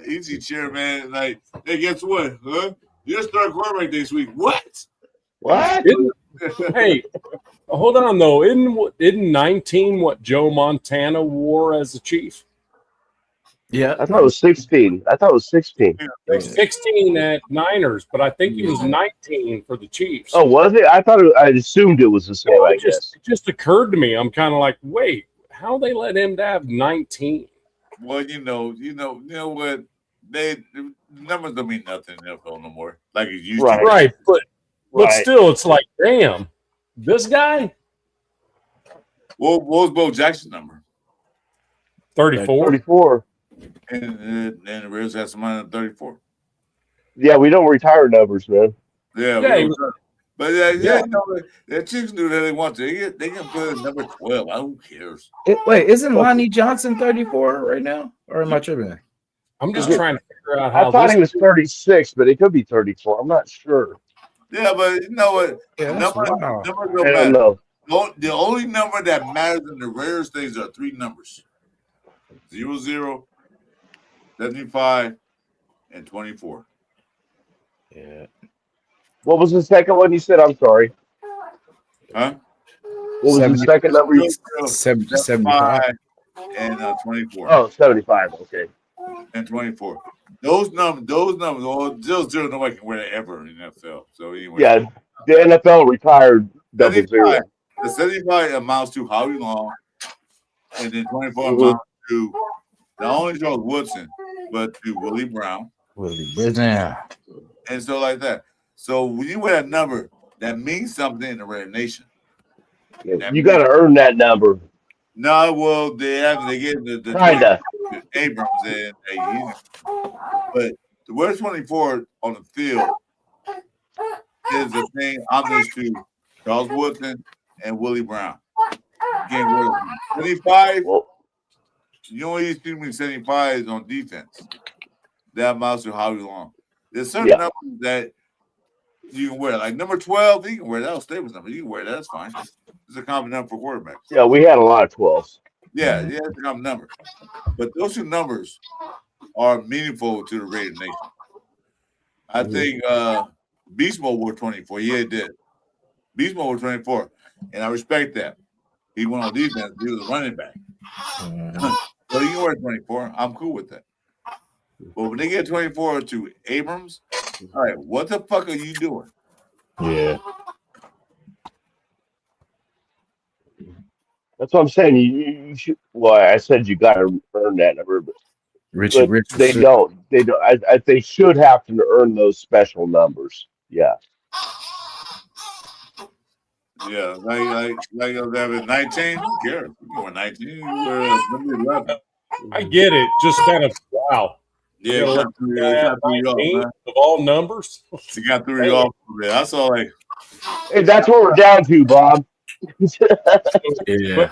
easy chair, man. Like, hey, guess what? Huh? You're starting quarterback this week. What? What? Hey, hold on though. Isn't 19 what Joe Montana wore as a Chief? yeah. I thought it was 16. 16. 16 at Niners, but I think he was 19 for the Chiefs. Oh, was it? I assumed it was the same, I guess. It just occurred to me. I'm kind of like, wait, how they let him to have 19? Well, you know what? the numbers don't mean nothing in the NFL no more. Like it used Right. to. Right, but Right. still, it's like, damn, this guy What was Bo Jackson's number? 34. 34. And the Raiders had some on 34. Yeah, we don't retire numbers, man. Yeah, Yeah, he but you know, the Chiefs do that they want to. They can put in number 12. Who cares? Wait, isn't Lonnie Johnson 34 right now? Or am I tripping? I'm just Yeah. trying to figure out how I thought this he was 36, but it could be 34. I'm not sure. Yeah, but you know what? Yeah, that's Numbers wild. don't I don't matter. know. The only number that matters in the Raiders things are three numbers: 00, 75, and 24. Yeah. What was the second one you said? I'm sorry. Huh? What was 70. the second number? 00, 75. 75 and 24. Oh, 75. Okay. And 24. Those numbers, well, 00, nobody can wear that ever in the NFL. So anyway, Yeah, the NFL retired double 75. zero. The 75 amounts to Howie Long, and then 24 Mhm. amounts to not only Charles Woodson, but to Willie Brown, Willie Brown. and so like that. So when you wear that number, that means something in the Raider Nation. Yeah, you got to earn that number. No, well, they gave the Kinda. Abrams and but the word 24 on the field is the thing homage to Charles Woodson and Willie Brown. Again, 75, Well, you only see me 75 on defense. That amounts to Howie Long. There's certain Yeah. numbers that you can wear. Like number 12, you can wear that. That'll stay with number. You can wear that. That's fine. It's a common number for quarterbacks. yeah, we had a lot of 12s. Yeah, it's a common number. But those two numbers are meaningful to the Raider Nation. I think Beast Mode wore 24. Yeah, it did. Beast Mode wore 24. And I respect that. He went on defense. He was a running back. So he can wear 24. I'm cool with that. But when they get 24 to Abrams, all right, what the fuck are you doing? Yeah. That's what I'm saying. You should. Well, I said you got to earn that number, but Richard they don't. They don't. They should have to earn those special numbers. Yeah. Yeah, like having 19. Who cares? You can wear 19. You wear number 11. I get it. Just kind of wow. Yeah, You know, it got threw you off, 19 man. of all numbers. It got threw you off a bit. I saw like, Hey, that's what we're down to, Bob. Yeah.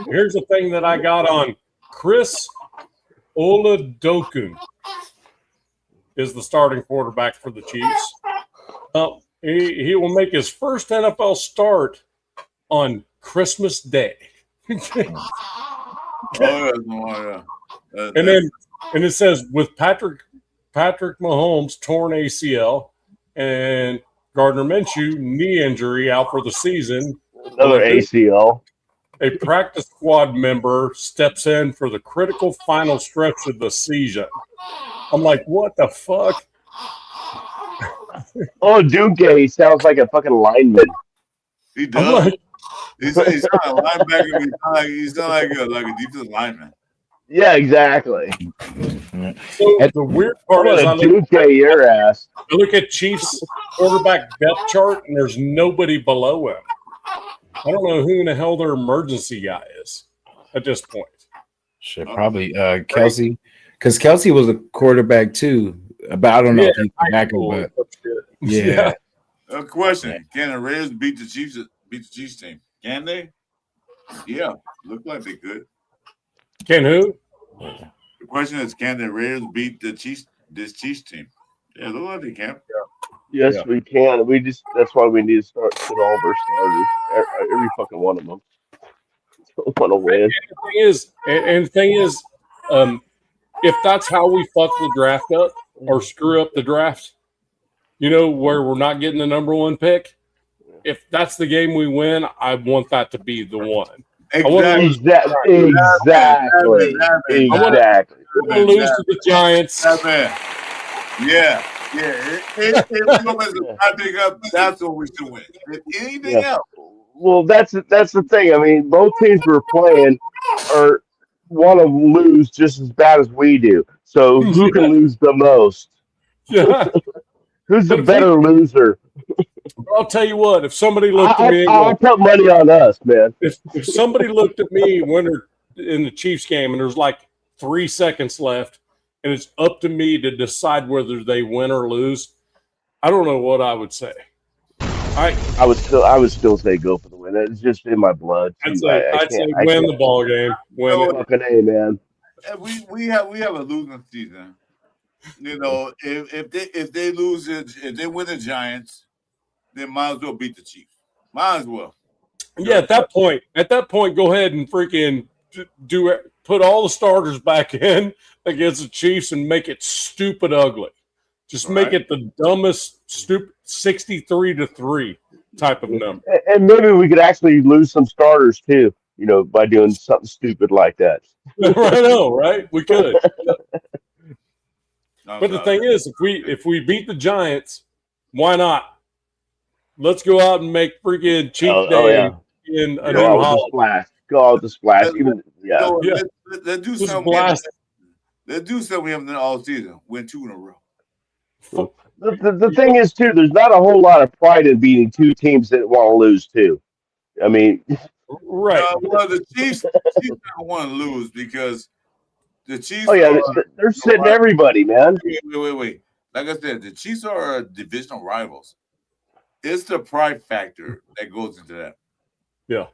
Here's the thing that I got on Chris Oladokun is the starting quarterback for the Chiefs. He will make his first NFL start on Christmas Day. And it says with Patrick Mahomes torn ACL and Gardner Minshew knee injury out for the season, Another ACL. a practice squad member steps in for the critical final stretch of the season. I'm like, what the fuck? Oh, Duque sounds like a fucking lineman. He I'm does. like, He's not a linebacker. He's not like a defensive lineman. Yeah, exactly. so the weird part What is a Duque your ass. I look at Chiefs quarterback depth chart and there's nobody below him. I don't know who in the hell their emergency guy is at this point. Shit, probably Kelsey. Because Kelsey was a quarterback too. But I don't know if he's back or but yeah. Question: can the Raiders beat the Chiefs team? Can they? Yeah, look like they could. Can who? The question is, can the Raiders beat this Chiefs team? Yeah, look like they can. Yes, Yeah. we can. That's why we need to start with all of our starters. Every fucking one of them. Want to win. And the thing is, if that's how we fuck the draft up or screw up the draft, where we're not getting the number one pick, if that's the game we win, I want that to be the one. Exactly. Exactly. I want to lose to the Giants. Yeah. If we mess a pick up, that's what we should win. If anything else, Well, that's the thing. I mean, both teams we're playing want to lose just as bad as we do. So who can lose the most? Yeah. Who's the But if better loser? I'll tell you what, if somebody looked at me, I put money on us, man. if somebody looked at me when they're in the Chiefs game and there's like 3 seconds left, and it's up to me to decide whether they win or lose, I don't know what I would say. I would still say go for the win. It's just in my blood. I'd Too. say I win can't. the ball game. Win No, it. Fucking A, man. we have a losing season. You know, if they lose it, if they win the Giants, then might as well beat the Chiefs. Might as well. Yeah, at that point, go ahead and freaking put all the starters back in against the Chiefs and make it stupid ugly. Just make Right. it the dumbest, stupid 63-3 type of number. And maybe we could actually lose some starters too. You know, by doing something stupid like that. I know, right? We could. I'm But the sorry. thing is, if we beat the Giants, why not? Let's go out and make freaking Chief Day in a new Go out with the holiday. splash. Go out with the splash. Even So Yeah. let's do Just something. blast. Let's do something we haven't done all season. Win 2 in a row. The thing is too, there's not a whole lot of pride in beating two teams that want to lose too. I mean, Right. Well, the Chiefs don't want to lose because the Chiefs. oh yeah, are, they're sitting everybody, man. wait. Like I said, the Chiefs are divisional rivals. It's the pride factor that goes into that. Yeah.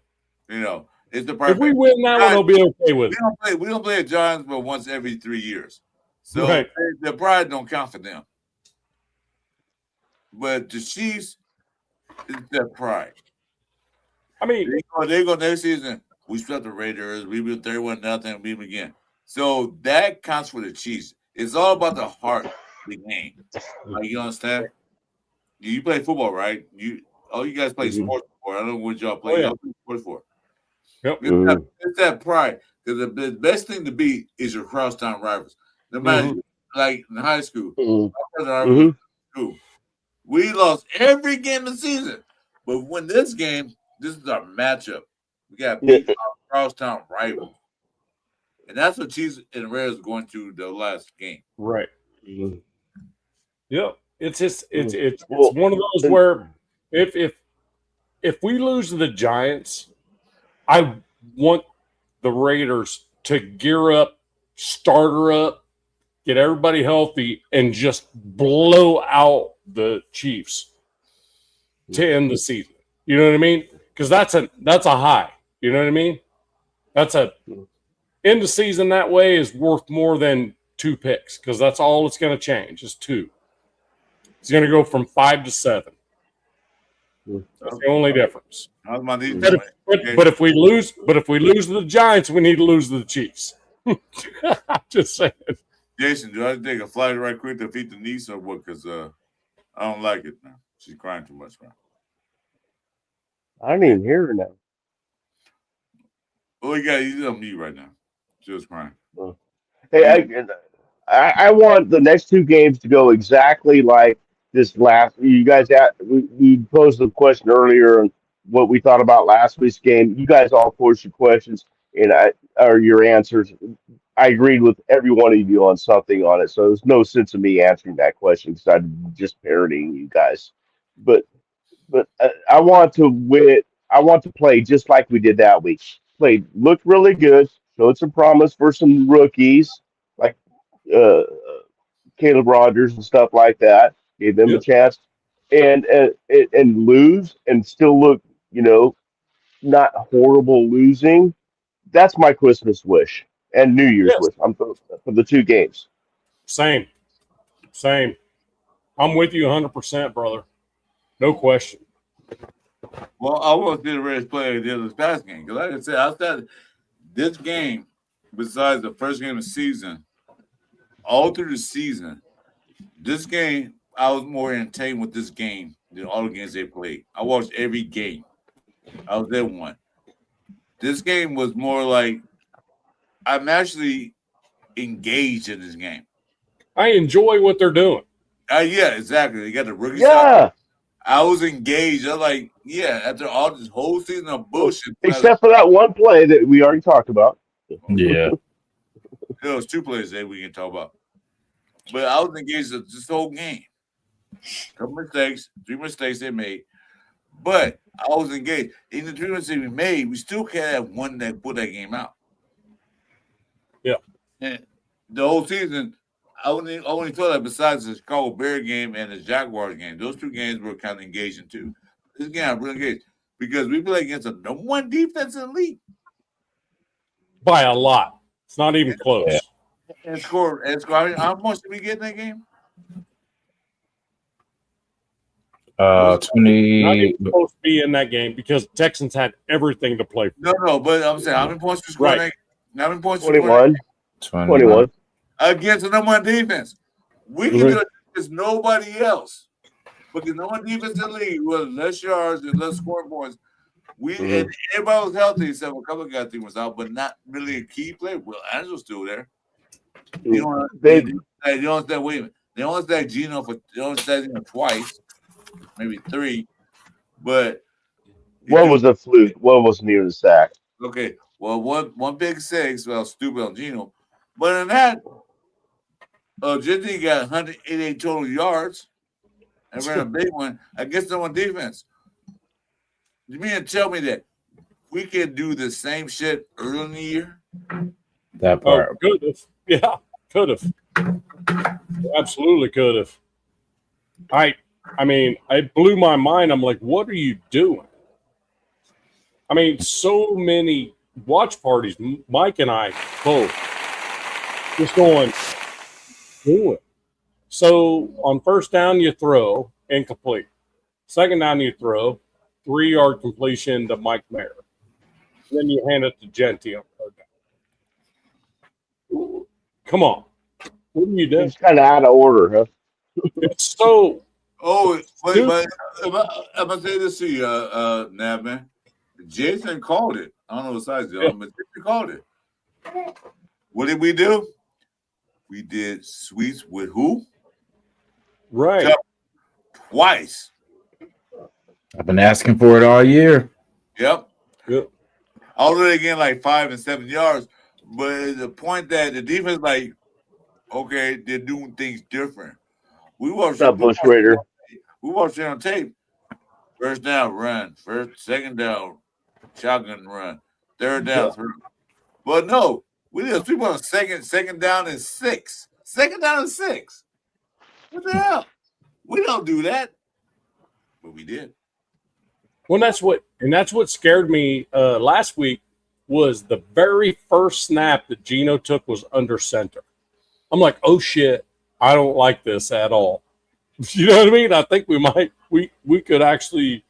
You know, it's the pride If we factor. win that one, I'll be okay with it. We don't play the Giants but once every 3 years. So Right. the pride don't count for them. But the Chiefs, it's their pride. I mean, They go next season. We swept the Raiders. We beat 31-0. Beat them again. So that counts for the Chiefs. It's all about the heart of the game. Like, you understand? You play football, right? You guys play Mhm. sports for. I don't know what y'all play. Oh, yeah. Y'all play sports for. Yep. It's that pride. Because the best thing to beat is your crosstown rivals. No matter, like in high school, Mhm. my brother and I was in school. We lost every game of the season. But when this game, this is our matchup. We got beat our crosstown rivals. And that's what Chiefs and Raiders are going through the last game. right. Mhm. Yep. It's just it's Well, one of those where if we lose to the Giants, I want the Raiders to gear up, starter up, get everybody healthy, and just blow out the Chiefs to end the season. You know what I mean? Because that's a high. You know what I mean? That's a end the season that way is worth more than 2 picks because that's all it's going to change is 2. It's going to go from 5 to 7. That's the only difference. How's my knees But doing? but if we lose to the Giants, we need to lose to the Chiefs. I'm just saying. Jason, do I take a flight right quick to feed the niece or what? Because I don't like it now. She's crying too much now. I didn't even hear her now. Oh, he's on mute right now. She was crying. Hey, I want the next 2 games to go exactly like this last. You guys, we posed the question earlier on what we thought about last week's game. You guys all posed your questions or your answers. I agreed with every one of you on something on it, so there's no sense of me answering that question because I'm just parroting you guys. But I want to win. I want to play just like we did that week. Looked really good. Showed some promise for some rookies like Caleb Rogers and stuff like that. Gave them a chance, and lose and still look, not horrible losing. That's my Christmas wish and New Year's wish. I'm for the 2 games. Same. I'm with you 100%, brother. No question. Well, I want to see the Raiders play this past game because, like I said, outside this game, besides the first game of the season, all through the season, this game I was more entertained with this game than all the games they played. I watched every game. I was at one. This game was more like I'm actually engaged in this game. I enjoy what they're doing. Yeah, exactly. They got the rookies. Yeah. I was engaged. I was like, yeah, after all this whole season of bullshit. Except for that one play that we already talked about. Yeah. There was 2 plays that we can talk about. but I was engaged this whole game. Couple mistakes, 3 mistakes they made, but I was engaged. In the 3 mistakes we made, we still can't have one that put that game out. Yeah. And the whole season, I only thought that besides the Chicago Bear game and the Jaguars game, those 2 games were kind of engaging too. This game I'm really engaged because we play against the number 1 defense in the league. By a lot. It's not even close. Yeah. And score. How much did we get in that game? 20. Not even supposed to be in that game because the Texans had everything to play for. No, but I'm saying how many points we scored? Right. How many points we scored 21. against the number 1 defense? We can Mhm. do it against nobody else. Because no one defense in the league with less yards and less scoring points. And everybody was healthy except a couple of guys was out, but not really a key player. Well, Angel's still there. You know, They- they only said, wait a minute. They only said Gino twice, maybe 3. But One was a fluke. One was near the sack. okay. Well, one big 6, well, stupid on Gino. But in that, Jitty got 188 total yards and ran a big one against no one defense. You mean to tell me that we can do the same shit early in the year? That Oh, part. could have. Yeah, could have. Absolutely could have. I mean, it blew my mind. I'm like, what are you doing? I mean, so many watch parties, Mike and I both, just going, do it. So on first down, you throw, incomplete. Second down, you throw, 3-yard completion to Mike Mayer. Then you hand it to Genty on third down. Come on. What are you doing? It's kind of out of order, huh? It's so Oh, but I'm gonna say this to you, Nav man. Jason called it. I don't know what size you are, but Jason called it. What did we do? We did sweeps with who? right. Yep. Twice. I've been asking for it all year. Yep. Good. Although they gained like 5 and 7 yards, but the point that the defense, like, okay, they're doing things different. We watched Not Bush Raider. We watched it on tape. First down, run. Second down, shotgun run. Third down, throw. But no, we did a sweep on second down and 6. Second down and 6. What the hell? We don't do that. But we did. Well, that's what scared me last week was the very first snap that Gino took was under center. I'm like, oh shit, I don't like this at all. You know what I mean? I think we could actually,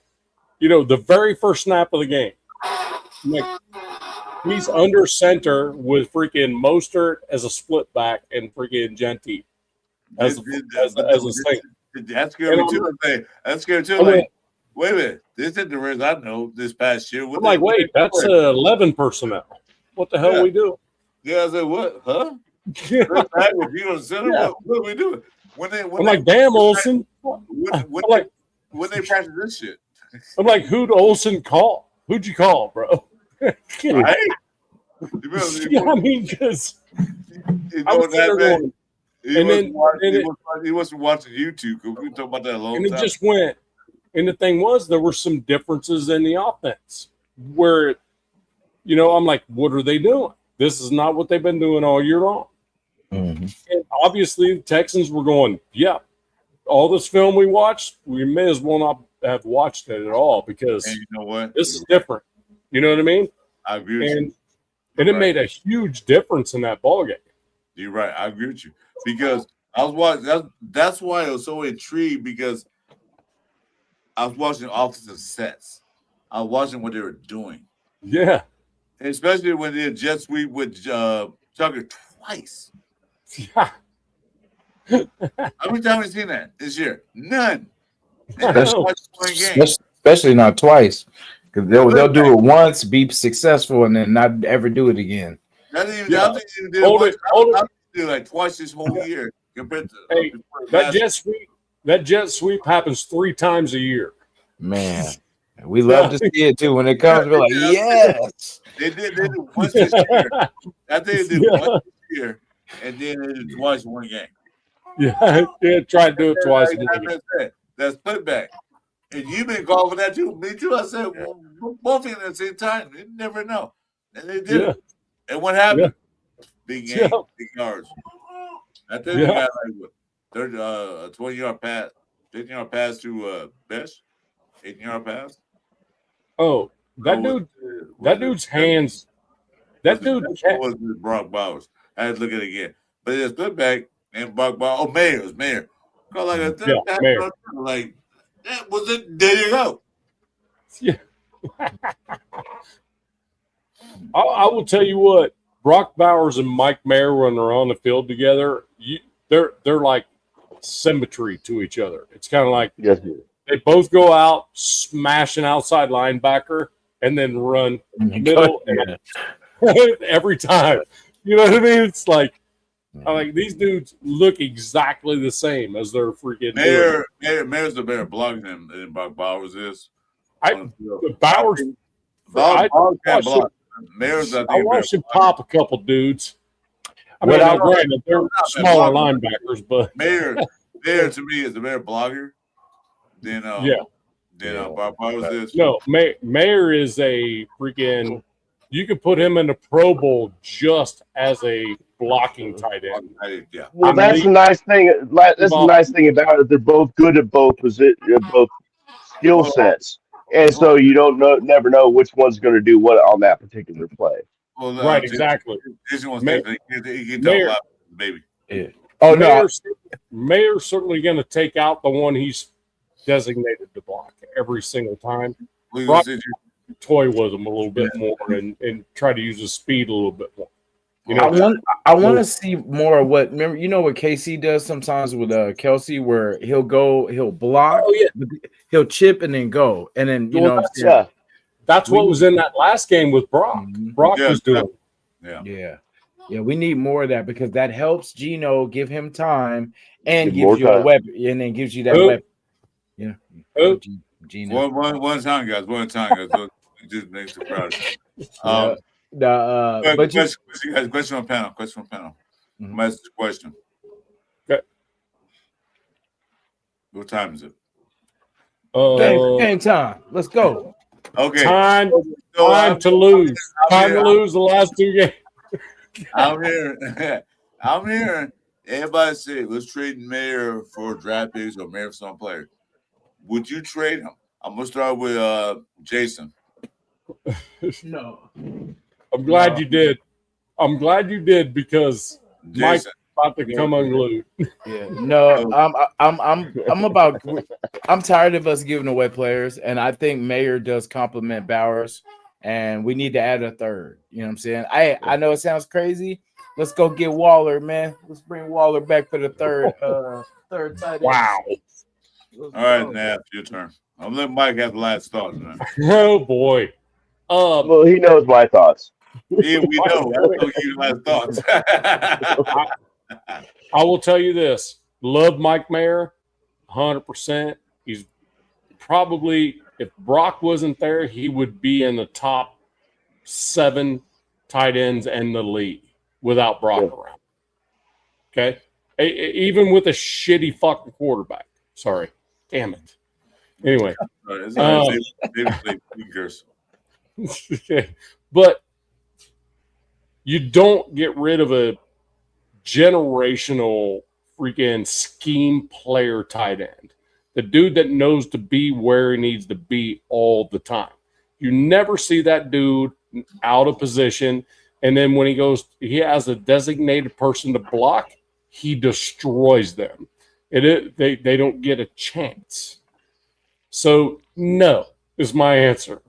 the very first snap of the game. Like, he's under center with freaking Mostert as a split back and freaking Genty as a thing. That's scary too. That's scary too. Like, wait a minute. This is the Reds I know this past year. I'm like, wait, that's 11 personnel. What the hell are we doing? Yeah, I said, what? Huh? Yeah. What are we doing? I'm like, damn, Olsen. When they practice this shit. I'm like, who'd Olsen call? Who'd you call, bro? Right? Yeah, I mean, because He wasn't watching YouTube because we talked about that a long and it time. just went. And the thing was, there were some differences in the offense where, I'm like, what are they doing? This is not what they've been doing all year long. Mm-hmm. And obviously, the Texans were going, yeah, all this film we watched, we may as well not have watched it at all because And you know what? this is different. You know what I mean? I agree with you. And it made a huge difference in that ball game. You're right. I agree with you because I was watching. That's why I was so intrigued because I was watching offensive sets. I was watching what they were doing, Yeah. and especially when they did jet sweep with Tucker twice. Yeah. How many times have we seen that this year? None. Especially not twice. Because they'll do it once, be successful, and then not ever do it again. I think they did Hold it. like twice this whole year compared to Hey, that jet sweep happens 3 times a year. Man, we love to see it too. When it comes, we're like, yes. They did once this year. I think they did once this year, and then they did twice one game. Yeah, try to do it twice. That's split back. And you've been calling for that too. Me too. I said, well, both of them at the same time. You never know. And they did Yeah. it. And what happened? Big game, Yeah. big yards. I think they got like what, 30, a 20-yard pass, 15-yard pass to Best, 18-yard pass. Oh, that Oh, dude, that dude's hands. That dude was Brock Bowers. I had to look at it again. But it's split back and Brock Bowers. Oh, Mayer. It was Mayer. Called like a third Yeah, Mayer. Like, that was it. There you go. Yeah. I will tell you what, Brock Bowers and Mike Mayer, when they're on the field together, they're like symmetry to each other. It's kind of like Yes. they both go out, smash an outside linebacker, and then run middle every time. You know what I mean? It's like, I like these dudes look exactly the same as their freaking Mayer's a better blocker than Brock Bowers is. Bowers. Bowers can't block. Mayer's I watched him pop a couple dudes. I mean, granted, they're smaller linebackers, but Mayer to me is a better blocker than Brock Bowers is. No, Mayer is a freaking. You could put him in the Pro Bowl just as a blocking tight end. Yeah. Well, that's the nice thing. That's the nice thing about it. They're both good at both both skill sets, and so you never know which one's going to do what on that particular play. Well, right, exactly. He can tell a lot, baby. Yeah. Oh no, Mayer's certainly going to take out the one he's designated to block every single time. Brock, toy with him a little bit more and try to use his speed a little bit more. You know, I want to see more of what. Remember, you know what KC does sometimes with Kelsey, where he'll block, he'll chip and then go, and then that's what was in that last game with Brock. Brock was doing. Yeah. We need more of that because that helps Geno, give him time and gives you a weapon, and then gives you that weapon. Yeah. Geno. One time, guys. So it just makes it proud. Question on panel. I'm gonna ask the question. Okay. What time is it? Game time. Let's go. Okay. Time to lose. Time to lose the last two games. I'm hearing everybody say, let's trade Mayer for draft picks or Mayer for some player. Would you trade him? I'm gonna start with Jason. No. I'm glad you did. I'm glad you did because Jason. Mike's about to come unglued. Yeah. No, I'm tired of us giving away players, and I think Mayer does complement Bowers, and we need to add a third. You know what I'm saying? I know it sounds crazy. Let's go get Waller, man. Let's bring Waller back for the third tight end. Wow. All right, Nap, your turn. I'm letting Mike have the last thought. Oh boy. Well, he knows my thoughts. Yeah, we know. I'll give you last thoughts. I will tell you this. Love Mike Mayer, 100%. He's probably, if Brock wasn't there, he would be in the top 7 tight ends in the league without Brock around. Okay? Even with a shitty fucking quarterback. Sorry. Damn it. Anyway. Okay. But you don't get rid of a generational freaking scheme player tight end. The dude that knows to be where he needs to be all the time. You never see that dude out of position. And then when he has a designated person to block, he destroys them. They don't get a chance. So no is my answer.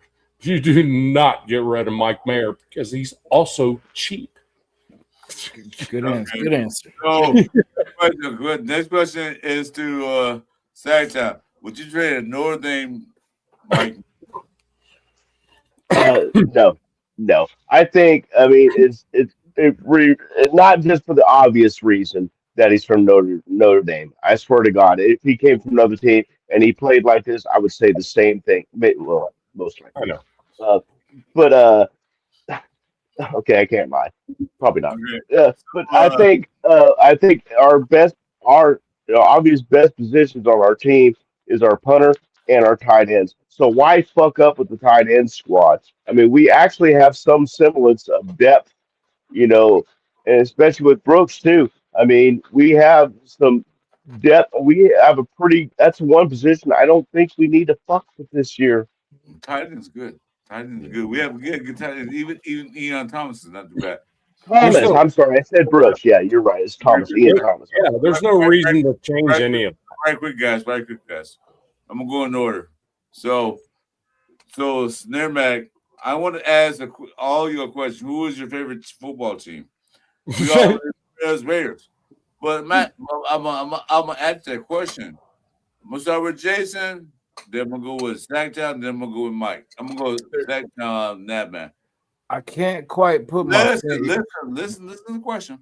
You do not get rid of Mike Mayer because he's also cheap. Good answer. Good answer. So, next question is to Sagtown. Would you trade a Notre Dame Mike? No. I think. I mean, it's not just for the obvious reason that he's from Notre Dame. I swear to God, if he came from another team and he played like this, I would say the same thing. Well, most likely. I know. But okay, I can't lie. Probably not. Okay. But I think our best our obvious best positions on our team is our punter and our tight ends. So why fuck up with the tight end squad? I mean, we actually have some semblance of depth, you know, and especially with Brooks too. I mean, we have some depth. We have a pretty. That's one position I don't think we need to fuck with this year. Tight end's good. Tight end's good. We have good tight ends. Even Ian Thomas is not too bad. There's Thomas, no, I'm sorry, I said Brooks. Yeah, you're right. It's Thomas, Ian Thomas. yeah, there's no reason to change any of it. Right quick, guys. Right quick, guys. I'm gonna go in order. So Snare Mac, I want to ask all your question. Who is your favorite football team? We all Raiders. But Matt, I'm gonna ask that question. I'm gonna start with Jason. Then I'm gonna go with Snacktown. Then I'm gonna go with Mike. I'm gonna go with Snacktown, Nabman. I can't quite put my Listen to the question.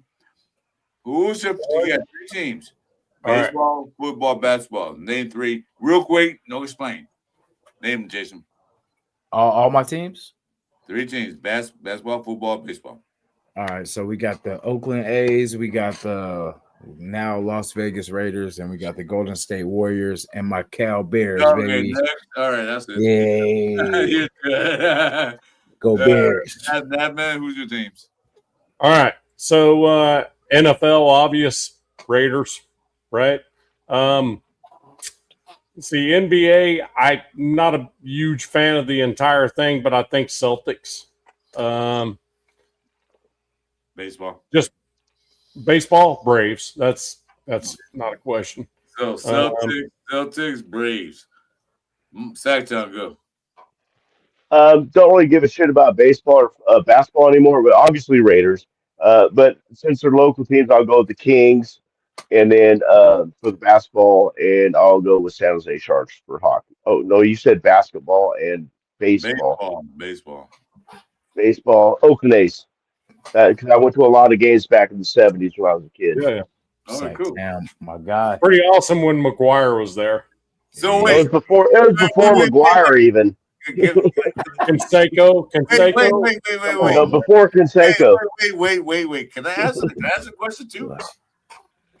Who's your? You got 3 teams: All right. baseball, football, basketball. Name 3, real quick. No explain. Name them, Jason. all my teams. 3 teams: basketball, football, baseball. All right, so we got the Oakland A's, we got the now Las Vegas Raiders, and we got the Golden State Warriors and my Cal Bears, Okay, baby. next. All right, that's it. Yay. You're good. Go Bears. Nabman, who's your teams? All right. So NFL, obvious Raiders, right? See, NBA, I'm not a huge fan of the entire thing, but I think Celtics. Baseball. Just baseball, Braves. That's not a question. So Celtics, Braves. Sacktown, go. Don't really give a shit about baseball or basketball anymore, but obviously Raiders. But since they're local teams, I'll go with the Kings, and then for the basketball, and I'll go with San Jose Sharks for hockey. Oh no, you said basketball and baseball. Baseball, Oakland A's. Because I went to a lot of games back in the '70s when I was a kid. Yeah. All right, cool. Damn, my God. Pretty awesome when McGuire was there. So It wait, was before McGuire even. Canseco. wait. No, before Canseco. Wait. Can I answer the question too?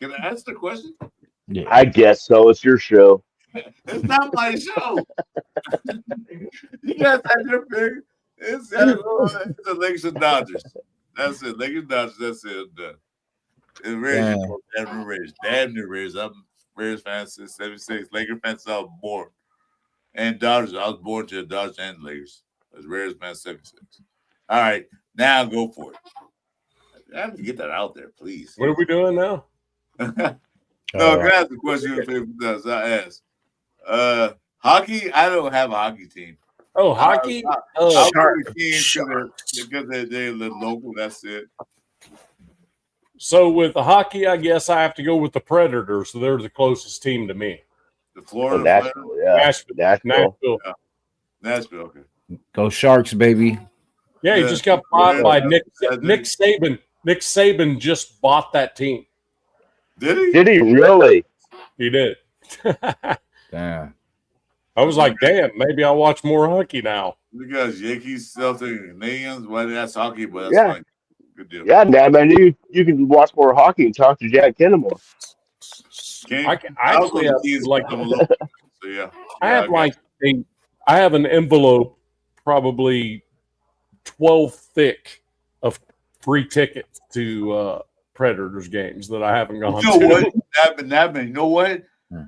Can I answer the question? Yeah. I guess so. It's your show. It's not my show. You guys have your pick. It's the Lakers and Dodgers. That's it. Lakers Dodgers. That's it. Done. And Raiders. Damn near Raiders. I'm Raiders fan since '76. Lakers fan since I was born. And Dodgers. I was born to the Dodgers and Lakers. I was Raiders fan '76. All right, now go for it. I have to get that out there, please. What are we doing now? No, can I ask the question your favorite does? I asked. Hockey. I don't have a hockey team. Oh, hockey. I'll go with Kings because they're local. That's it. So with the hockey, I guess I have to go with the Predators. So they're the closest team to me. The Florida. Nashville, yeah. Nashville. Nashville. Okay. Go Sharks, baby. Yeah, he just got bought by Nick Saban. Nick Saban just bought that team. Did he? Did he really? He did. Damn. I was like, damn, maybe I'll watch more hockey now. Because Yankees, Celtics, Canadians. Well, that's hockey, but that's Yeah. fine. Good deal. Yeah, man. You can watch more hockey and talk to Jack Kennemore. I actually have like so yeah. I have an envelope probably 12 thick of free tickets to Predators games that I haven't gone You know to. what? Nabman, you know what? Hmm.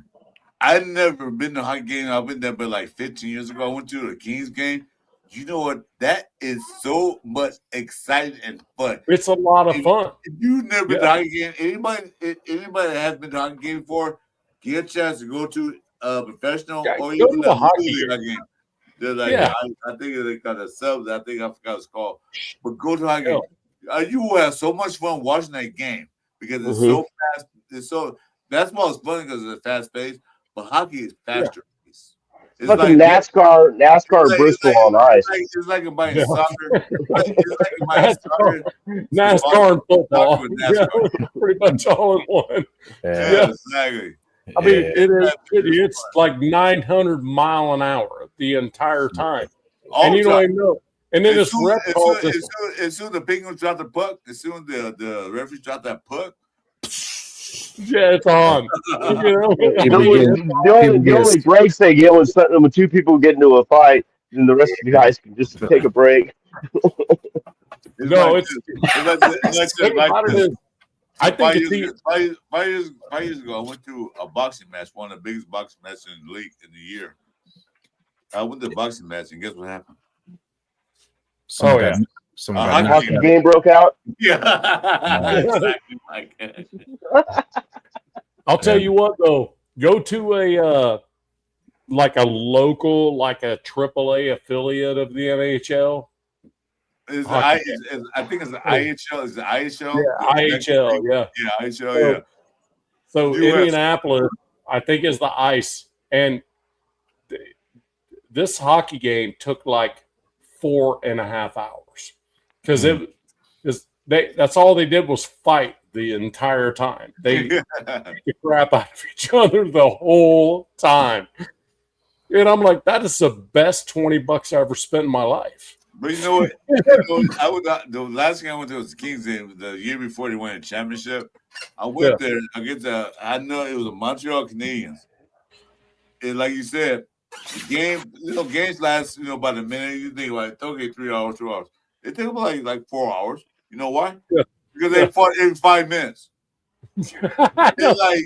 I've never been to a hockey game. I've been there, but like 15 years ago, I went to the Kings game. You know what? That is so much exciting and fun. It's a lot of fun. If you've never been to a hockey game, anybody that has been to a hockey game before, get a chance to go to a professional Yeah, or go even to a a hockey game. They're like, Yeah. I think they got a sub. I think I forgot what it's called. But go to a hockey game. You will have so much fun watching that game because it's so fast. Basketball is fun because it's fast paced, but hockey is faster. It's like NASCAR Bristol on ice. It's like about soccer. It's like NASCAR and football. NASCAR. Yeah, pretty much all in one. Yeah, exactly. I mean, it's like 900 mile an hour the entire time. And you don't even know. And then this rep calls as soon as the Penguins drop the puck, as soon as the referees drop that puck, Yeah, it's on. You know? The People only, get the only breaks they get when two people get into a fight, and the rest of you guys can just take a break. No, it's thing about it is, I think it's five years ago, I went to a boxing match, one of the biggest boxing matches in the league in the year. I went to a boxing match, and guess what happened? someone yeah. someone got knocked Hockey out. game broke out. Yeah, exactly. I'll tell you what though, go to a like a local, like a AAA affiliate of the NHL. I think it's the IHL. Is the IHL? IHL, yeah. Yeah, IHL, yeah. So US. Indianapolis, I think, is the ice, and this hockey game took like 4.5 hours because that's all they did was fight the entire time. They beat the crap out of each other the whole time, and I'm like, that is the best $20 I ever spent in my life. But you know what? The last game I went to was the Kings game. The year before they won a championship, I went there against I know it was the Montreal Canadiens. And like you said, the game, games last, about a minute. You think like, okay, 3 hours, 2 hours. It took them like 4 hours. You know why? Yeah. Because they fought in 5 minutes. It's like,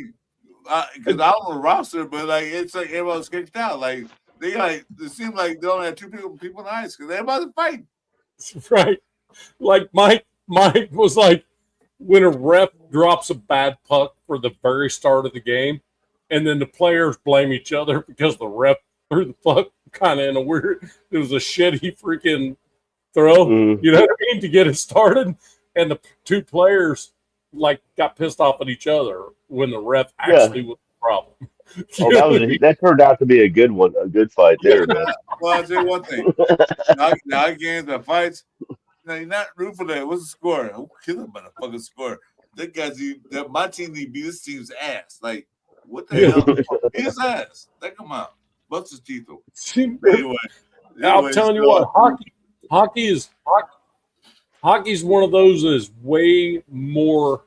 because I don't know the roster, but like it's like everybody's kicked out. Like it seemed like they only had two people in the ice because everybody's fighting. Right. Like Mike was like, when a ref drops a bad puck for the very start of the game, and then the players blame each other because the ref threw the puck kind of in a weird, it was a shitty freaking throw, you know what I mean, to get it started. And the two players like got pissed off at each other when the ref actually was the problem. That turned out to be a good one, a good fight there. Man. Well, I'll tell you one thing. Now games and fights, you're not rooting for that. What's the score? Who kill him by the fucking score? My team need to beat this team's ass. Like, what the hell? His ass. Take him out. Bust his teeth open. Anyway, I'm telling you what, hockey's one of those that is way more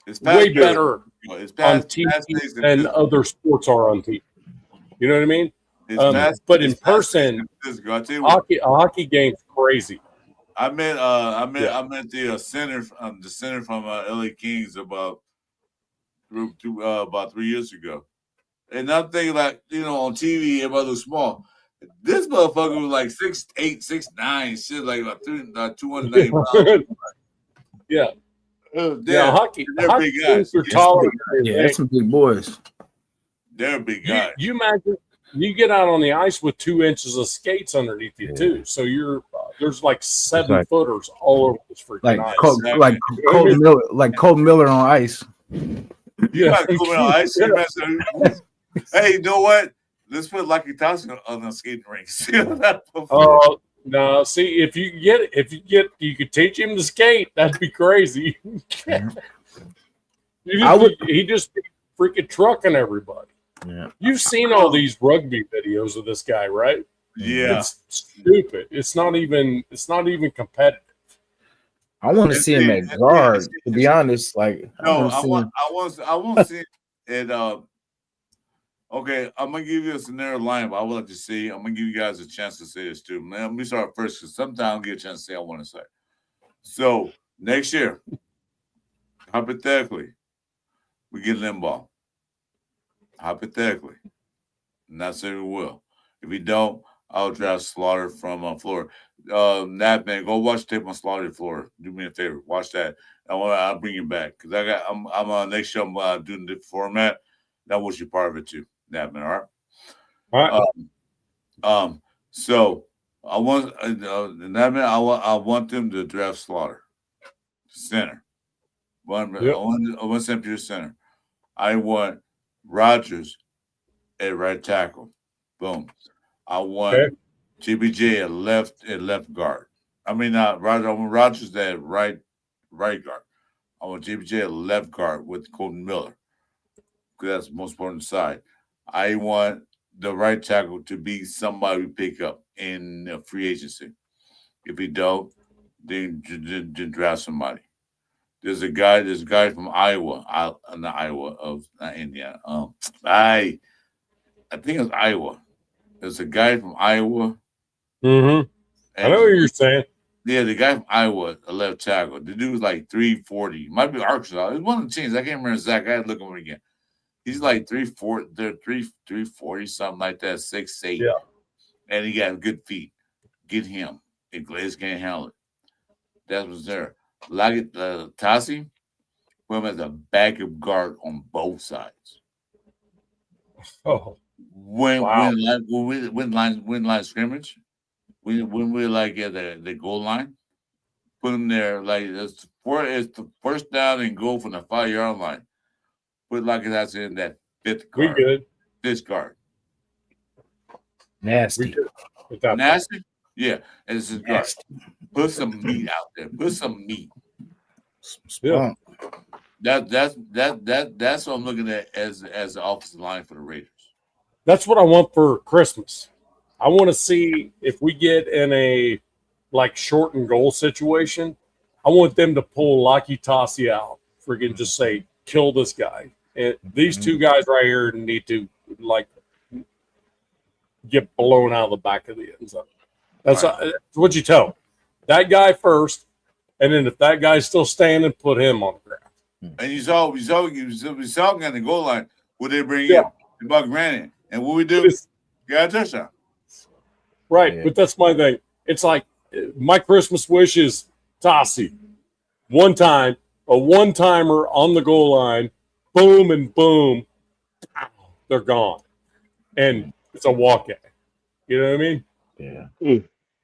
it's way better it's on TV than other sports are on TV. You know what I mean? But in person, a hockey game's crazy. I met the center from LA Kings about 3 years ago, and I'm thinking like on TV everybody looks small. This motherfucker was like 6'8", 6'9", shit like about 290 pounds. Yeah. Yeah, hockey big guys. Are taller. Yeah, that's some big boys. They're big guys. You imagine you get out on the ice with 2 inches of skates underneath you too, so there's like 7 footers all over this freaking ice. Like Cole Miller on ice. Yeah, on ice. Hey, you know what? Let's put Lucky Thompson on the skating rinks. Oh no! See, if you could teach him to skate, that'd be crazy. He just be freaking trucking everybody. Yeah. You've seen all these rugby videos of this guy, right? Yeah. It's stupid. It's not even competitive. I want to see him at guard. To be honest, like no, I want to see it. Okay, I'm gonna give you a scenario line, but I would like to see. I'm gonna give you guys a chance to say this too. Let me start first because sometimes I don't get a chance to say I want to say. So next year, hypothetically, we get Limbaugh. Hypothetically, not saying we will. If we don't, I'll draft Slaughter from Florida. Man, go watch tape on Slaughter Florida. Do me a favor, watch that. I'll bring you back because I'm on next show. I'm doing the format. That was your part of it too. That man, all right. So I want I want them to draft Slaughter center. I want center center. I want Rogers at right tackle. Boom. I want JBJ at left guard. I mean Roger. I want Rogers at right guard. I want JBJ at left guard with Colton Miller. That's the most important side. I want the right tackle to be somebody we pick up in free agency. If we don't, then draft somebody. There's a guy from Iowa, not Iowa, not Indiana. I think it's Iowa. There's a guy from Iowa. Mm-hmm. I know what you're saying. Yeah, the guy from Iowa, a left tackle. The dude was like 340. Might be Arkansas. It was one of the teams. I can't remember exactly. I had to look him again. He's like 340, something like that, 6'8". Yeah. And he got good feet. Get him. And Glaze can't handle it. That was there. Like Tassi, put him as a backup guard on both sides. Oh, When wow. win line scrimmage, when we're like at the goal line, put him there like it's the first down and goal from the 5-yard line. Put like that's in that fifth We guard. good. This guard. We Nasty. good. With that Nasty? Yeah. And it's his guard. Nasty. Put some meat out there. Put some meat. Yeah. That's what I'm looking at as the offensive line for the Raiders. That's what I want for Christmas. I want to see if we get in a like short and goal situation. I want them to pull Lucky Tossie out. Freaking just say, kill this guy. And these two guys right here need to like get blown out of the back of the end zone. That's what you tell them. That guy first, and then if that guy's still standing, put him on the ground. And we saw him on the goal line. What they bring Yeah. in? Buck Granite. And what we do? Got a touchdown. Right, Yeah. but that's my thing. It's like my Christmas wish is Tossie. One time, a one-timer on the goal line, boom and boom, they're gone. And it's a walk-in. You know what I mean? Yeah.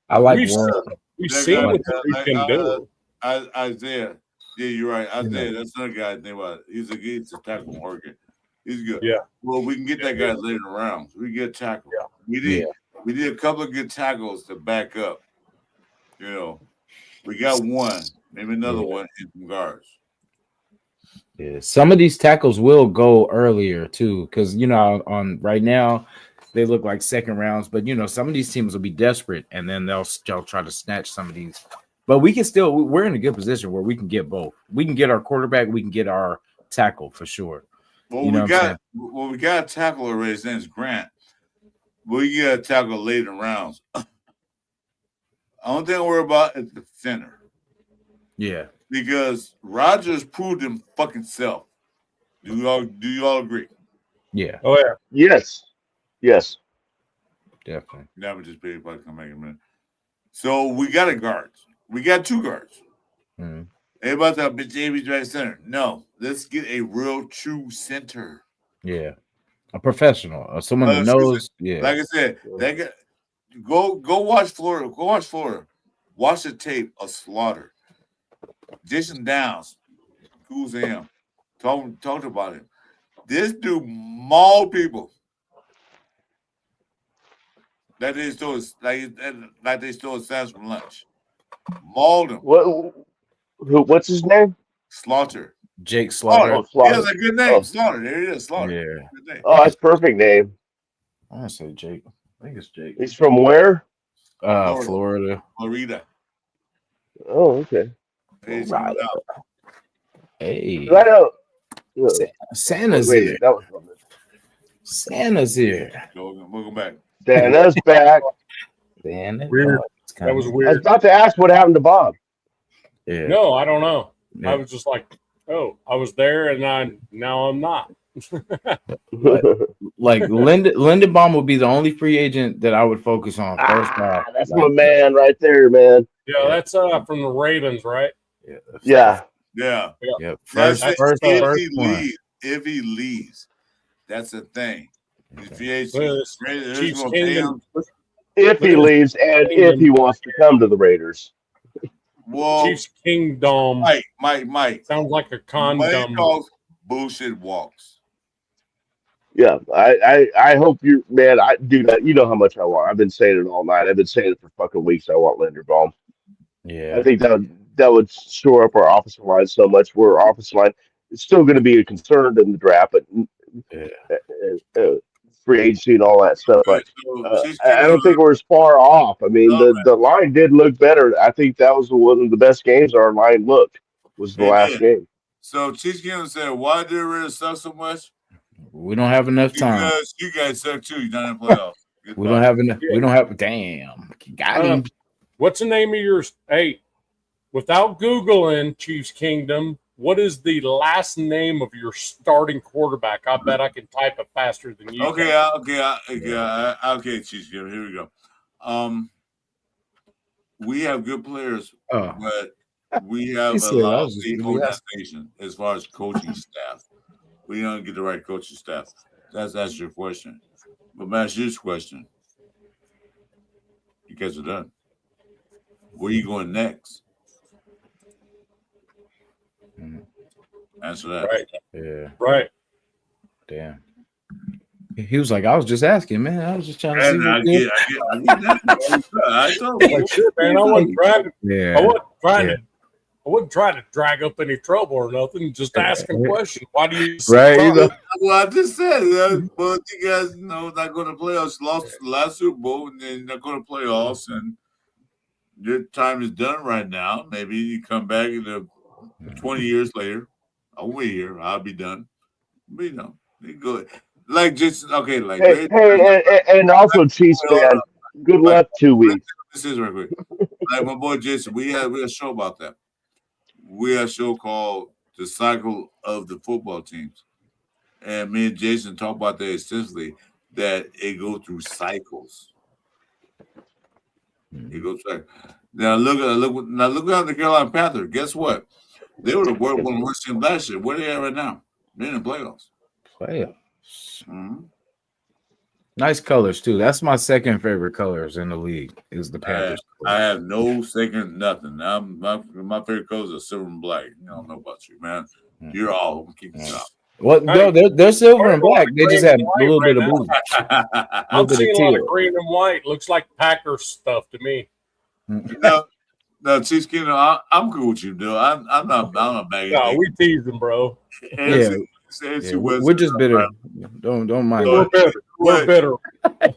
I like We've seen what we can do. Isaiah. Yeah, you're right. Isaiah, Yeah. that's another guy I think about. He's a tackle from Oregon. He's good. Yeah. Well, we can get that guy later in the rounds. We get tackle. Yeah. We need a couple of good tackles to back up. You know, we got one, maybe another one in some guards. Yeah, some of these tackles will go earlier too, because on right now they look like second rounds, but some of these teams will be desperate and then they'll try to snatch some of these. But we're in a good position where we can get both. We can get our quarterback, we can get our tackle for sure. Well, You know we got a tackle already. His name's Grant. We get a tackle later in rounds. The only thing I worry about is the center. Yeah, Because Rodgers proved him fucking self. Do you all agree? yeah, Oh, yeah. Yes. definitely. That would just be about to come back in a minute. So we got a guard. We got two guards. Mhm. Everybody's talking about JB's right center. No, let's get a real true center. Yeah, a professional, someone that Excuse me. knows. Yeah, Like I said, that guy, go watch Florida. Go watch Florida. Watch the tape of Slaughter. Jason Downs. Who's him? Talked about him. This dude mauled people. That they stole like they stole sandwich from lunch. Mauled him. What's his name? Slaughter. Jake Slaughter. Oh, Slaughter. He has a good name. Oh. Slaughter. There it is. Slaughter. Yeah, Good name. Oh, that's perfect name. I want to say Jake. I think it's Jake. He's from where? Florida. Florida. Oh, okay. Page Right. out. Hey, I know. Santa's Wait, here. that was from it. Santa's here. Welcome back. Santa's back. Santa. Weird. It's That was I was weird. about to ask what happened to Bob. Yeah. No, I don't know. Yeah. I was just like, oh, I was there and now I'm not. Like Lindenbaum would be the only free agent that I would focus on first off. That's Like, my man right there, man. Yeah, that's from the Ravens, right? Yeah. Yeah. Yep. That's First one. if he leaves, that's the thing. If he ain't- Well, it's Raiders Chiefs gonna pay Kingdom. him. If he leaves and if he wants to come to the Raiders. Well, Chiefs Kingdom. Mike. Sounds like a Money condom. talks, bullshit walks. Yeah, I hope you, man. I do that. You know how much I want. I've been saying it all night. I've been saying it for fucking weeks. I want Linderbaum. Yeah. I think that would shore up our offensive line so much. Where our offensive line is still going to be a concern in the draft, but free agency and all that stuff. But I don't think we're as far off. I mean, the line did look better. I think that was one of the best games our line looked. was the last game. So Chiefs Kingdom said, why did it suck so much? We don't have enough time. Because you guys suck too. You're not in the playoffs. We don't have enough. We don't have. Damn. Got him. What's the name of yours? Hey, without Googling Chiefs Kingdom, what is the last name of your starting quarterback? I bet I can type it faster than you. Okay, can. okay, Chiefs Kingdom. Here we go. We have good players, but we have a lousy organization as far as coaching staff. We don't get the right coaching staff. That's your question. But Matt's your question. You guys are done. Where are you going next? Answer that. Right. Yeah. Right. Damn. He was like, I was just asking, man. I was just trying to see. I get that. I told you. Like, shit, man, I wasn't trying to. Yeah. I wasn't trying to drag up any trouble or nothing. Just asking questions. Why do you? Right. Well, I just said, but you guys know not going to playoffs. Lost the last Super Bowl, and then not going to playoffs, and your time is done right now. Maybe you come back in 20 years later. I'll wait here. I'll be done. But you go like just okay. Like and also Chiefs fan. Good luck 2 weeks. This is right quick. Like my boy Jason, we had a show about that. We had a show called The Cycle of the Football Teams. And me and Jason talk about that extensively, that it goes through cycles. It goes through. Now look at the Carolina Panthers. Guess what? They were one of the worst teams last year. Where are they at right now? They're in the playoffs. Mm-hmm. Nice colors too. That's my second favorite colors in the league. Is the Panthers. I have no second nothing. My favorite colors are silver and black. I don't know about you, man. You're all keep it up. Well, no, they're silver and black. They just have a little bit of blue. I'm seeing a lot of green and white. Looks like Packers stuff to me. No, Chiefs Kingdom, I'm cool with you, dude. I'm not bagging. No, we teasing, bro. We're just bitter. Don't mind. We're bitter.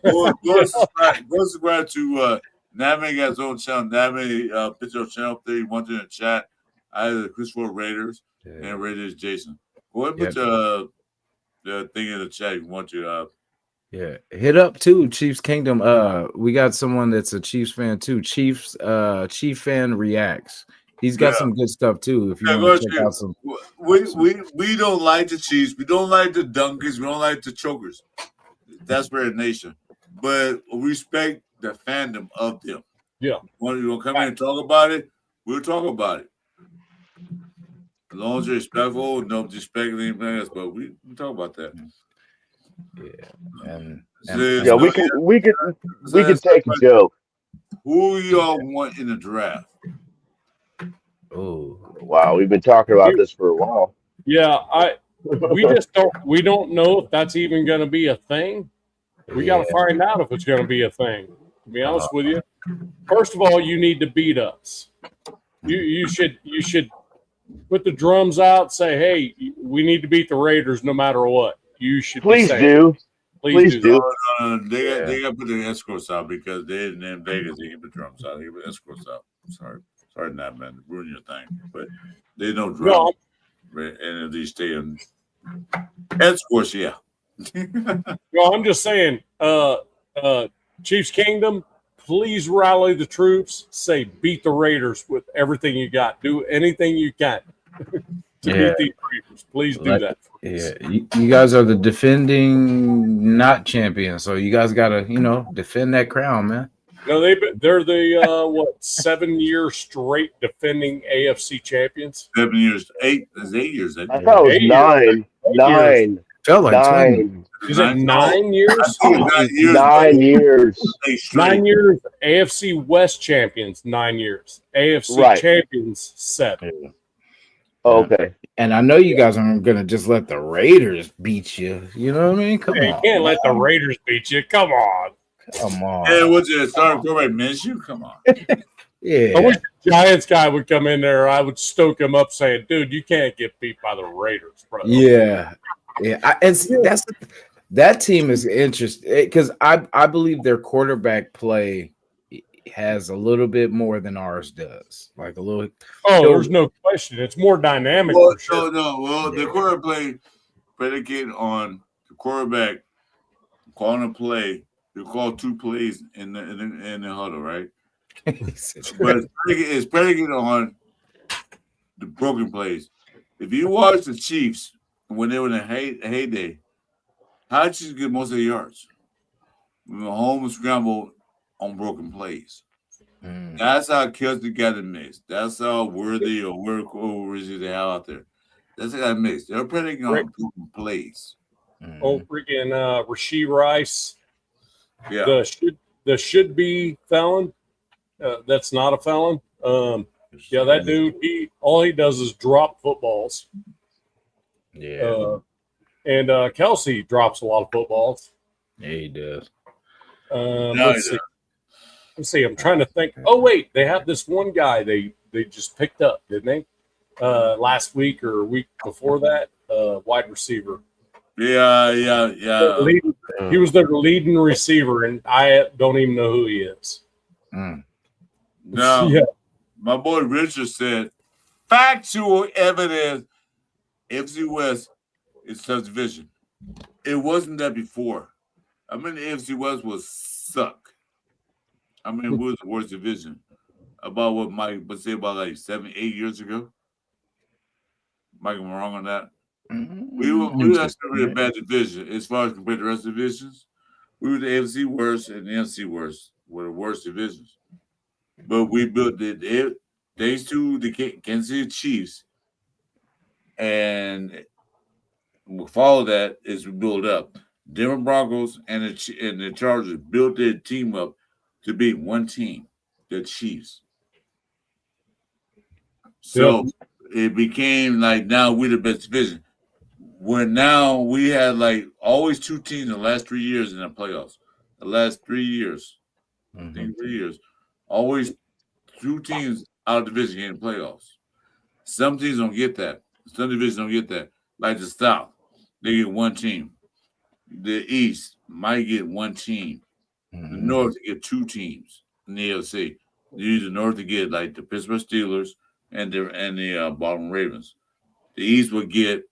Go subscribe to Name got his own channel. Name picture of channel 31 in the chat. I have the Christopher Raiders and Raiders Jason. Go ahead and put the thing in the chat if you want to. Hit up too, Chiefs Kingdom. We got someone that's a Chiefs fan too. Chief fan reacts. He's got some good stuff too. If you want to check out some, we don't like the Chiefs. We don't like the Donkeys. We don't like the Chokers. That's Raider Nation, but we respect the fandom of them. Yeah, when you come in and talk about it, we'll talk about it. As long as you're respectful, no disrespect anything else, but we talk about that. We can take a joke. Who y'all want in the draft? Oh wow, we've been talking about this for a while. Yeah, we don't know if that's even going to be a thing. We got to find out if it's going to be a thing. To be honest with you, first of all, you need to beat us. You should put the drums out. Say, hey, we need to beat the Raiders no matter what. You should please do. They got to put the escorts out because they didn't name Vegas. They can put drums out. They put escorts out. Sorry, not man, ruin your thing. But they don't drum in these stadiums. Escorts, yeah. No, I'm just saying, Chiefs Kingdom, please rally the troops. Say beat the Raiders with everything you got. Do anything you can to beat these Raiders. Please do that. You guys are the defending not champions, so you guys got to defend that crown, man. No, they're the 7 year straight defending AFC champions. 7 years, 8 years. I thought it was 9. Felt like 9. Is it 9 years? 9 years. 9 years. AFC West champions, 9 years. AFC champions, 7. Okay. And I know you guys aren't going to just let the Raiders beat you. You know what I mean? Come on. You can't let the Raiders beat you. Come on. Hey, what's it? Starting quarterback Minshew? Come on. Yeah. I wish the Giants guy would come in there. I would stoke him up saying, dude, you can't get beat by the Raiders, bro. Yeah. That team is interesting because I believe their quarterback play has a little bit more than ours does. Like a little. Oh, there's no question. It's more dynamic Well, for sure. no. Well, the quarterback play predicated on the quarterback calling a play. You call 2 plays in the huddle, right? But it's predicated on the broken plays. If you watch the Chiefs when they were in a heyday, how did you get most of the yards? Mahomes scrambled on broken plays. That's how Kelsey got it mixed. That's how Worthy or Worthy they have out there. That's how got mixed. They're predicating on broken plays. Oh, freaking Rasheed Rice. Yeah. The should be felon. That's not a felon. Yeah, that dude. All he does is drop footballs. Yeah. And Kelsey drops a lot of footballs. Yeah, he does. Let's see. I'm trying to think. Oh wait, they have this one guy they just picked up, didn't they? Last week or a week before that, wide receiver. Yeah. He was their leading receiver, and I don't even know who he is. Now, Yeah. my boy Richard said, factual evidence, AFC West is tough division. It wasn't that before. I mean, the AFC West was suck. I mean, it was the worst division. About what Mike would say about like 7-8 years ago. Mike, am I wrong on that? We were actually a bad division as far as compared to the rest of the divisions. We were the AFC worst and the NFC worst were the worst divisions. But we built thanks to the Kansas City Chiefs, and we follow that as we build up. Denver Broncos and the Chargers built their team up to be one team, the Chiefs. So it became like now we're the best division. Where now we had like always 2 teams in the last 3 years in the playoffs. The last 3 years. I think 3 years. Always 2 teams out of division getting playoffs. Some teams don't get that. Some divisions don't get that. Like the South, they get 1 team. The East might get 1 team. The North get 2 teams in the AFC. You use the North to get like the Pittsburgh Steelers and the Baltimore Ravens. The East would get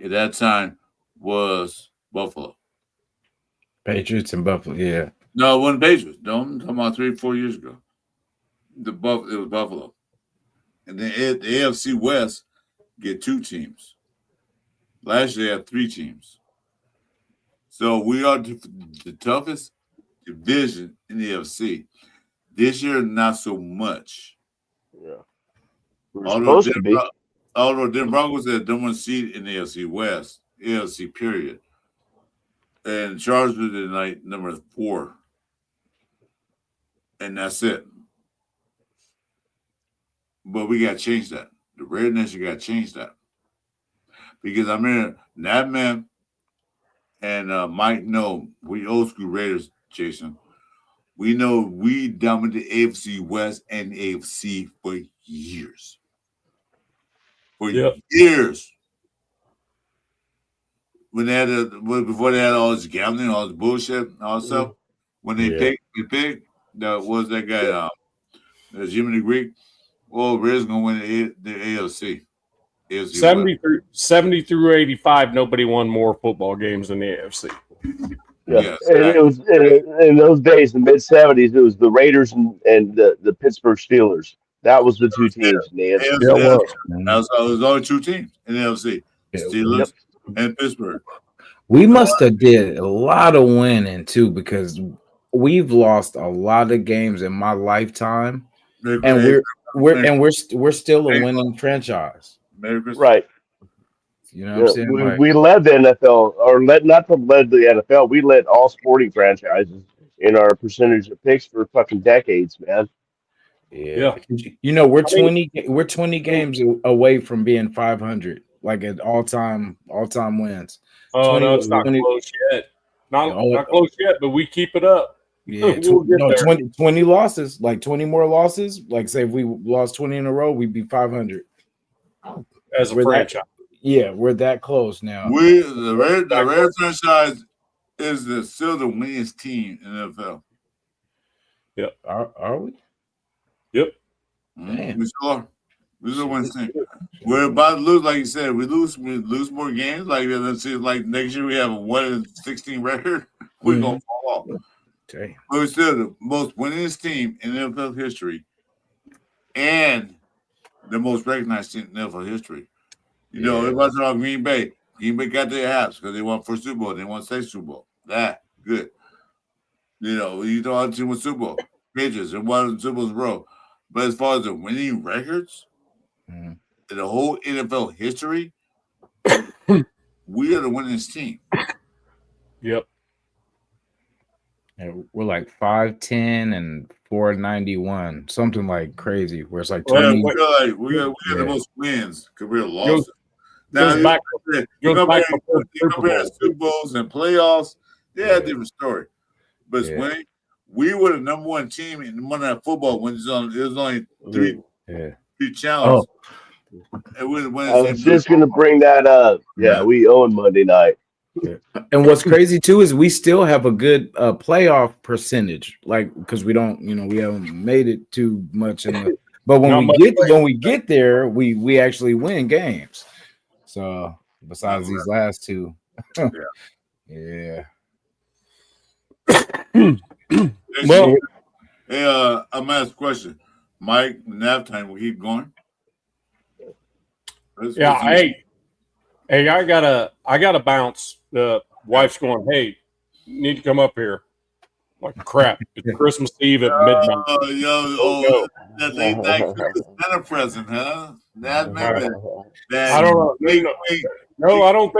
at that time was Buffalo. Patriots and Buffalo, yeah. No, it wasn't Patriots. No, I'm talking about 3 or 4 years ago. It was Buffalo. And then the AFC West get 2 teams. Last year they had 3 teams. So we are the toughest division in the AFC. This year, not so much. Yeah. We're supposed to be. Although Denver Broncos had the number 1 seed in the AFC West, AFC period. And Chargers are like number 4. And that's it. But we got to change that. The Raider Nation got to change that. Because I mean, that man and Mike know we old school Raiders, Jason. We know we dominated the AFC West and AFC for years. For years. When they had before they had all this gambling, all this bullshit, all this stuff. When they picked, what was that guy? Jimmy the Greek. Well, Raiders gonna win the AFC. 70 through 85, nobody won more football games than the AFC. Yeah. And it was in those days, the mid-70s, it was the Raiders and the Pittsburgh Steelers. That was the 2 teams in the AFC. It was only 2 teams in the AFC. Steelers and Pittsburgh. We must have did a lot of winning too, because we've lost a lot of games in my lifetime, and we're still a winning franchise. Right. You know what I'm saying? We led the NFL, or led the NFL. We led all sporting franchises in our percentage of picks for fucking decades, man. Yeah. You know, we're 20 games away from being 500, like at all-time wins. Oh, no, it's not close yet. Not close yet, but we keep it up. Yeah, 20 losses, like 20 more losses. Like, say if we lost 20 in a row, we'd be 500 as a franchise. We're that close now. The Red franchise is still the winningest team in the NFL. Are we? Yep. Damn. We still are. We still win team. We're about to lose, like you said. We lose more games. Like let's see, like next year we have a 1-16 record. We're gonna fall off. Damn. But we're still the most winningest team in NFL history, and the most recognized team in NFL history. You know, everybody's talking about Green Bay. Green Bay got their haps because they won first Super Bowl. They won second Super Bowl. That good. You know, you know how team with Super Bowl. Patriots and won Super Bowls in a row. But as far as the winning records in the whole NFL history, we are the winningest team. Yep. And we're like 5'10" and 491, something like crazy. Where it's like Well, 20. we got the most wins because we're lost. Goes Now, back you compare before Super Bowl. Super Bowls and playoffs, different story. But it's winning. We were the number one team in Monday Night Football when it was only three challenges. I was just going to bring that up. Yeah, we own Monday night. And what's crazy too is we still have a good playoff percentage, like because we don't, we haven't made it too much in the. But when we get there, we actually win games. So besides these last two, yeah. Well, hey, I'm gonna ask a question. Mike, nap time will keep going. Hey, I gotta bounce. The wife's going, hey, you need to come up here. Like crap, it's Christmas Eve at midnight. That's not a present, huh? That I don't know. No, I don't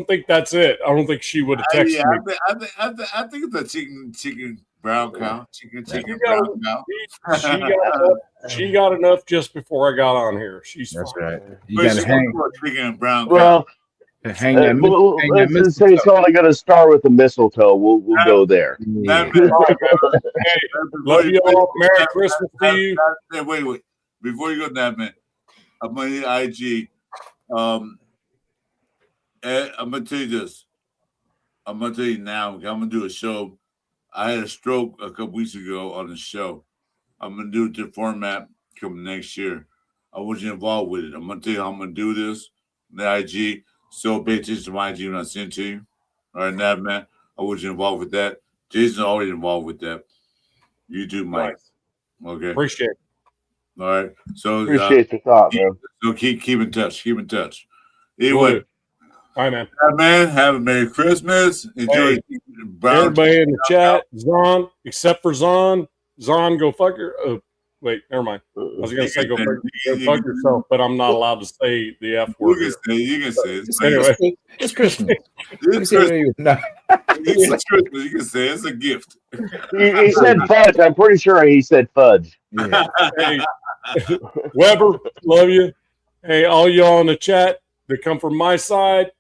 think that's it. I don't think she would have texted me. I think it's a chicken brown cow. Chicken brown cow. She got enough just before I got on here. That's fine. Right. You got to hang chicken brown cow. Well, let's say it's only going to start with the mistletoe. We'll go there. Hey, love you all. Merry Christmas to you. Wait. Before you go, that man, I'm on the IG. I'm gonna tell you this. I'm gonna tell you now. I'm gonna do a show. I had a stroke a couple weeks ago on the show. I'm gonna do it to format coming next year. I want you involved with it. I'm gonna tell you how I'm gonna do this. The IG. So pay attention to my IG when I send it to you. All right, now, man. I want you involved with that. Jason's already involved with that. You too, Mike. Okay. Appreciate it. All right. So appreciate the thought, man. So keep in touch. Keep in touch. Anyway. All right, man. Man, have a Merry Christmas. Enjoy everybody in the chat. Zon, except for Zon. Zon, go fuck your. Wait, never mind. I was going to say go fuck yourself, but I'm not allowed to say the F word. You can say it. Anyway, it's Christmas. It's Christmas. No. It's Christmas. You can say it's a gift. He said fudge. I'm pretty sure he said fudge. Yeah. Hey, Weber, love you. Hey, all y'all in the chat that come from my side.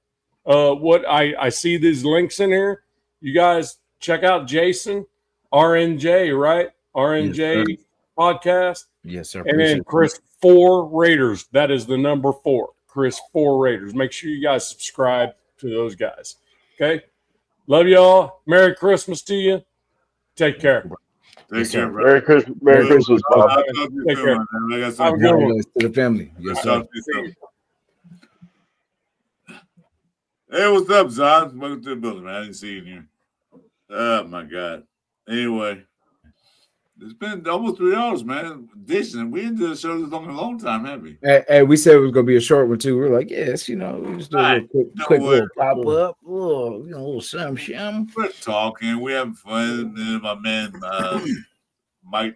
What I see these links in here. You guys check out Jason RNJ, right? RNJ podcast. Yes, sir. And then Chris 4 Raiders. That is the number 4. Chris 4 Raiders. Make sure you guys subscribe to those guys. Okay. Love y'all. Merry Christmas to you. Take care. Take care, bro. Merry Christmas, Bob. Take care. Have a good one to the family. Yes, sir. Hey, what's up, Zon? Welcome to the building, man. I didn't see you in here. Oh, my God. Anyway, it's been almost 3 hours, man. Decent. We didn't do the show this long time, have we? Hey, we said it was going to be a short one, too. We were like, yes, we just do a quick little pop up, little something. We're talking. We're having fun. And my man,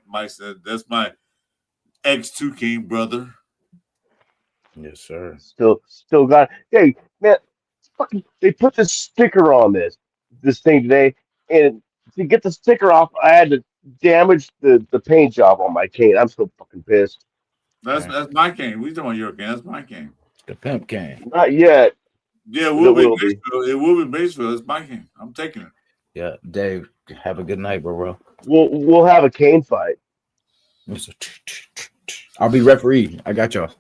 Mike said, that's my ex-2 King brother. Yes, sir. Still got it. Hey, man. Fucking, they put this sticker on this thing today, and to get the sticker off, I had to damage the paint job on my cane. I'm so fucking pissed. That's my cane. We talking about your cane. That's my cane. The pimp cane. Not yet. Yeah, it will be Batesville. It will be Batesville. It's my cane. I'm taking it. Yeah, Dave. Have a good night, bro. We'll have a cane fight. I'll be referee. I got y'all.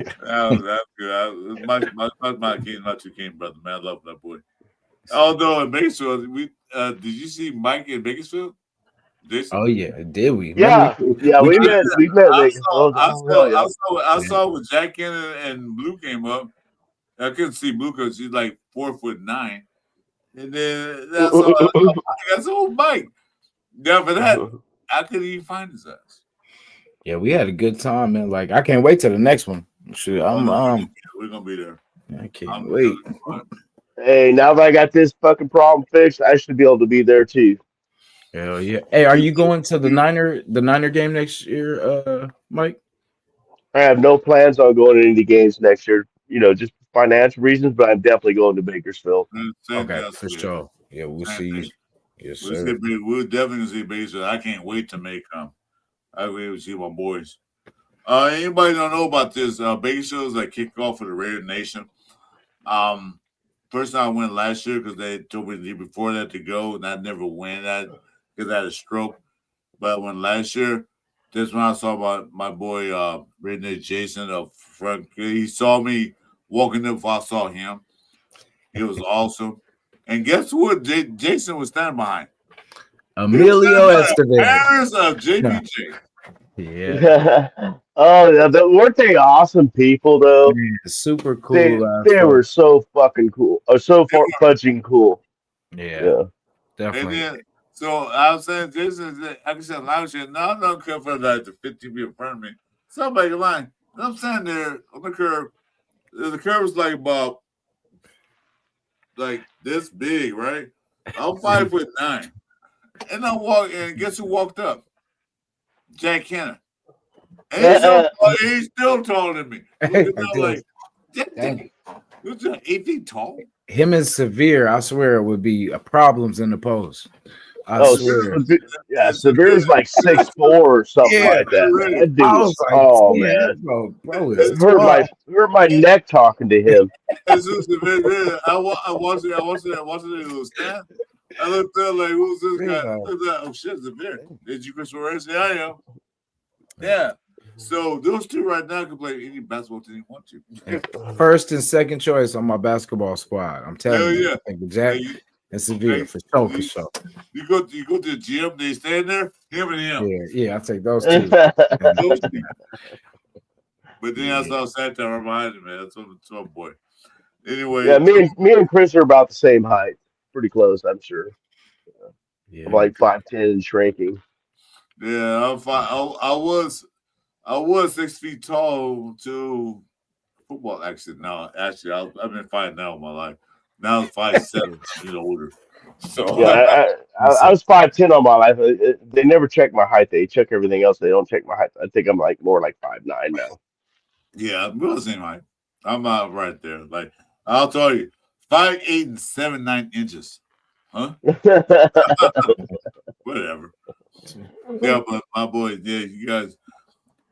That's good. My king, my 2 King brother, man. I love that boy. Although in Bakersfield, did you see Mike in Bakersfield? Jason? Oh yeah, did we? Yeah, yeah, we did- met. We met I Vegas. saw, Oh, I oh, hell saw, I yeah. saw, I saw when Jack and Blue came up. I couldn't see Blue because she's like 4'9", and then that's all. That's old Mike. Now for that, I couldn't even find his ass. Yeah, we had a good time, man. Like I can't wait till the next one. Shoot, I'm We're gonna be there. I can't I'm wait. Hey, now that I got this fucking problem fixed, I should be able to be there too. Hell yeah. Hey, are you going to the Niner game next year, Mike? I have no plans on going to any games next year. You know, just financial reasons, but I'm definitely going to Bakersfield. Same Okay, thing, for sure. Yeah, we'll Same see you. thing. Yes, We'll, sir. we'll definitely see Bakersfield. I can't wait to make them. I can't wait to see my boys. Anybody don't know about this? Bakersfield is like kickoff for the Raider Nation. First time I went last year because they told me the year before that to go, and I never went that because I had a stroke. But I went last year. That's when I saw my boy Redneck Jason up front. He saw me walking up. I saw him. It was awesome. And guess what? Jason was standing behind. Emilio Estevez. Parents of JPJ. Yeah. Oh, weren't they awesome people though? Man, super They cool. they were so fucking cool. Or so fudging cool. Yeah, Yeah. And definitely. then, so I was saying, Jason, I said, lounge here. No, I'm not coming for like the 50 feet in front of me. Somebody line. And I'm standing there on the curb. The curb was like about like this big, right? I'm 5'9". And I walk, and guess who walked up? Jack Kenner. And he's still taller than me. Looking down like, Dang. who's 8 feet tall? Him and Severe, I swear, would be problems in the post. I swear. Yeah, Severe's like 6'4" or something Yeah, like that. really. That dude I was, was like, oh damn, man. bro is Hurt my neck talking to him. And so Severe, I watched it. I watched it in the stand. I looked up like, who's this guy? Yeah. Oh shit, Severe. Did you Chris Morales? Yeah, I am. Yeah. So those two right now can play any basketball team they want to. First and second choice on my basketball squad. I'm telling Hell you. yeah. I think Jack and Severe for sure. You go to the gym, they stand there, him and him. Yeah, I take those two. Those two. But then I saw Santa right behind him, man. That's some boy. Anyway, Yeah, me and Chris are about the same height. Pretty close, I'm sure. Yeah. I'm like 5'10" and shrinking. yeah, I'm fine. I was 6 feet tall to football. Actually, I've been 5 now in my life. Now I'm 5'7", older. So Yeah, I was 5'10" all my life. They never check my height. They check everything else. They don't check my height. I think I'm like more like 5'9" now. yeah, we're the same height. I'm out right there. Like I'll tell you, 5'8" and 7'9" inches. Huh? Whatever. Yeah, but my boy, yeah, you guys,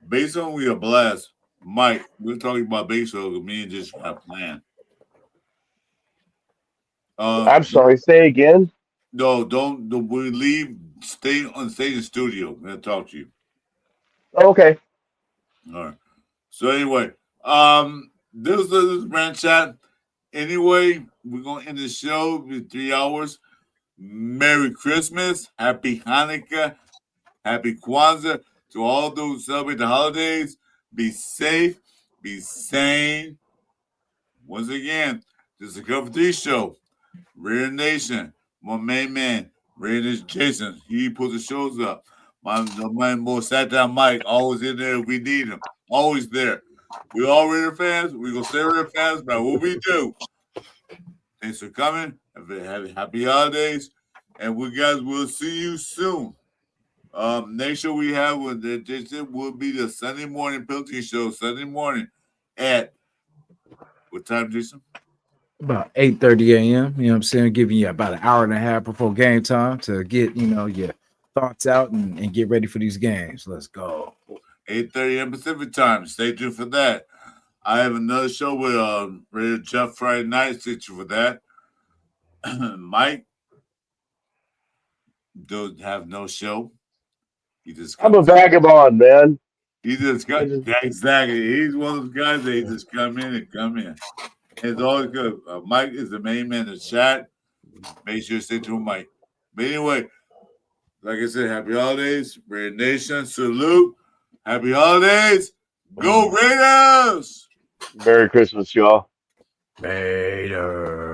based on we a blast, Mike, we're talking about baseball. Me and just got planned. I'm sorry. Say again. No, don't we leave. Stay in the studio. I'm gonna talk to you. Okay. All right. So anyway, this is Brand Chat. Anyway, we're gonna end the show with 3 hours. Merry Christmas, Happy Hanukkah, Happy Kwanzaa to all those who celebrate the holidays. Be safe, be sane. Once again, this is the Cover 3 show. Raider Nation, my main man, Raider Jason. He put the shows up. My boy sat down Mike, always in there if we need him. Always there. We all Raider fans. We gonna stay Raider fans, but what we do. Thanks for coming. Have happy holidays. And we guys will see you soon. Next show we have with Jason will be the Sunday morning penalty show. Sunday morning at what time, Jason? About 8:30 a.m. You know what I'm saying? Giving you about an hour and a half before game time to get, your thoughts out and get ready for these games. Let's go. 8:30 a.m. Pacific time. Stay tuned for that. I have another show with Raider Jeff Friday night. Stay tuned for that. Mike don't have no show. He just I'm a vagabond, man. He just got exactly. He's one of those guys that he just come in. It's always good. Mike is the main man in the chat. Make sure to stay tuned, Mike. But anyway, Like I said, happy holidays, Raider Nation. Salute. Happy holidays. Go Raiders! Merry Christmas, y'all. Later.